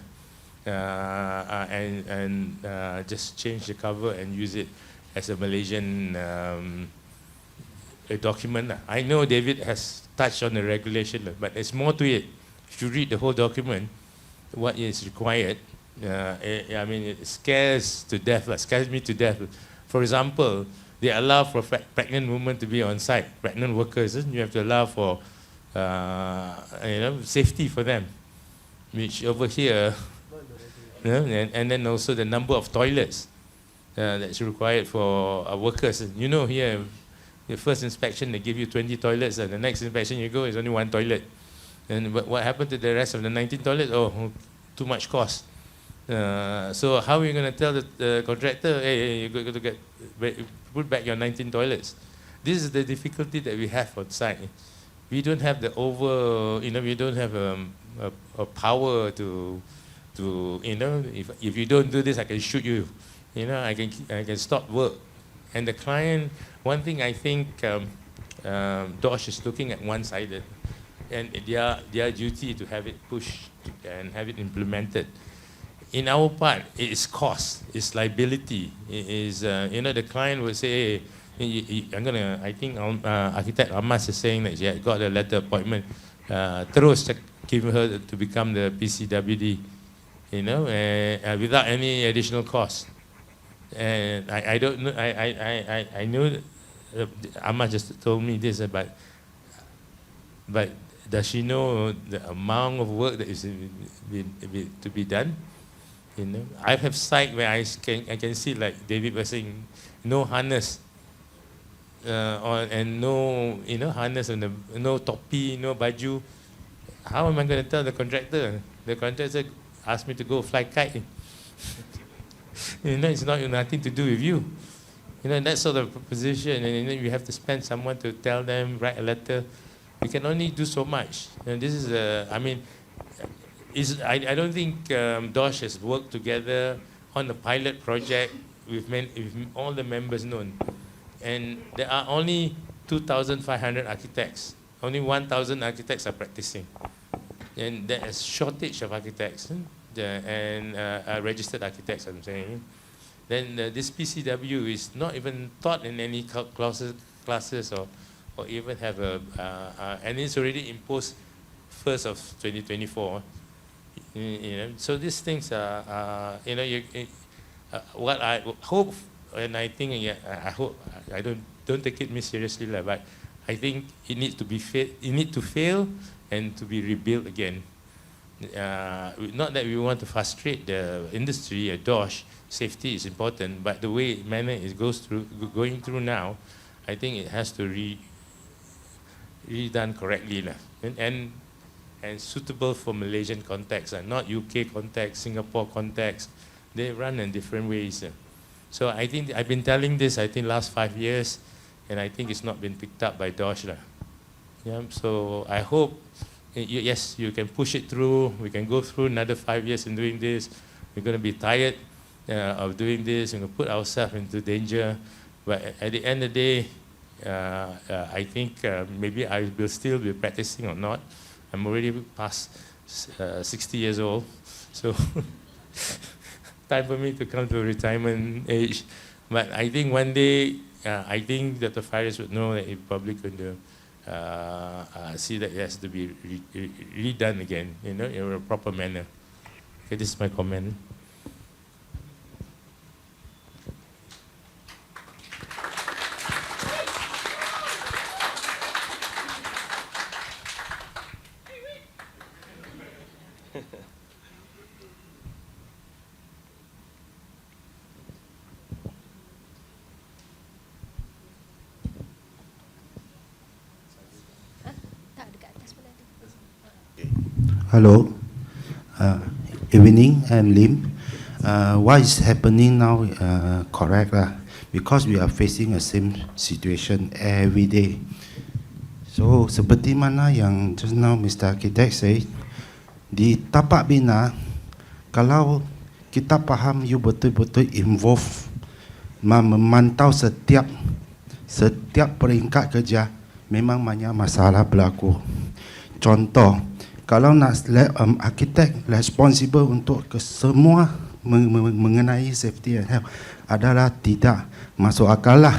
And just change the cover and use it as a Malaysian a document lah. I know David has touched on the regulation lah, but there's more to it. If you read the whole document, what is required, I mean, it scares me to death. For example, they allow for pregnant women to be on site, pregnant workers. You have to allow for safety for them, which over here, and then also the number of toilets that's required for workers. You know, here, the first inspection they give you 20 toilets, and the next inspection you go is only 1 toilet. And what happened to the rest of the 19 toilets? Oh, too much cost. So how are you going to tell the contractor, hey, you're going to put back your 19 toilets? This is the difficulty that we have on site. We don't have the we don't have a power to if you don't do this, I can shoot you. I can stop work. And the client, one thing I think DOSH is looking at one-sided, and their duty to have it pushed and have it implemented. In our part, it is cost, it's liability. It is, the client will say, hey, I think Architect Amas is saying that she had got a letter appointment. Terus give her to become the PCWD, without any additional cost. And I don't know, I know Amas just told me this, but does she know the amount of work that is to be done? I have site where I can see, like David was saying, no harness, and no harness, and no topi, no baju. How am I going to tell the contractor? The contractor asked me to go fly kite. It's nothing to do with you. That sort of position, and then you have to spend someone to tell them, write a letter. We can only do so much. And this is I don't think DOSH has worked together on a pilot project with all the members known. And there are only 2,500 architects. Only 1,000 architects are practicing. And there is shortage of architects and registered architects, I'm saying. Then this PCW is not even taught in any classes or even have and it's already imposed 1st of 2024. So these things are, what I hope, and I think, I hope, I don't take it seriously, but I think it needs to be it need to fail and to be rebuilt again. Not that we want to frustrate the industry at DOSH. Safety is important, but the way manner is going through now, I think it has to redone correctly, and suitable for Malaysian context, not UK context, Singapore context. They run in different ways. So I think I've been telling this, I think, last 5 years, and I think it's not been picked up by DOSH. So I hope, yes, you can push it through. We can go through another 5 years in doing this. We're going to be tired of doing this. We're going to put ourselves into danger. But at the end of the day, I think maybe I will still be practicing or not. I'm already past 60 years old, so time for me to come to retirement age. But I think one day, I think that the Fairuz would know that it's probably going to see that it has to be redone again, in a proper manner. Okay, this is my comment. Hello, evening, I'm Lim. What is happening now, correct lah? Because we are facing the same situation every day. So seperti mana yang just now Mr. Architect say, di tapak bina, kalau kita faham you betul-betul involve memantau setiap peringkat kerja, memang banyak masalah berlaku. Contoh, kalau nak arkitek responsible untuk semua mengenai safety and health adalah tidak masuk akal lah.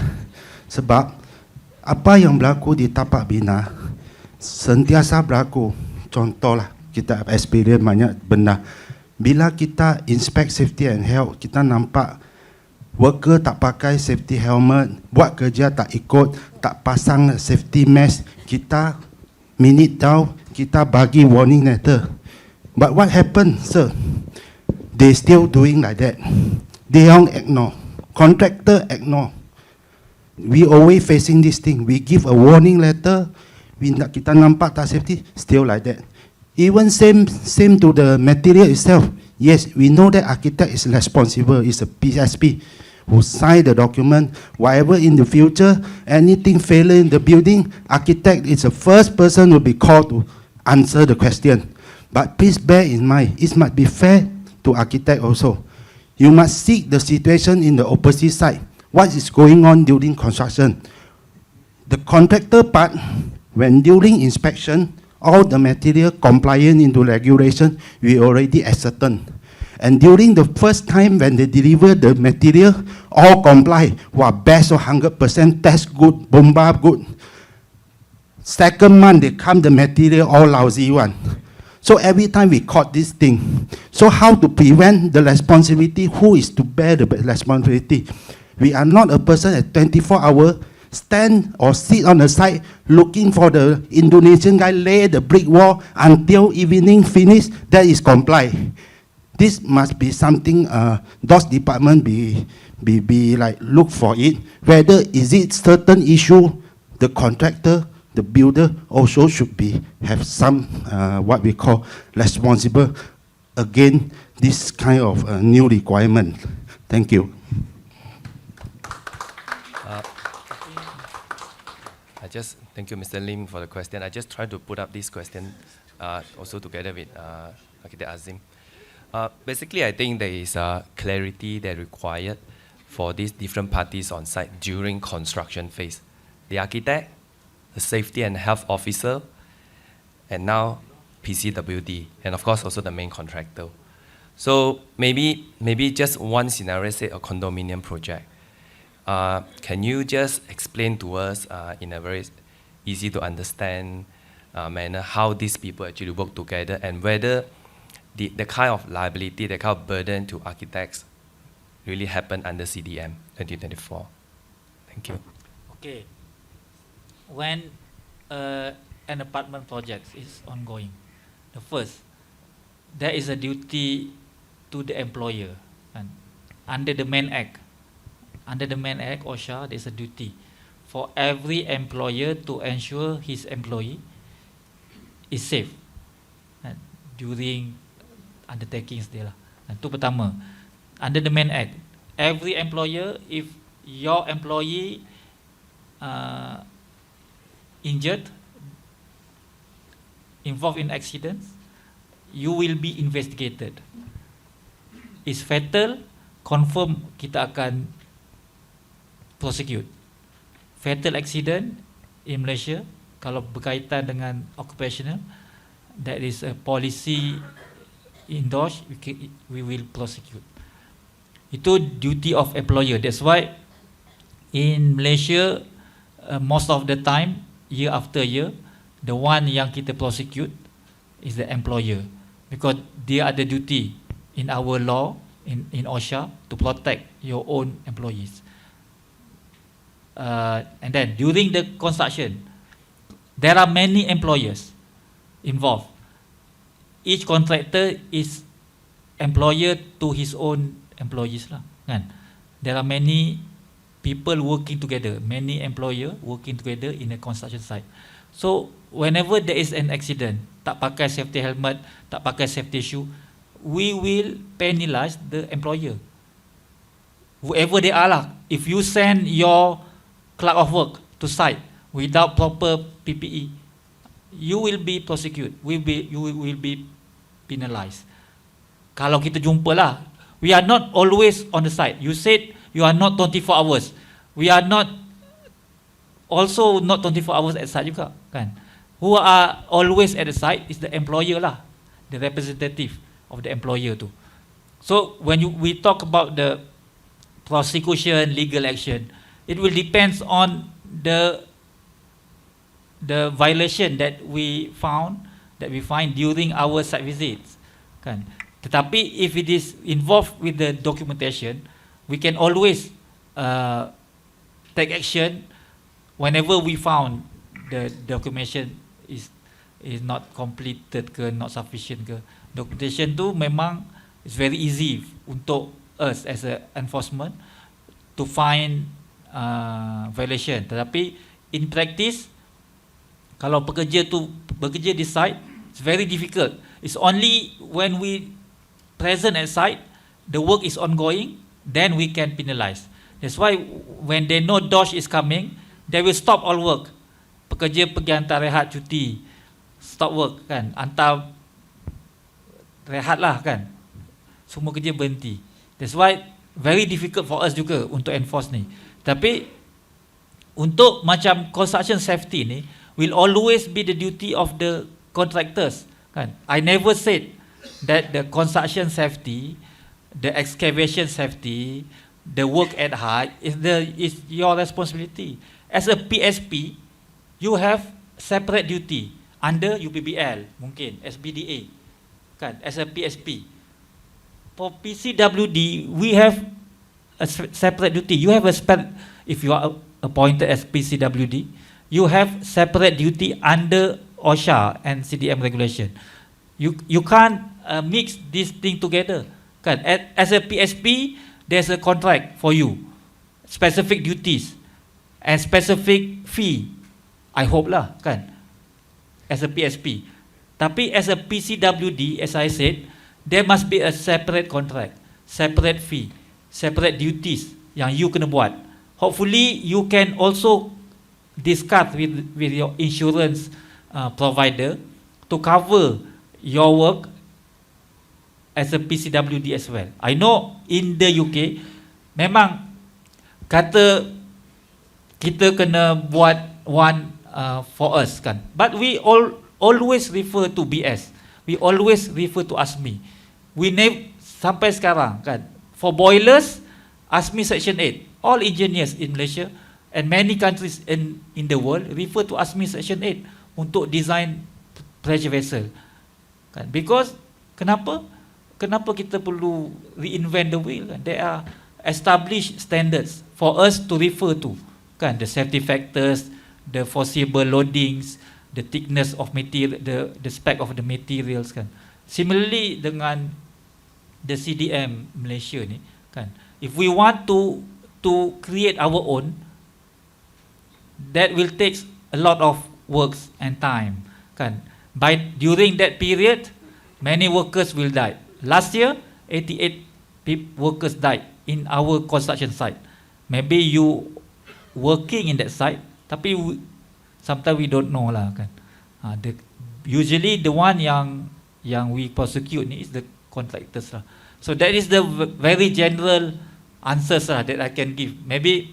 Sebab apa yang berlaku di tapak bina sentiasa berlaku. Contohlah, kita experience banyak benda. Bila kita inspect safety and health, kita nampak worker tak pakai safety helmet, buat kerja tak ikut, tak pasang safety mask, kita minute down, kita bagi warning letter. But what happened, sir? They still doing like that. They don't ignore. Contractor ignore. We always facing this thing. We give a warning letter, kita nampak tak safety, still like that. Even same to the material itself. Yes, we know that architect is responsible, is a PSP who sign the document. Whatever in the future, anything failure in the building, architect is the first person who will be called to answer the question. But please bear in mind, it must be fair to architect also. You must seek the situation in the opposite side. What is going on during construction? The contractor part, when during inspection, all the material compliant into regulation, we already ascertain. And during the first time when they deliver the material, all comply. Best of 100%, test good, bomba good. Second month, they come the material all lousy one. So every time we caught this thing. So how to prevent the responsibility? Who is to bear the responsibility? We are not a person at 24 hours stand or sit on the side looking for the Indonesian guy lay the brick wall until evening finish, that is comply. This must be something DOSH department be like look for it. Whether is it certain issue, the contractor, the builder also should be have some what we call responsible again this kind of new requirement. Thank you. Thank you, Mr. Lim, for the question. I just tried to put up this question also together with Architect Azim. Basically, I think there is clarity that required for these different parties on site during construction phase. The architect, the safety and health officer, and now PCWD, and of course also the main contractor. So maybe just one scenario, say a condominium project. Can you just explain to us in a very easy to understand manner how these people actually work together, and whether the kind of liability, the kind of burden to architects really happen under CDM 2024? Thank you. Okay. When an apartment project is ongoing, the first, there is a duty to the employer, and under the main act, OSHA, there is a duty for every employer to ensure his employee is safe during undertakings dia lah. Itu pertama. Under the main act, every employer, if your employee injured, involved in accidents, you will be investigated. Is fatal, confirm kita akan prosecute. Fatal accident in Malaysia, kalau berkaitan dengan occupational, that is a policy in DOSH, we will prosecute. Itu duty of employer. That's why in Malaysia, most of the time, year after year, the one yang kita prosecute is the employer, because they are the duty in our law, in OSHA, to protect your own employees. And then during the construction, there are many employers involved. Each contractor is employer to his own employees lah, kan? There are many people working together, many employer working together in a construction site. So whenever there is an accident, tak pakai safety helmet, tak pakai safety shoe, we will penalize the employer, whoever they are lah. If you send your clerk of work to site without proper PPE, you will be prosecuted, you will be penalized. Kalau kita jumpa lah We are not always on the site. You said you are not 24 hours. We are not also not 24 hours at site juga, kan? Who are always at the site is the employer lah, the representative of the employer tu. So when we talk about the prosecution, legal action, it will depends on the violation that we find during our site visits, kan? Tetapi if it is involved with the documentation, we can always take action whenever we found the documentation is not completed ke, not sufficient ke. Documentation tu memang it's very easy untuk us as a enforcement to find violation. Tetapi in practice, kalau pekerja tu bekerja di site, it's very difficult. It's only when we present at site, the work is ongoing, then we can penalize. That's why when they know DOSH is coming, they will stop all work. Pekerja pergi hantar rehat cuti, stop work, kan, hantar rehat lah, kan, semua kerja berhenti. That's why very difficult for us juga untuk enforce ni. Tapi untuk macam construction safety ni will always be the duty of the contractors, kan. I never said that the construction safety, the excavation safety, the work at height is your responsibility. As a PSP, you have separate duty under UPBL, mungkin SBDA, kan, as a PSP. For PCWD, we have a separate duty. You have if you are appointed as PCWD, you have separate duty under OSHA and CDM regulation. You can't mix this thing together, kan. As a PSP, there's a contract for you, specific duties and specific fee. I hope lah, kan, as a PSP. Tapi as a PCWD, as I said, there must be a separate contract, separate fee, separate duties yang you kena buat. Hopefully you can also discuss with your insurance provider to cover your work as a PCWD as well. I know in the UK memang kata kita kena buat one for us, kan, but we always refer to BS. We always refer to ASME. We sampai sekarang, kan, for boilers, ASME Section 8. All engineers in Malaysia and many countries in the world refer to ASME Section 8 untuk design pressure vessel, kan. Because kenapa kita perlu reinvent the wheel, kan? There are established standards for us to refer to, kan, the safety factors, the foreseeable loadings, the thickness of material, the spec of the materials, kan. Similarly dengan the CDM Malaysia ni, kan, if we want to create our own, that will take a lot of works and time, kan. During that period, many workers will die. Last year, 88 workers died in our construction site. Maybe you working in that site, tapi sometimes we don't know lah, kan. Usually the one yang we prosecute ni is the contractors lah. So that is the very general answers lah that I can give. Maybe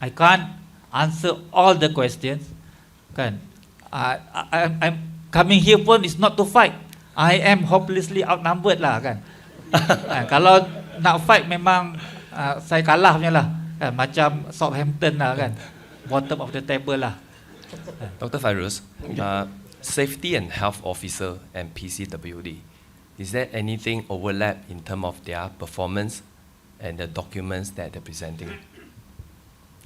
I can't answer all the questions, kan. I'm coming here pun is not to fight. I am hopelessly outnumbered lah, kan. Kalau nak fight memang saya kalah punya lah, kan, macam Southampton lah, kan, bottom of the table lah. Dr. Fairuz, safety and health officer and PCWD, is there anything overlap in terms of their performance and the documents that they're presenting?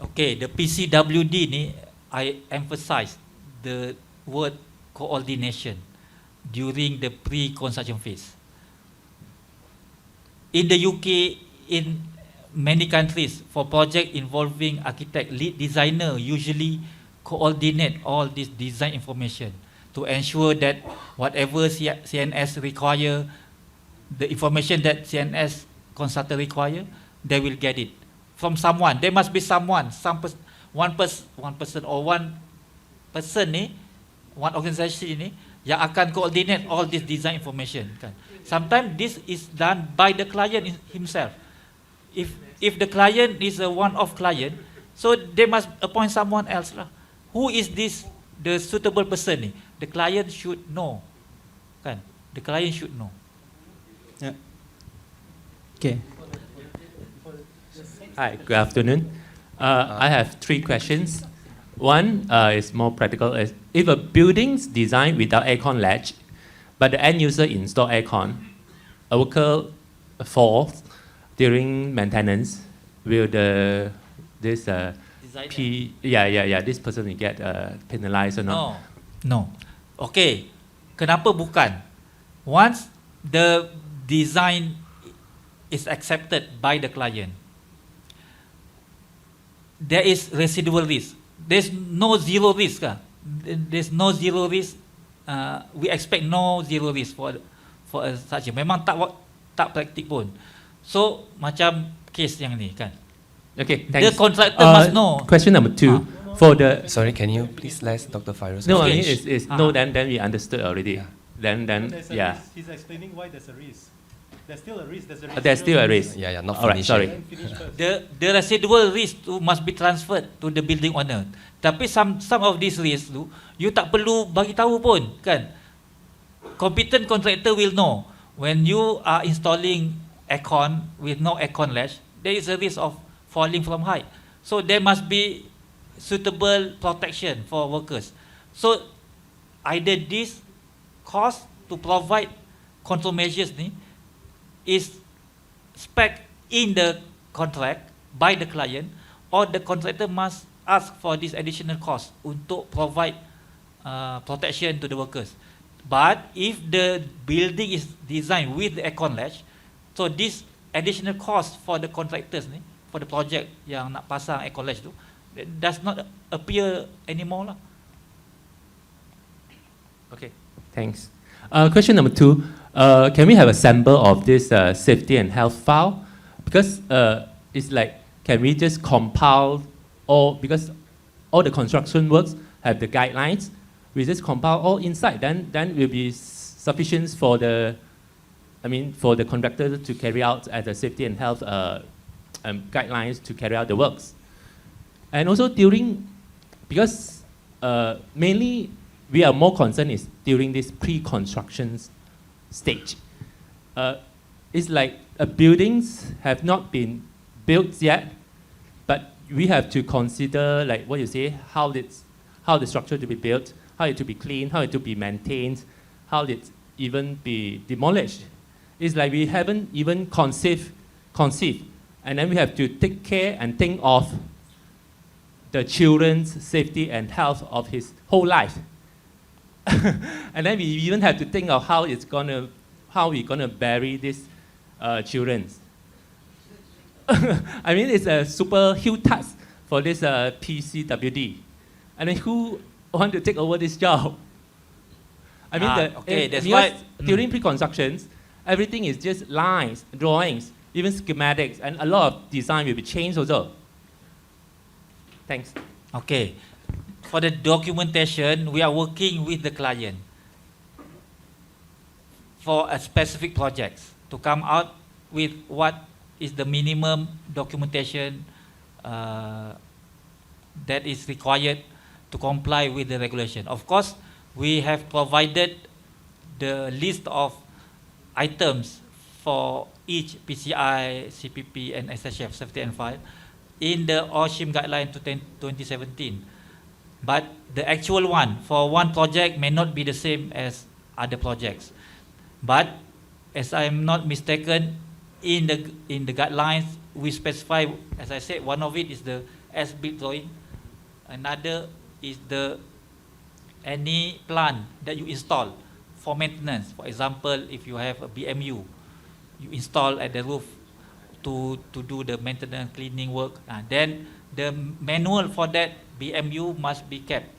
Okay, the PCWD ni, I emphasize the word coordination during the pre-construction phase. In the UK, in many countries, for project involving architect, lead designer usually coordinate all this design information to ensure that whatever CNS require, the information that CNS consultant require, they will get it from someone. There must be someone, one person or one person ni, one organisation ni yang akan coordinate all this design information, kan. Sometimes this is done by the client himself. If the client is a one-off client, so they must appoint someone else lah. Who is this the suitable person ni? The client should know, kan? The client should know. Yeah. Okay. Hi, good afternoon. I have 3 questions. One is more practical. If a building's designed without aircon latch, but the end user install aircon, a worker falls during maintenance, will this person will get penalized or not? No. Okay. Kenapa bukan? Once the design is accepted by the client, there is residual risk. There's no zero risk. There's no zero risk. We expect no zero risk for such a. Memang tak praktik pun. So macam case yang ni kan. Okay, thanks. The contractor must know. Question number 2 for the. Sorry, can you please let Dr. Fairuz No, I finish? mean it's no. Then we understood already. Then yeah. He's explaining why there's a risk. There's still a risk. There's still a risk. Yeah, not All right, finished sorry. yet. The residual risk must be transferred to the building owner. Tapi some of these risks tu you tak perlu bagi tahu pun kan. Competent contractor will know when you are installing aircon with no aircon latch, there is a risk of falling from height. So there must be suitable protection for workers. So either this cost to provide control measures ni is spec in the contract by the client, or the contractor must ask for this additional cost untuk provide protection to the workers. But if the building is designed with the aircon latch, so this additional cost for the contractors ni, for the project yang nak pasang aircon latch tu, does not appear anymore lah. Okay, thanks. Question number 2. Can we have a sample of this safety and health file? Because it's like, can we just compile all, because all the construction works have the guidelines, we just compile all inside, then will be sufficient for the, for the contractor to carry out as a safety and health guidelines to carry out the works. And also because mainly we are more concerned is during this pre-construction stage. It's like buildings have not been built yet, but we have to consider, like what you say, how the structure to be built, how it to be cleaned, how it to be maintained, how it even be demolished. It's like we haven't even conceived, and then we have to take care and think of the children's safety and health of his whole life. And then we even have to think of how we're gonna bury these children. It's a super huge task for this PCWD. And then who want to take over this job? That's why during pre-constructions, everything is just lines, drawings, even schematics, and a lot of design will be changed also. Thanks. Okay. For the documentation, we are working with the client for a specific projects to come out with what is the minimum documentation that is required to comply with the regulation. Of course, we have provided the list of items for each PCI, CPP, and SHF, Safety and Fire, in the OSHIM guideline to 2017. But the actual one for one project may not be the same as other projects. But as I am not mistaken, in the guidelines we specify, as I said, one of it is the as-built drawing, another is any plan that you install for maintenance. For example, if you have a BMU, you install at the roof to do the maintenance cleaning work, then the manual for that BMU must be kept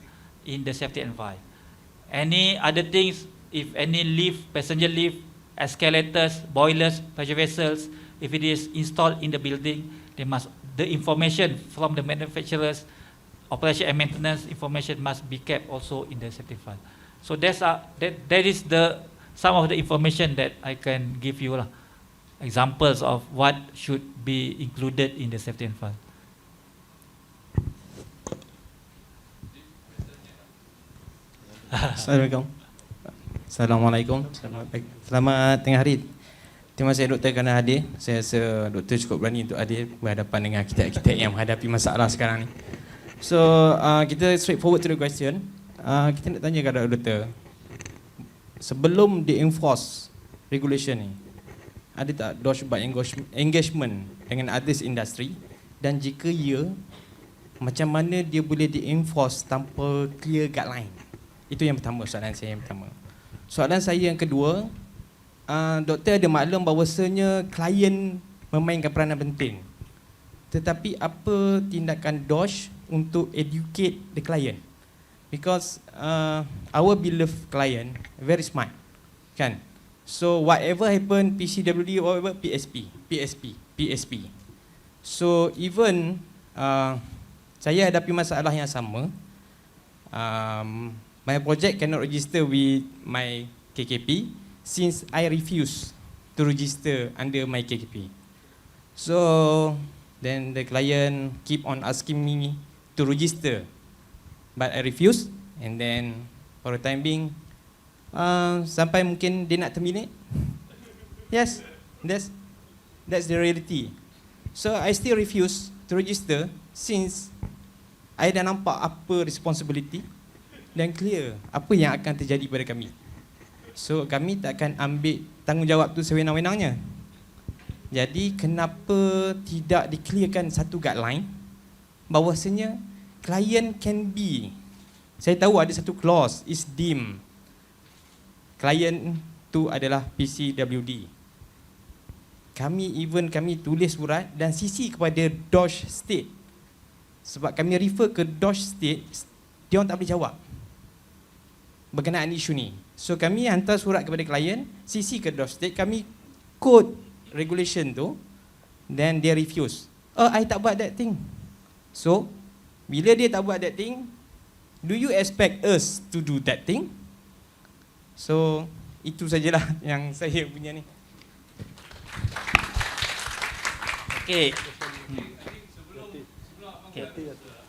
in the safety and fire. Any other things, if any lift, passenger lift, escalators, boilers, pressure vessels, if it is installed in the building, the information from the manufacturers, operation and maintenance information must be kept also in the safety file. So that is the some of the information that I can give you lah. Examples of what should be included in the safety and file. Assalamualaikum. Assalamualaikum. Selamat tengah hari. Terima kasih doktor kerana hadir. Saya rasa doktor cukup berani untuk hadir berhadapan dengan arkitek-arkitek yang menghadapi masalah sekarang ni. So, kita straightforward to the question. Kita nak tanya kepada doktor, sebelum di-enforce regulation ni, ada tak DOSH buat engagement dengan others industry, dan jika ya, macam mana dia boleh di-enforce tanpa clear guideline? Itu yang pertama, soalan saya yang pertama. Soalan saya yang kedua, doktor ada maklum bahawasanya klien memainkan peranan penting. Tetapi apa tindakan DOSH untuk educate the client? Because our beloved client very smart, kan? So whatever happen, PCWD or whatever, PSP. So even saya hadapi masalah yang sama. My project cannot register with my KKP since I refuse to register under my KKP. So then the client keep on asking me to register, but I refuse, and then for the time being, sampai mungkin dia nak terminate. Yes, that's the reality. So I still refuse to register since I dah nampak apa responsibility dan clear apa yang akan terjadi pada kami. So kami tak akan ambil tanggungjawab tu sewenang-wenangnya. Jadi kenapa tidak di-clearkan satu guideline bahawasanya client can be, saya tahu ada satu clause is deemed client tu adalah PCWD. Kami tulis surat dan CC kepada DOSH state. Sebab kami refer ke DOSH state, dia orang tak boleh jawab berkenaan isu ni. So kami hantar surat kepada klien, CC ke DOSH state, kami quote regulation tu, then dia refuse. I tak buat that thing. So bila dia tak buat that thing, do you expect us to do that thing? So itu sajalah yang saya punya ni. Okay.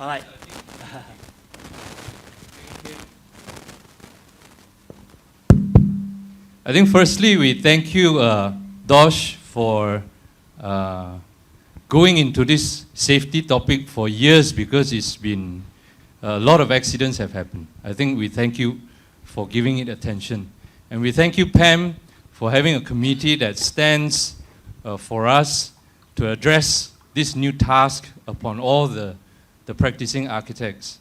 Alright. I think firstly we thank you, DOSH, for going into this safety topic for years, because it's been a lot of accidents have happened. I think we thank you for giving it attention. And we thank you, Pam, for having a committee that stands for us to address this new task upon all the practicing architects.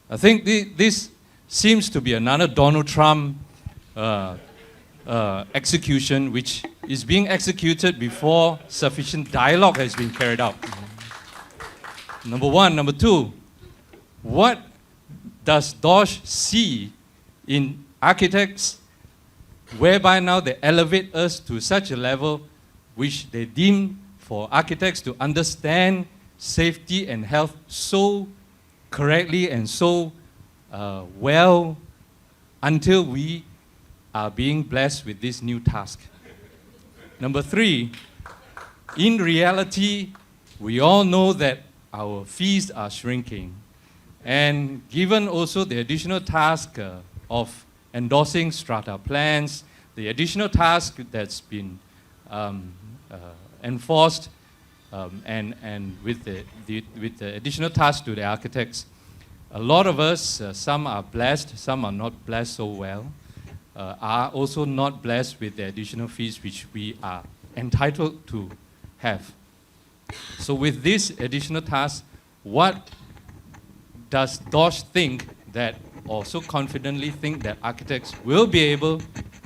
I think this seems to be another Donald Trump execution, which is being executed before sufficient dialogue has been carried out. Number one. Number two, what does DOSH see in architects whereby now they elevate us to such a level which they deem for architects to understand safety and health so correctly and so well, until we are being blessed with this new task. Number three, in reality, we all know that our fees are shrinking. And given also the additional task of endorsing strata plans, the additional task that's been enforced, and with the additional task to the architects, a lot of us, some are blessed, some are not blessed so well, are also not blessed with the additional fees which we are entitled to have. So with this additional task, what does DOSH think that, or so confidently think that architects will be able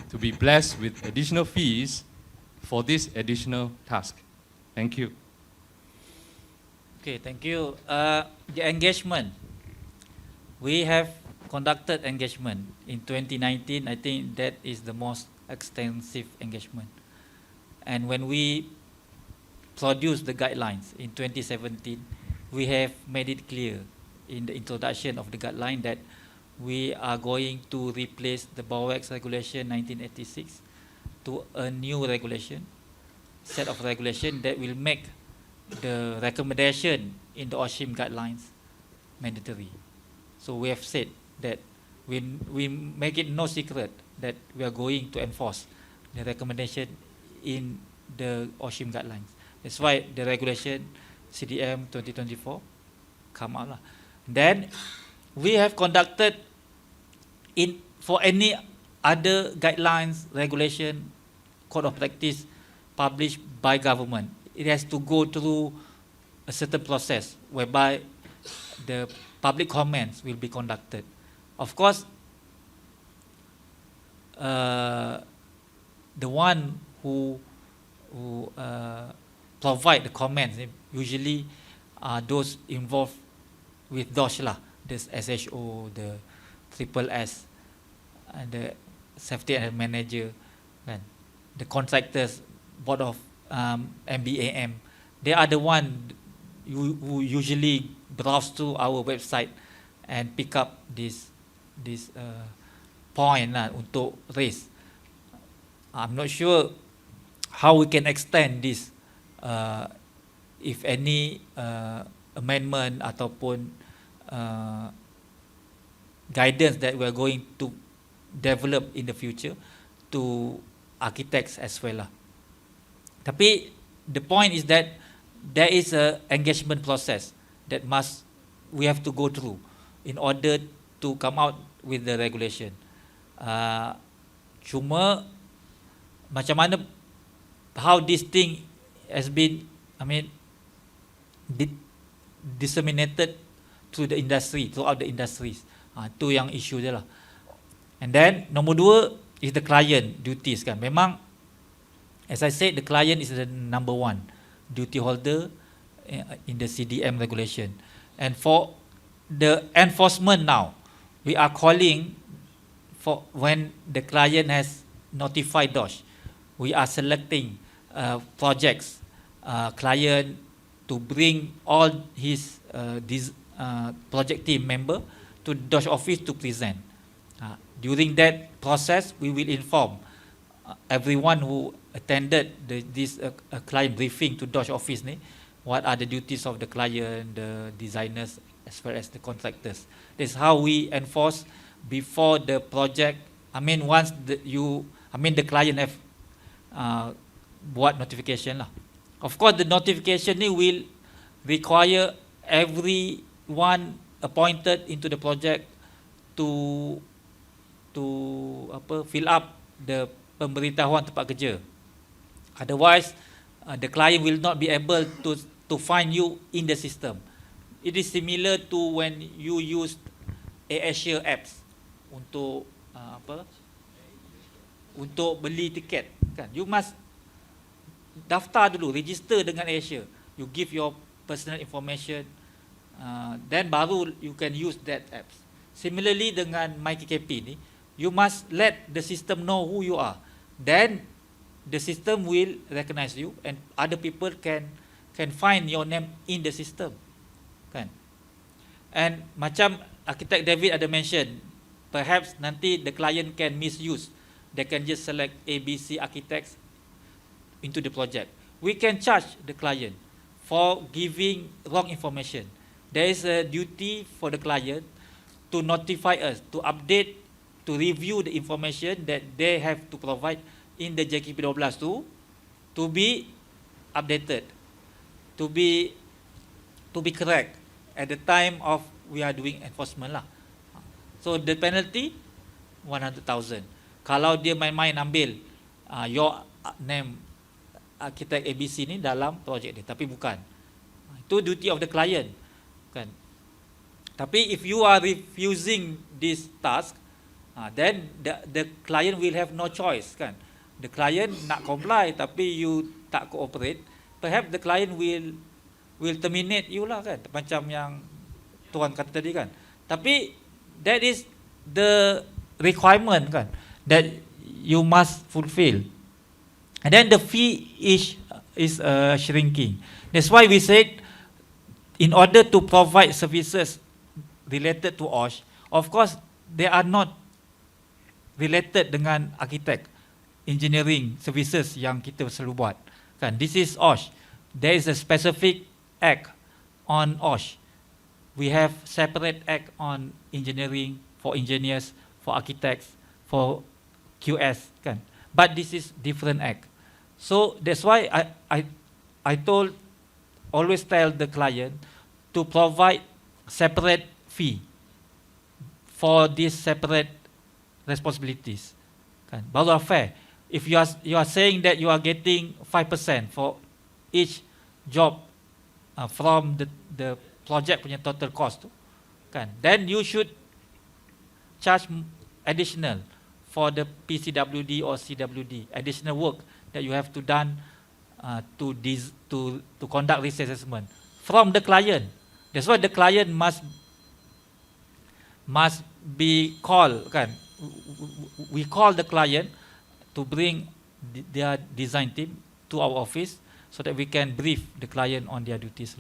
to be blessed with additional fees for this additional task? Thank you. Okay, thank you. The engagement. We have conducted engagement in 2019. I think that is the most extensive engagement. And when we produced the guidelines in 2017, we have made it clear in the introduction of the guideline that we are going to replace the BOEX regulation 1986 to a new regulation, set of regulation that will make the recommendation in the OSHIM guidelines mandatory. So we have said that we make it no secret that we are going to enforce the recommendation in the OSHIM guidelines. That's why the regulation CDM 2024 come out lah. Then we have conducted for any other guidelines, regulation, code of practice published by government. It has to go through a certain process whereby the public comments will be conducted. Of course, the one who provide the comments usually are those involved with DOSH lah, this SHO, the triple S, and the safety and manager, and the contractors, board of MBAM. They are the one who usually browse through our website and pick up this point lah untuk raise. I'm not sure how we can extend this, if any amendment ataupun guidance that we are going to develop in the future to architects as well lah. Tapi the point is that there is a engagement process that we have to go through in order to come out with the regulation. Cuma macam mana, how this thing has been, disseminated through the industry, throughout the industries. Itu yang isu dia lah. And then nombor 2 is the client duties kan. Memang, as I said, the client is the number 1 duty holder in the CDM regulation. And for the enforcement now, we are calling for when the client has notified DOSH, we are selecting projects, client to bring all his project team member to DOSH office to present. During that process, we will inform everyone who attended this client briefing to DOSH office ni, what are the duties of the client, the designers, as well as the contractors. This is how we enforce before the project. Once the client have buat notification lah. Of course, the notification ni will require everyone appointed into the project to fill up the pemberitahuan tempat kerja. Otherwise, the client will not be able to find you in the system. It is similar to when you use AirAsia apps untuk untuk beli tiket kan. You must daftar dulu, register dengan AirAsia. You give your personal information, then baru you can use that apps. Similarly dengan MyKKP ni, you must let the system know who you are. Then the system will recognize you and other people can find your name in the system. Kan? And macam Architect David ada mention, perhaps nanti the client can misuse. They can just select ABC architects into the project. We can charge the client for giving wrong information. There is a duty for the client to notify us, to update, to review the information that they have to provide in the JKP12 to be updated, to be correct at the time of we are doing enforcement lah. So the penalty 100,000. Kalau dia main-main ambil your name architect ABC ni dalam projek dia, tapi bukan. Itu duty of the client kan. Tapi if you are refusing this task, then the client will have no choice kan. The client nak comply tapi you tak cooperate, perhaps the client will terminate you lah kan, macam yang tuan kata tadi kan. Tapi that is the requirement kan, that you must fulfill. And then the fee is shrinking. That's why we said, in order to provide services related to OSH, of course they are not related dengan architect, engineering services yang kita selalu buat. Kan, this is OSH. There is a specific act on OSH. We have separate act on engineering, for engineers, for architects, for QS, kan. But this is different act. So that's why I always tell the client to provide separate fee for these separate responsibilities. Kan, baru fair. If you are saying that you are getting 5% for each job from the project punya total cost tu, kan, then you should charge additional for the PCWD or CWD, additional work that you have to done to conduct risk assessment from the client. That's why the client must be called, kan. We call the client to bring their design team to our office so that we can brief the client on their duties.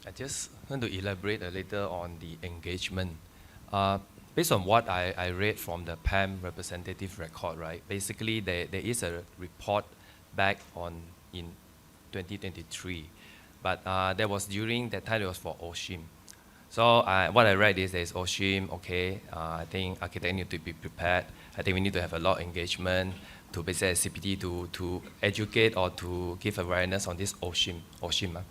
I just want to elaborate a little on the engagement. Based on what I read from the PAM representative record, right? Basically, there is a report back in 2023, but that was during that time it was for OSHIM. So what I read is there's OSHIM, okay, I think architect need to be prepared. I think we need to have a lot of engagement to basically CPD to educate or to give awareness on this OSHIM.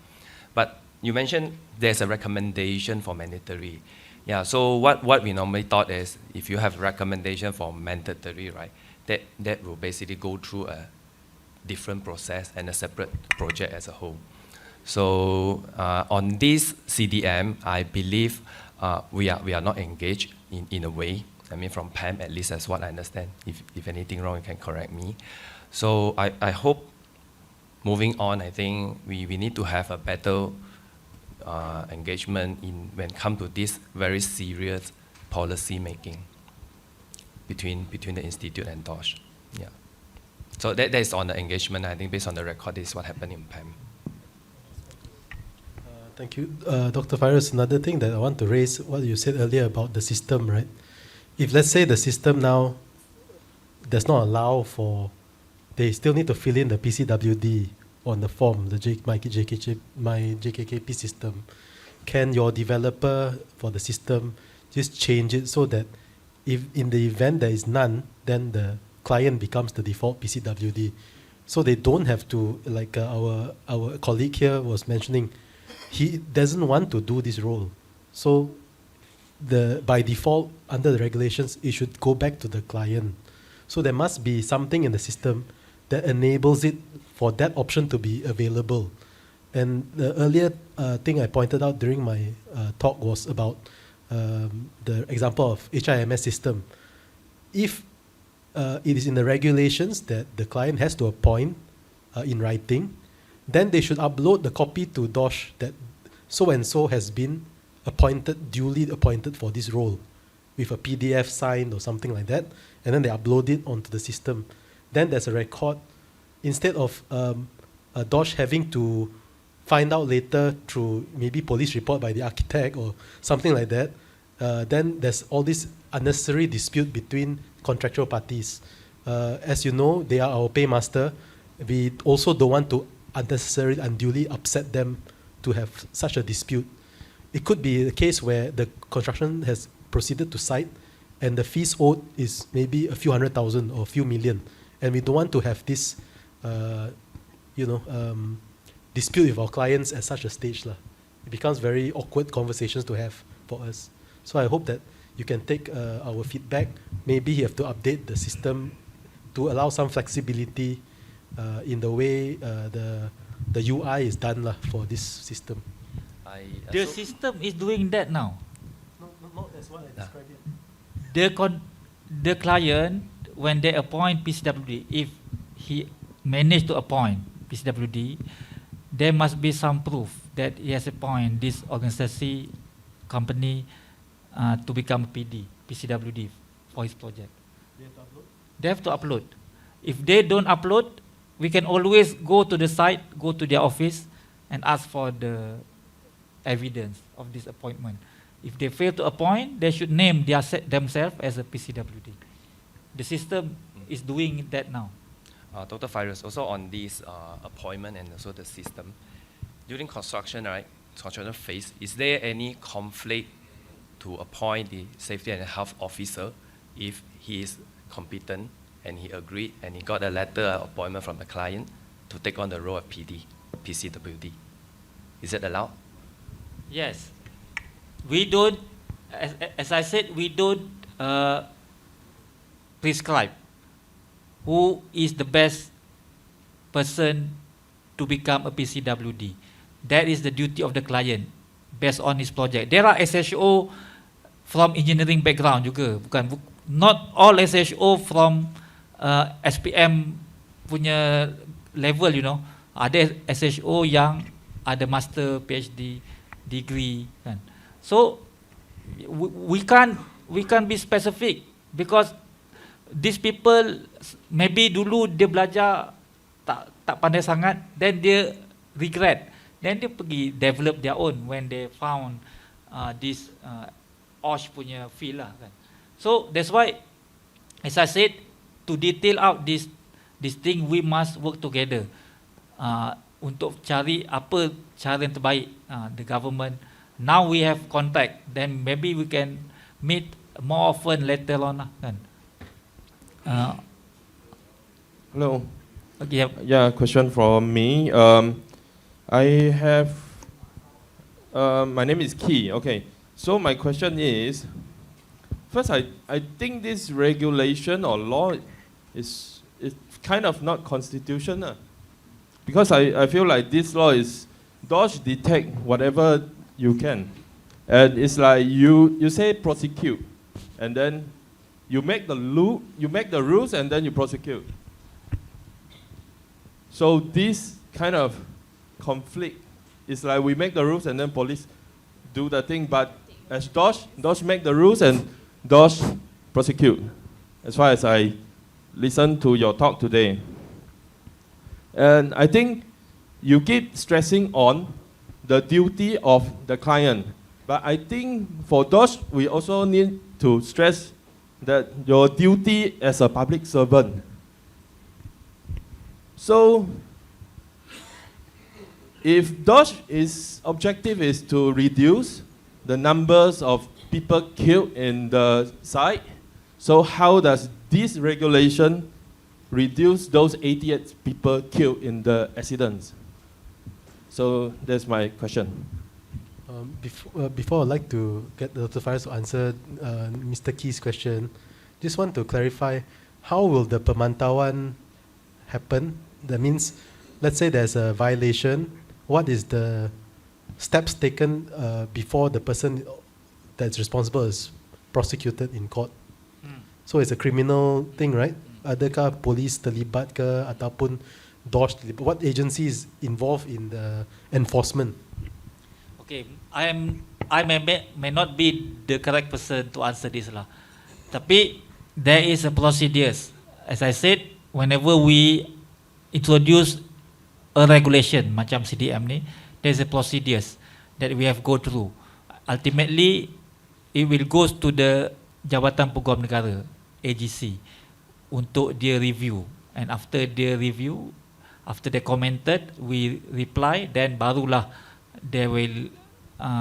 But you mentioned there's a recommendation for mandatory. Yeah, so what we normally thought is if you have recommendation for mandatory, right, that will basically go through a different process and a separate project as a whole. So on this CDM, I believe we are not engaged in a way. I mean, from PAM at least, that's what I understand. If anything wrong, you can correct me. So I hope moving on, I think we need to have a better engagement when it comes to this very serious policy making between the institute and DOSH. Yeah. So that is on the engagement. I think based on the record, this is what happened in PAM. Thank you. Dr. Fairuz, another thing that I want to raise, what you said earlier about the system, right? If let's say the system now does not allow for, they still need to fill in the PCWD on the form, my JKKP system. Can your developer for the system just change it so that if in the event there is none, then the client becomes the default PCWD? So they don't have to, like our colleague here was mentioning, he doesn't want to do this role. So by default, under the regulations, it should go back to the client. So there must be something in the system that enables it for that option to be available. And the earlier thing I pointed out during my talk was about the example of HIMS system. If it is in the regulations that the client has to appoint in writing, then they should upload the copy to DOSH that so-and-so has been duly appointed for this role with a PDF signed or something like that, and then they upload it onto the system. Then there's a record. Instead of a DOSH having to find out later through maybe police report by the architect or something like that, then there's all this unnecessary dispute between contractual parties. As you know, they are our paymaster. We also don't want to unnecessarily, unduly upset them to have such a dispute. It could be the case where the construction has proceeded to site and the fees owed is maybe a few 100,000 or a few million. And we don't want to have this, dispute with our clients at such a stage. It becomes very awkward conversations to have for us. So I hope that you can take our feedback. Maybe you have to update the system to allow some flexibility in the way the UI is done for this system. The system is doing that now. Not as what I described it. The client, when they appoint PCWD, if he managed to appoint PCWD, there must be some proof that he has appointed this organization company to become PCWD for his project. They have to upload? They have to upload. If they don't upload, we can always go to the site, go to their office, and ask for the evidence of this appointment. If they fail to appoint, they should name themselves as a PCWD. The system is doing that now. Dr. Fairuz, also on this appointment and also the system, during construction, right, construction phase, is there any conflict to appoint the safety and health officer if he is competent and he agreed and he got a letter of appointment from the client to take on the role of PCWD? Is it allowed? Yes. We don't, as I said, we don't prescribe who is the best person to become a PCWD. That is the duty of the client based on his project. There are SHO from engineering background juga, not all SHO from SPM punya level, you know. Ada SHO yang ada master, PhD, degree kan. So we can't be specific because these people maybe dulu dia belajar tak pandai sangat, then dia regret, then dia pergi develop their own when they found this OSH punya field lah kan. So that's why, as I said, to detail out this thing, we must work together untuk cari apa cara yang terbaik. The government, now we have contact, then maybe we can meet more often later on lah kan. Hello. Okay. Yeah, question from me. I have. My name is Key. Okay. So my question is, first, I think this regulation or law is kind of not constitutional, because I feel like this law is DOSH detect whatever you can, and it's like you say prosecute, and then you make the rules and then you prosecute. So this kind of conflict is like we make the rules and then police do the thing, but as DOSH make the rules and DOSH prosecute. As far as I listen to your talk today. And I think you keep stressing on the duty of the client. But I think for DOSH, we also need to stress that your duty as a public servant. So, if DOSH objective is to reduce the numbers of people killed in the site, so how does this regulation reduce those 88 people killed in the accidents? So that's my question. Before I'd like to get Dr. Fairuz to answer Mr. Key's question, just want to clarify, how will the pemantauan happen? That means, let's say there's a violation, what is the steps taken before the person that's responsible is prosecuted in court? So it's a criminal thing, right? Adakah polis terlibat ke ataupun DOSH terlibat? What agency is involved in the enforcement? Okay, I may not be the correct person to answer this lah. Tapi there is a procedures. As I said, whenever we introduce a regulation macam CDM ni, there's a procedures that we have go through. Ultimately, it will goes to the Jabatan Peguam Negara, AGC, untuk dia review. And after dia review, after they commented, we reply, then barulah they will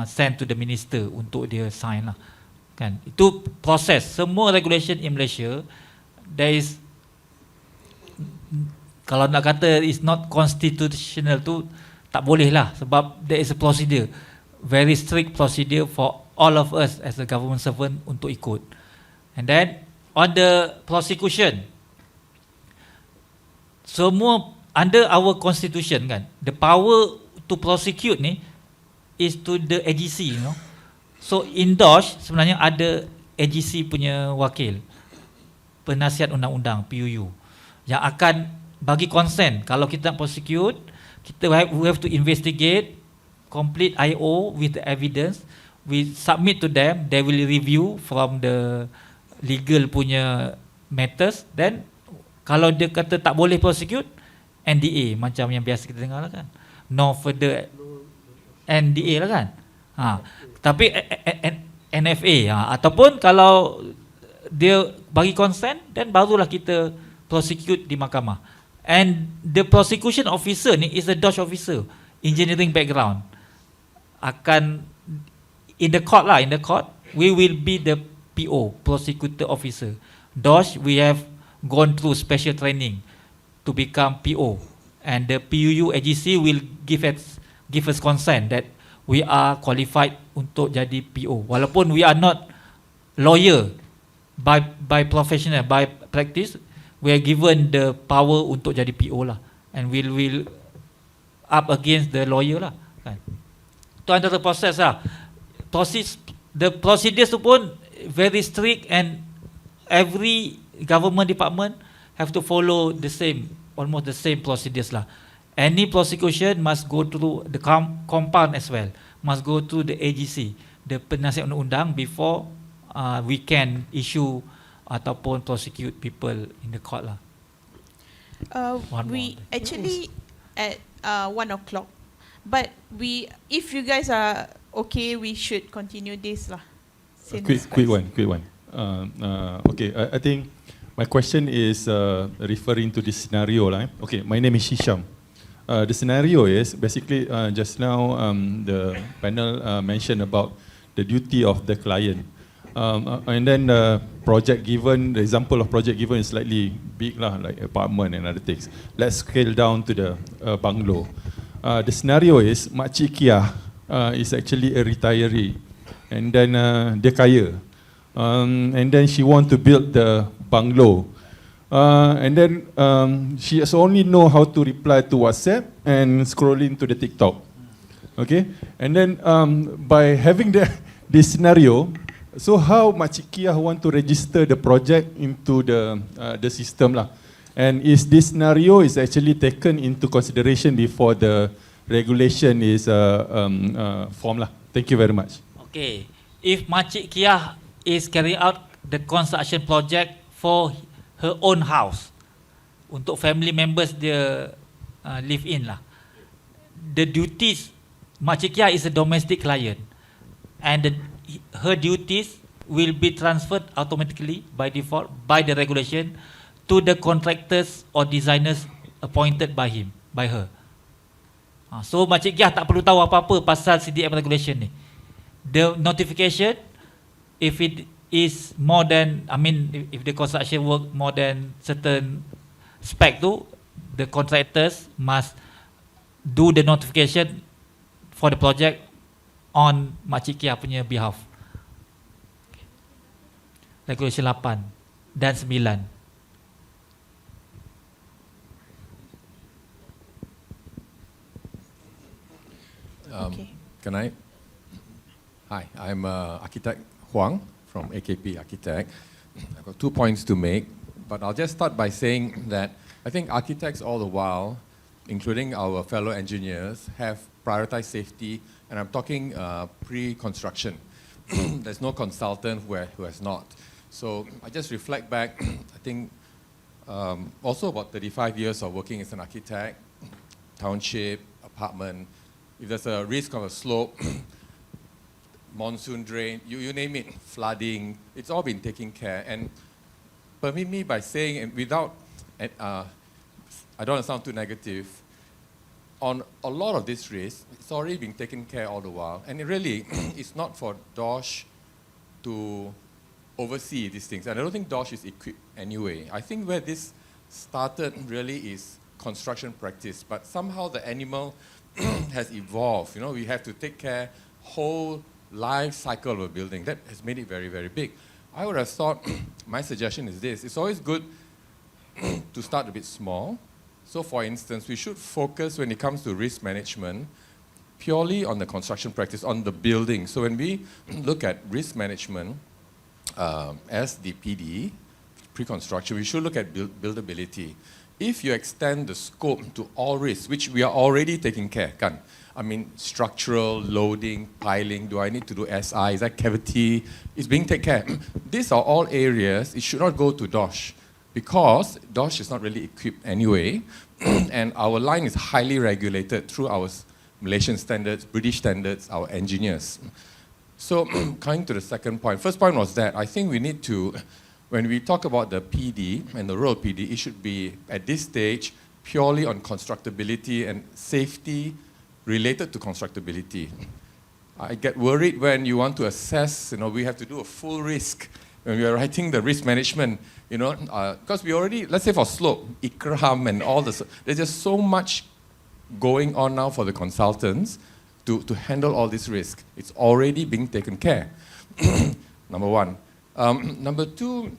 send to the minister untuk dia sign lah. Kan? Itu proses. Semua regulation in Malaysia, there is, kalau nak kata is not constitutional tu, tak boleh lah, sebab there is a procedure, very strict procedure for all of us as a government servant untuk ikut. And then on the prosecution, semua under our constitution kan, the power to prosecute ni is to the AGC, you know. So in DOSH sebenarnya ada AGC punya wakil, penasihat undang-undang PUU, yang akan bagi consent kalau kita nak prosecute, we have to investigate, complete IO with the evidence, we submit to them, they will review from the legal punya matters, then kalau dia kata tak boleh prosecute, NDA macam yang biasa kita dengar lah kan, no further NDA lah kan. Tapi NFA, ataupun kalau dia bagi consent, dan barulah kita prosecute di mahkamah. And the prosecution officer ni is a DOSH officer, engineering background. Akan in the court, we will be the PO, prosecutor officer. DOSH, we have gone through special training to become PO, and the PUU AGC will give us consent that we are qualified untuk jadi PO. Walaupun we are not lawyer by professional, by practice, we are given the power untuk jadi PO lah, and will up against the lawyer lah, kan. Itu antara proses lah. The procedures tu pun very strict, and every government department have to follow almost the same procedures lah. Any prosecution must go through the compound as well, must go through the AGC, the penasihat undang-undang, before we can issue ataupun prosecute people in the court lah. We actually at 1 o'clock, but if you guys are okay, we should continue this lah. Quick one. Okay, I think my question is referring to this scenario lah. Okay, my name is Hisham. The scenario is basically just now the panel mentioned about the duty of the client. And then the example of project given is slightly big lah, like apartment and other things. Let's scale down to the bungalow. The scenario is Makcik Kia is actually a retiree, and then dia kaya, and then she want to build the bungalow, and then she has only know how to reply to WhatsApp and scrolling to the TikTok. Okay, and then by having this scenario, so how Makcik Kia want to register the project into the system lah? And is this scenario is actually taken into consideration before the regulation is formed lah? Thank you very much. Okay, if Makcik Kia is carrying out the construction project for her own house, untuk family members dia live in lah, the duties, Makcik Kia is a domestic client, and her duties will be transferred automatically by default, by the regulation, to the contractors or designers appointed by her. So Makcik Kia tak perlu tahu apa-apa pasal CDM regulation ni. The notification, if it is more than, if the construction work more than certain spec tu, the contractors must do the notification for the project on Makcik Kia punya behalf. Regulation 8 dan 9. Can I? Hi, I'm architect Huang from AKP Architect. I've got 2 points to make, but I'll just start by saying that I think architects all the while, including our fellow engineers, have prioritized safety, and I'm talking pre-construction. There's no consultant who has not. So I just reflect back, I think also about 35 years of working as an architect, township, apartment. If there's a risk of a slope, monsoon drain, you name it, flooding, it's all been taken care. And permit me by saying, and without, I don't want to sound too negative, on a lot of this risk, it's already been taken care all the while. And it really, it's not for DOSH to oversee these things. And I don't think DOSH is equipped anyway. I think where this started really is construction practice, but somehow the animal has evolved. You know, we have to take care whole life cycle of a building. That has made it very, very big. I would have thought, my suggestion is this, it's always good to start a bit small. So for instance, we should focus when it comes to risk management purely on the construction practice, on the building. So when we look at risk management as the PD, pre-construction, we should look at buildability. If you extend the scope to all risks, which we are already taking care, kan? I mean, structural, loading, piling, do I need to do SI, is that cavity? It's being taken care. These are all areas, it should not go to DOSH, because DOSH is not really equipped anyway, and our line is highly regulated through our Malaysian standards, British standards, our engineers. So coming to the second point, first point was that I think we need to, when we talk about the PD and the role of PD, it should be at this stage purely on constructability and safety related to constructability. I get worried when you want to assess, we have to do a full risk when we are writing the risk management, because we already, let's say for slope, ICRAM and all this, there's just so much going on now for the consultants to handle all this risk. It's already being taken care. Number one. Number two,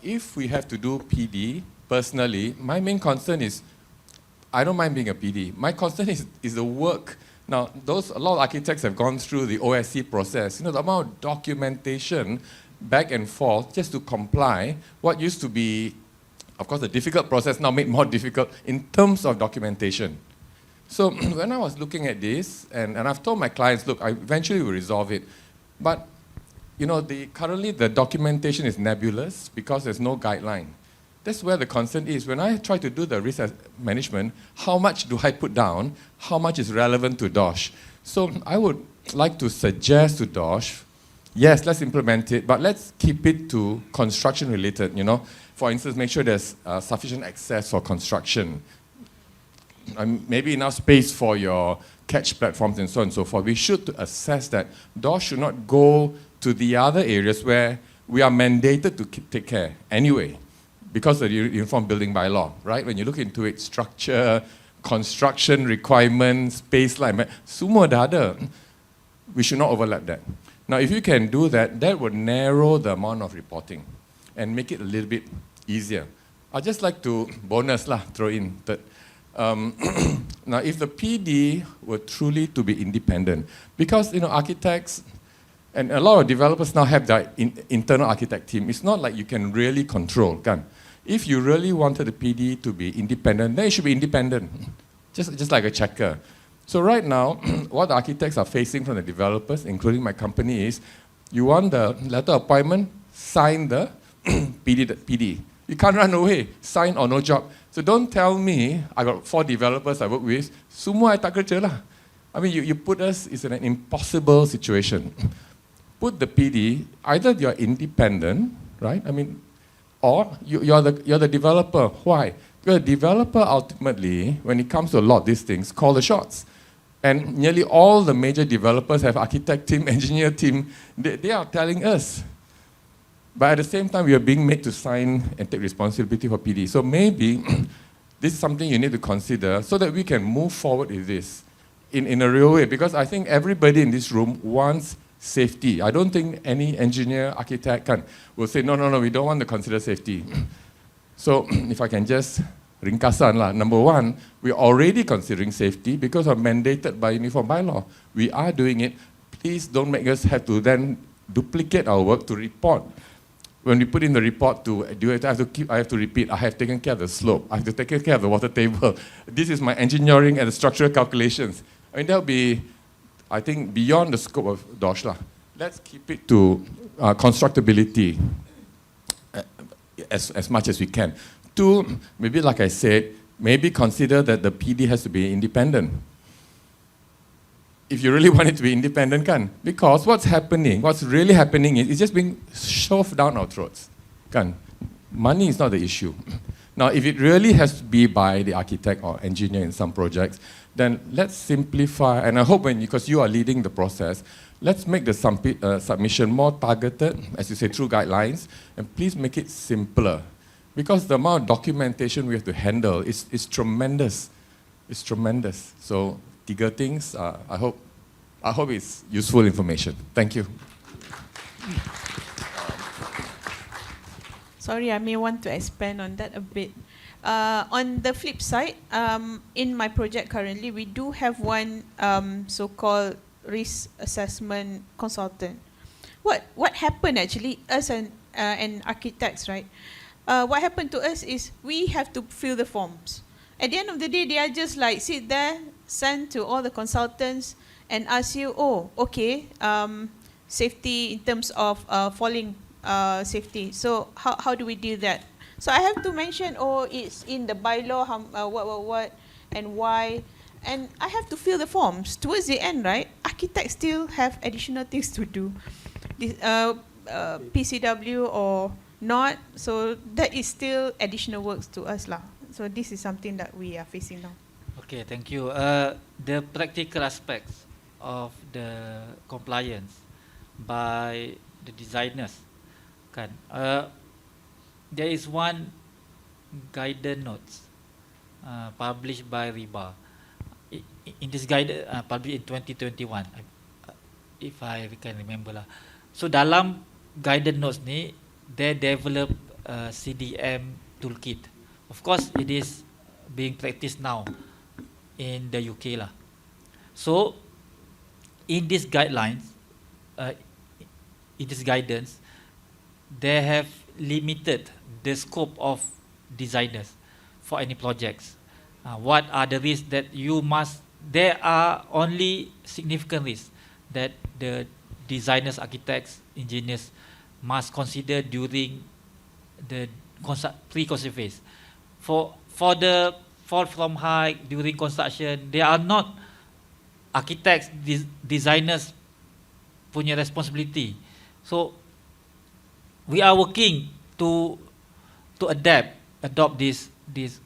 if we have to do PD, personally, my main concern is, I don't mind being a PD. My concern is the work. Now, a lot of architects have gone through the OSC process. The amount of documentation back and forth just to comply, what used to be, of course, a difficult process now made more difficult in terms of documentation. So when I was looking at this, and I've told my clients, look, I eventually will resolve it. But, currently the documentation is nebulous because there's no guideline. That's where the concern is. When I try to do the risk management, how much do I put down? How much is relevant to DOSH? So I would like to suggest to DOSH, yes, let's implement it, but let's keep it to construction related, For instance, make sure there's sufficient access for construction. Maybe enough space for your catch platforms and so on and so forth. We should assess that. DOSH should not go to the other areas where we are mandated to take care anyway, because of the Uniform Building Bylaw, right? When you look into it, structure, construction requirements, baseline, semua dah ada. We should not overlap that. Now, if you can do that, that would narrow the amount of reporting and make it a little bit easier. I'd just like to throw in that. Now, if the PD were truly to be independent, because architects and a lot of developers now have their internal architect team, it's not like you can really control, kan? If you really wanted the PD to be independent, then it should be independent, just like a checker. So right now, what the architects are facing from the developers, including my company, is you want the letter of appointment, sign the PD. You can't run away, sign or no job. So don't tell me, I got 4 developers I work with, semua I tak kerja lah. I mean, you put us in an impossible situation. Put the PD, either you're independent, right? I mean, or you're the developer. Why? Because the developer ultimately, when it comes to a lot of these things, call the shots. And nearly all the major developers have architect team, engineer team. They are telling us. But at the same time, we are being made to sign and take responsibility for PD. So maybe this is something you need to consider so that we can move forward with this in a real way. Because I think everybody in this room wants safety. I don't think any engineer, architect will say, no, we don't want to consider safety. So if I can just ringkasan lah. Number one, we're already considering safety because we're mandated by Uniform Bylaw. We are doing it. Please don't make us have to then duplicate our work to report. When we put in the report to do it, I have to repeat, I have taken care of the slope. I have to take care of the water table. This is my engineering and the structural calculations. I mean, that'll be, I think, beyond the scope of DOSH lah. Let's keep it to constructability as much as we can. 2, maybe like I said, maybe consider that the PD has to be independent. If you really want it to be independent, because what's really happening is it's just being shoved down our throats. Money is not the issue. Now, if it really has to be by the architect or engineer in some projects, then let's simplify, and I hope because you are leading the process, let's make the submission more targeted, as you say, through guidelines, and please make it simpler. Because the amount of documentation we have to handle is tremendous. It's tremendous. So, 3 things, I hope it's useful information. Thank you. Sorry, I may want to expand on that a bit. On the flip side, in my project currently, we do have one so-called risk assessment consultant. What happened actually, us and architects, right? What happened to us is we have to fill the forms. At the end of the day, they are just like sit there, send to all the consultants and ask you, oh, okay, safety in terms of falling safety. So how do we do that? So I have to mention, oh, it's in the bylaw, what, and why. and I have to fill the forms. Towards the end, right, architects still have additional things to do. This, PCW or not, so that is still additional works to us lah. So this is something that we are facing now. Okay, thank you. The practical aspects of the compliance by the designers, kan? There is one guidance notes published by RIBA. In this guidance published in 2021, if I can remember lah. So dalam guidance notes ni, they develop CDM toolkit. Of course, it is being practiced now in the UK lah. So in these guidelines, in this guidance, they have limited the scope of designers for any projects. What are the risks that you must? There are only significant risks that the designers, architects, engineers must consider during the pre-construction phase. For the fall from height during construction, they are not architects, designers punya responsibility. So we are working to adopt this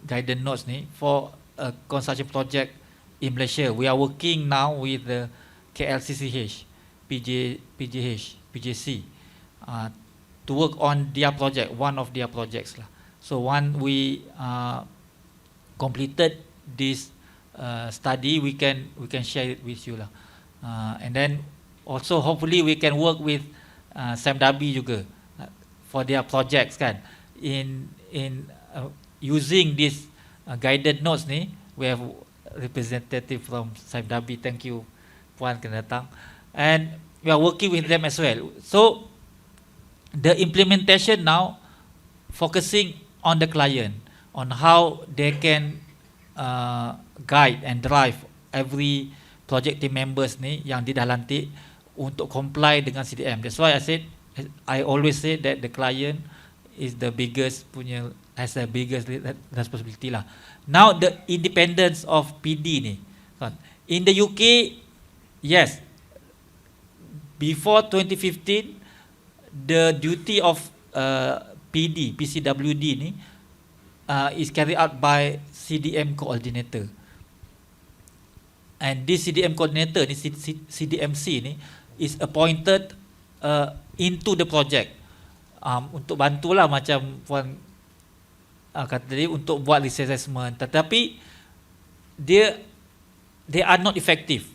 guidance notes ni for a construction project in Malaysia. We are working now with the KLCCH, PJC, to work on their project, one of their projects lah. So when we completed this study, we can share it with you lah. And then also hopefully we can work with SMDABI juga for their projects kan. In using this guided notes ni, we have representative from SMDABI. Thank you Puan kena datang. And we are working with them as well. So the implementation now focusing on the client, on how they can guide and drive every project team members ni yang dilantik untuk comply dengan CDM. That's why I always say that the client is the biggest has the biggest responsibility lah. Now the independence of PD ni, in the UK, yes, before 2015, the duty of PCWD ni is carried out by CDM coordinator. And this CDM coordinator ni, CDMC ni, is appointed into the project untuk bantulah macam Puan kata tadi, untuk buat risk assessment. Tetapi they are not effective.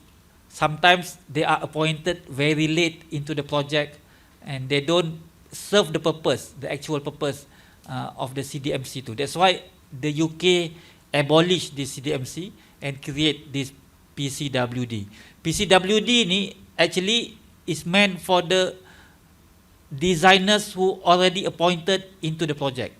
Sometimes they are appointed very late into the project and they don't serve the purpose, the actual purpose of the CDMC too. That's why the UK abolished this CDMC and create this PCWD. PCWD ni actually is meant for the designers who already appointed into the project,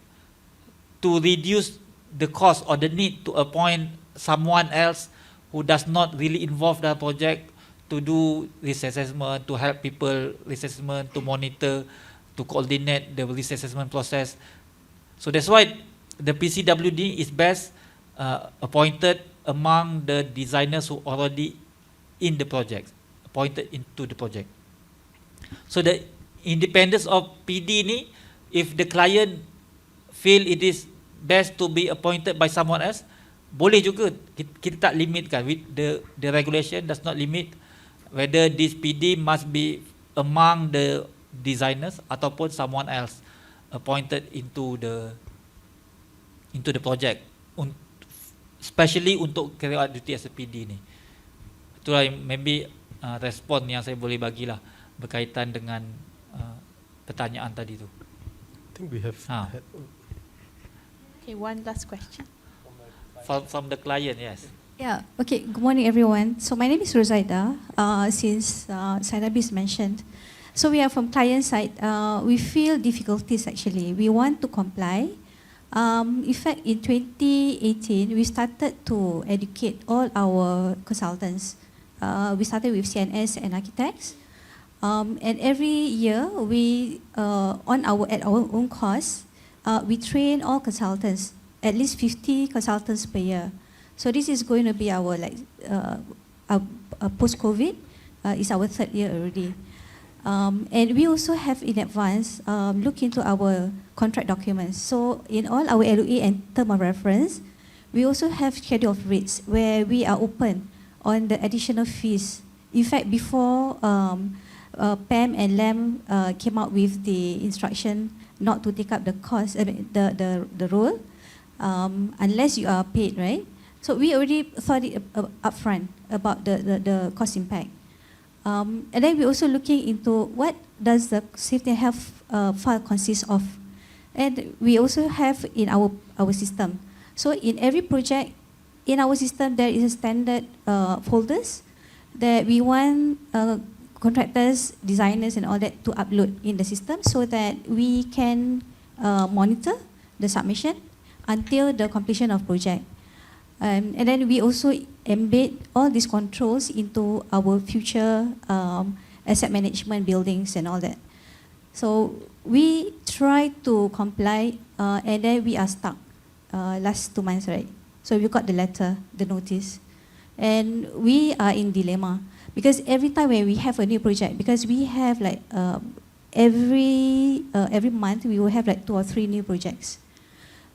to reduce the cost or the need to appoint someone else who does not really involve the project to do risk assessment, to help people risk assessment, to monitor, to coordinate the risk assessment process. So that's why the PCWD is best appointed among the designers who already in the project, appointed into the project. So the independence of PD ni, if the client feel it is best to be appointed by someone else, boleh juga. Kita tak limitkan. The regulation does not limit whether this PD must be among the designers ataupun someone else appointed into the project, especially untuk carry out duty as a PD ni. Itulah maybe respon yang saya boleh bagilah berkaitan dengan pertanyaan tadi tu. I think we have had Okay, one last question. From the client, yes. Yeah, okay, good morning everyone. So my name is Rosaida, since Sainabis mentioned. So we are from client side, we feel difficulties actually. We want to comply. In fact, in 2018, we started to educate all our consultants. We started with CNS and architects. And every year, we at our own cost, we train all consultants, at least 50 consultants per year. So this is going to be our post-COVID. It's our third year already. And we also have in advance look into our contract documents. So in all our LOA and term of reference, we also have schedule of rates where we are open on the additional fees. In fact, before PAM and LEM came out with the instruction not to take up the cost, the role, unless you are paid, right? So we already thought it upfront about the cost impact. And then we're also looking into what does the safety and health file consist of. And we also have in our system. So in every project, in our system, there is a standard folders that we want contractors, designers, and all that to upload in the system so that we can monitor the submission until the completion of project. And then we also embed all these controls into our future asset management buildings and all that. So we try to comply, and then we are stuck last 2 months, right? So we got the letter, the notice, and we are in dilemma because every time when we have a new project, because we have like every month we will have like 2 or 3 new projects.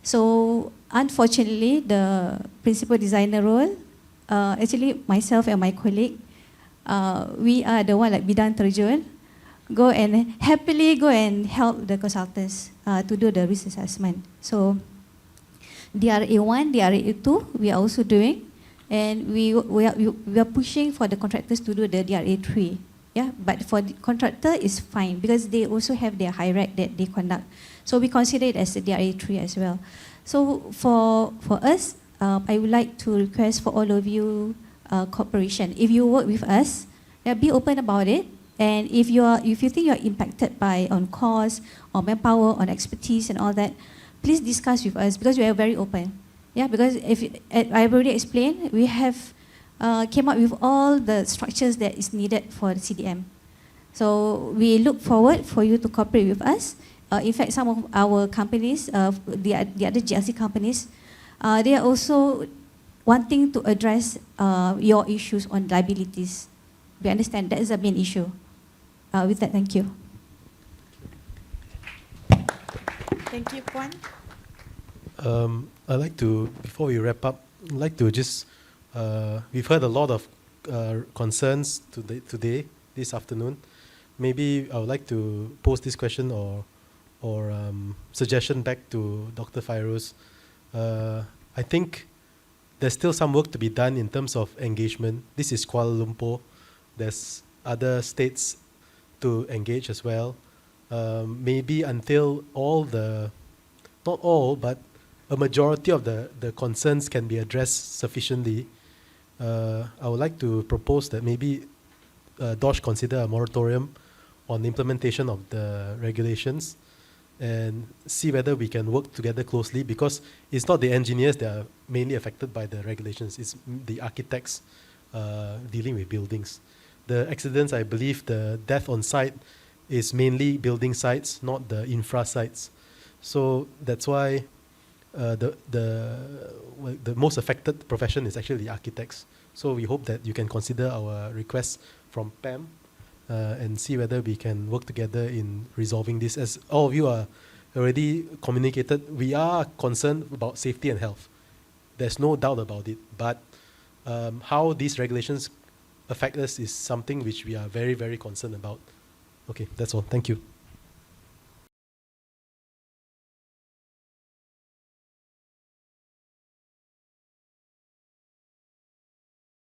So unfortunately, the principal designer role, actually myself and my colleague, we are the one like bidang terjun, go and happily go and help the consultants to do the risk assessment. So DRA1, DRA2, we are also doing, and we are pushing for the contractors to do the DRA3. Yeah, but for the contractor is fine because they also have their hierarchy that they conduct. So we consider it as a DRA3 as well. So for us, I would like to request for all of you cooperation. If you work with us, be open about it. And if you think you are impacted by on cost, on manpower, on expertise and all that, please discuss with us because we are very open. Yeah, because if I've already explained, we have came up with all the structures that is needed for the CDM. So we look forward for you to cooperate with us. In fact, some of our companies, the other GLC companies, they are also wanting to address your issues on liabilities. We understand that is a main issue. With that, thank you. Thank you, Puan. I'd like to, before we wrap up, I'd like to just, we've heard a lot of concerns today, this afternoon. Maybe I would like to pose this question or suggestion back to Dr. Fairuz. I think there's still some work to be done in terms of engagement. This is Kuala Lumpur. There's other states to engage as well. Maybe until not all, but a majority of the concerns can be addressed sufficiently, I would like to propose that maybe DOSH consider a moratorium on the implementation of the regulations and see whether we can work together closely, because it's not the engineers that are mainly affected by the regulations, it's the architects dealing with buildings. The accidents, I believe the death on site is mainly building sites, not the infra sites. So that's why the most affected profession is actually the architects. So we hope that you can consider our request from PAM and see whether we can work together in resolving this. As all of you are already communicated, we are concerned about safety and health. There's no doubt about it. But how these regulations affect us is something which we are very, very concerned about. Okay, that's all. Thank you.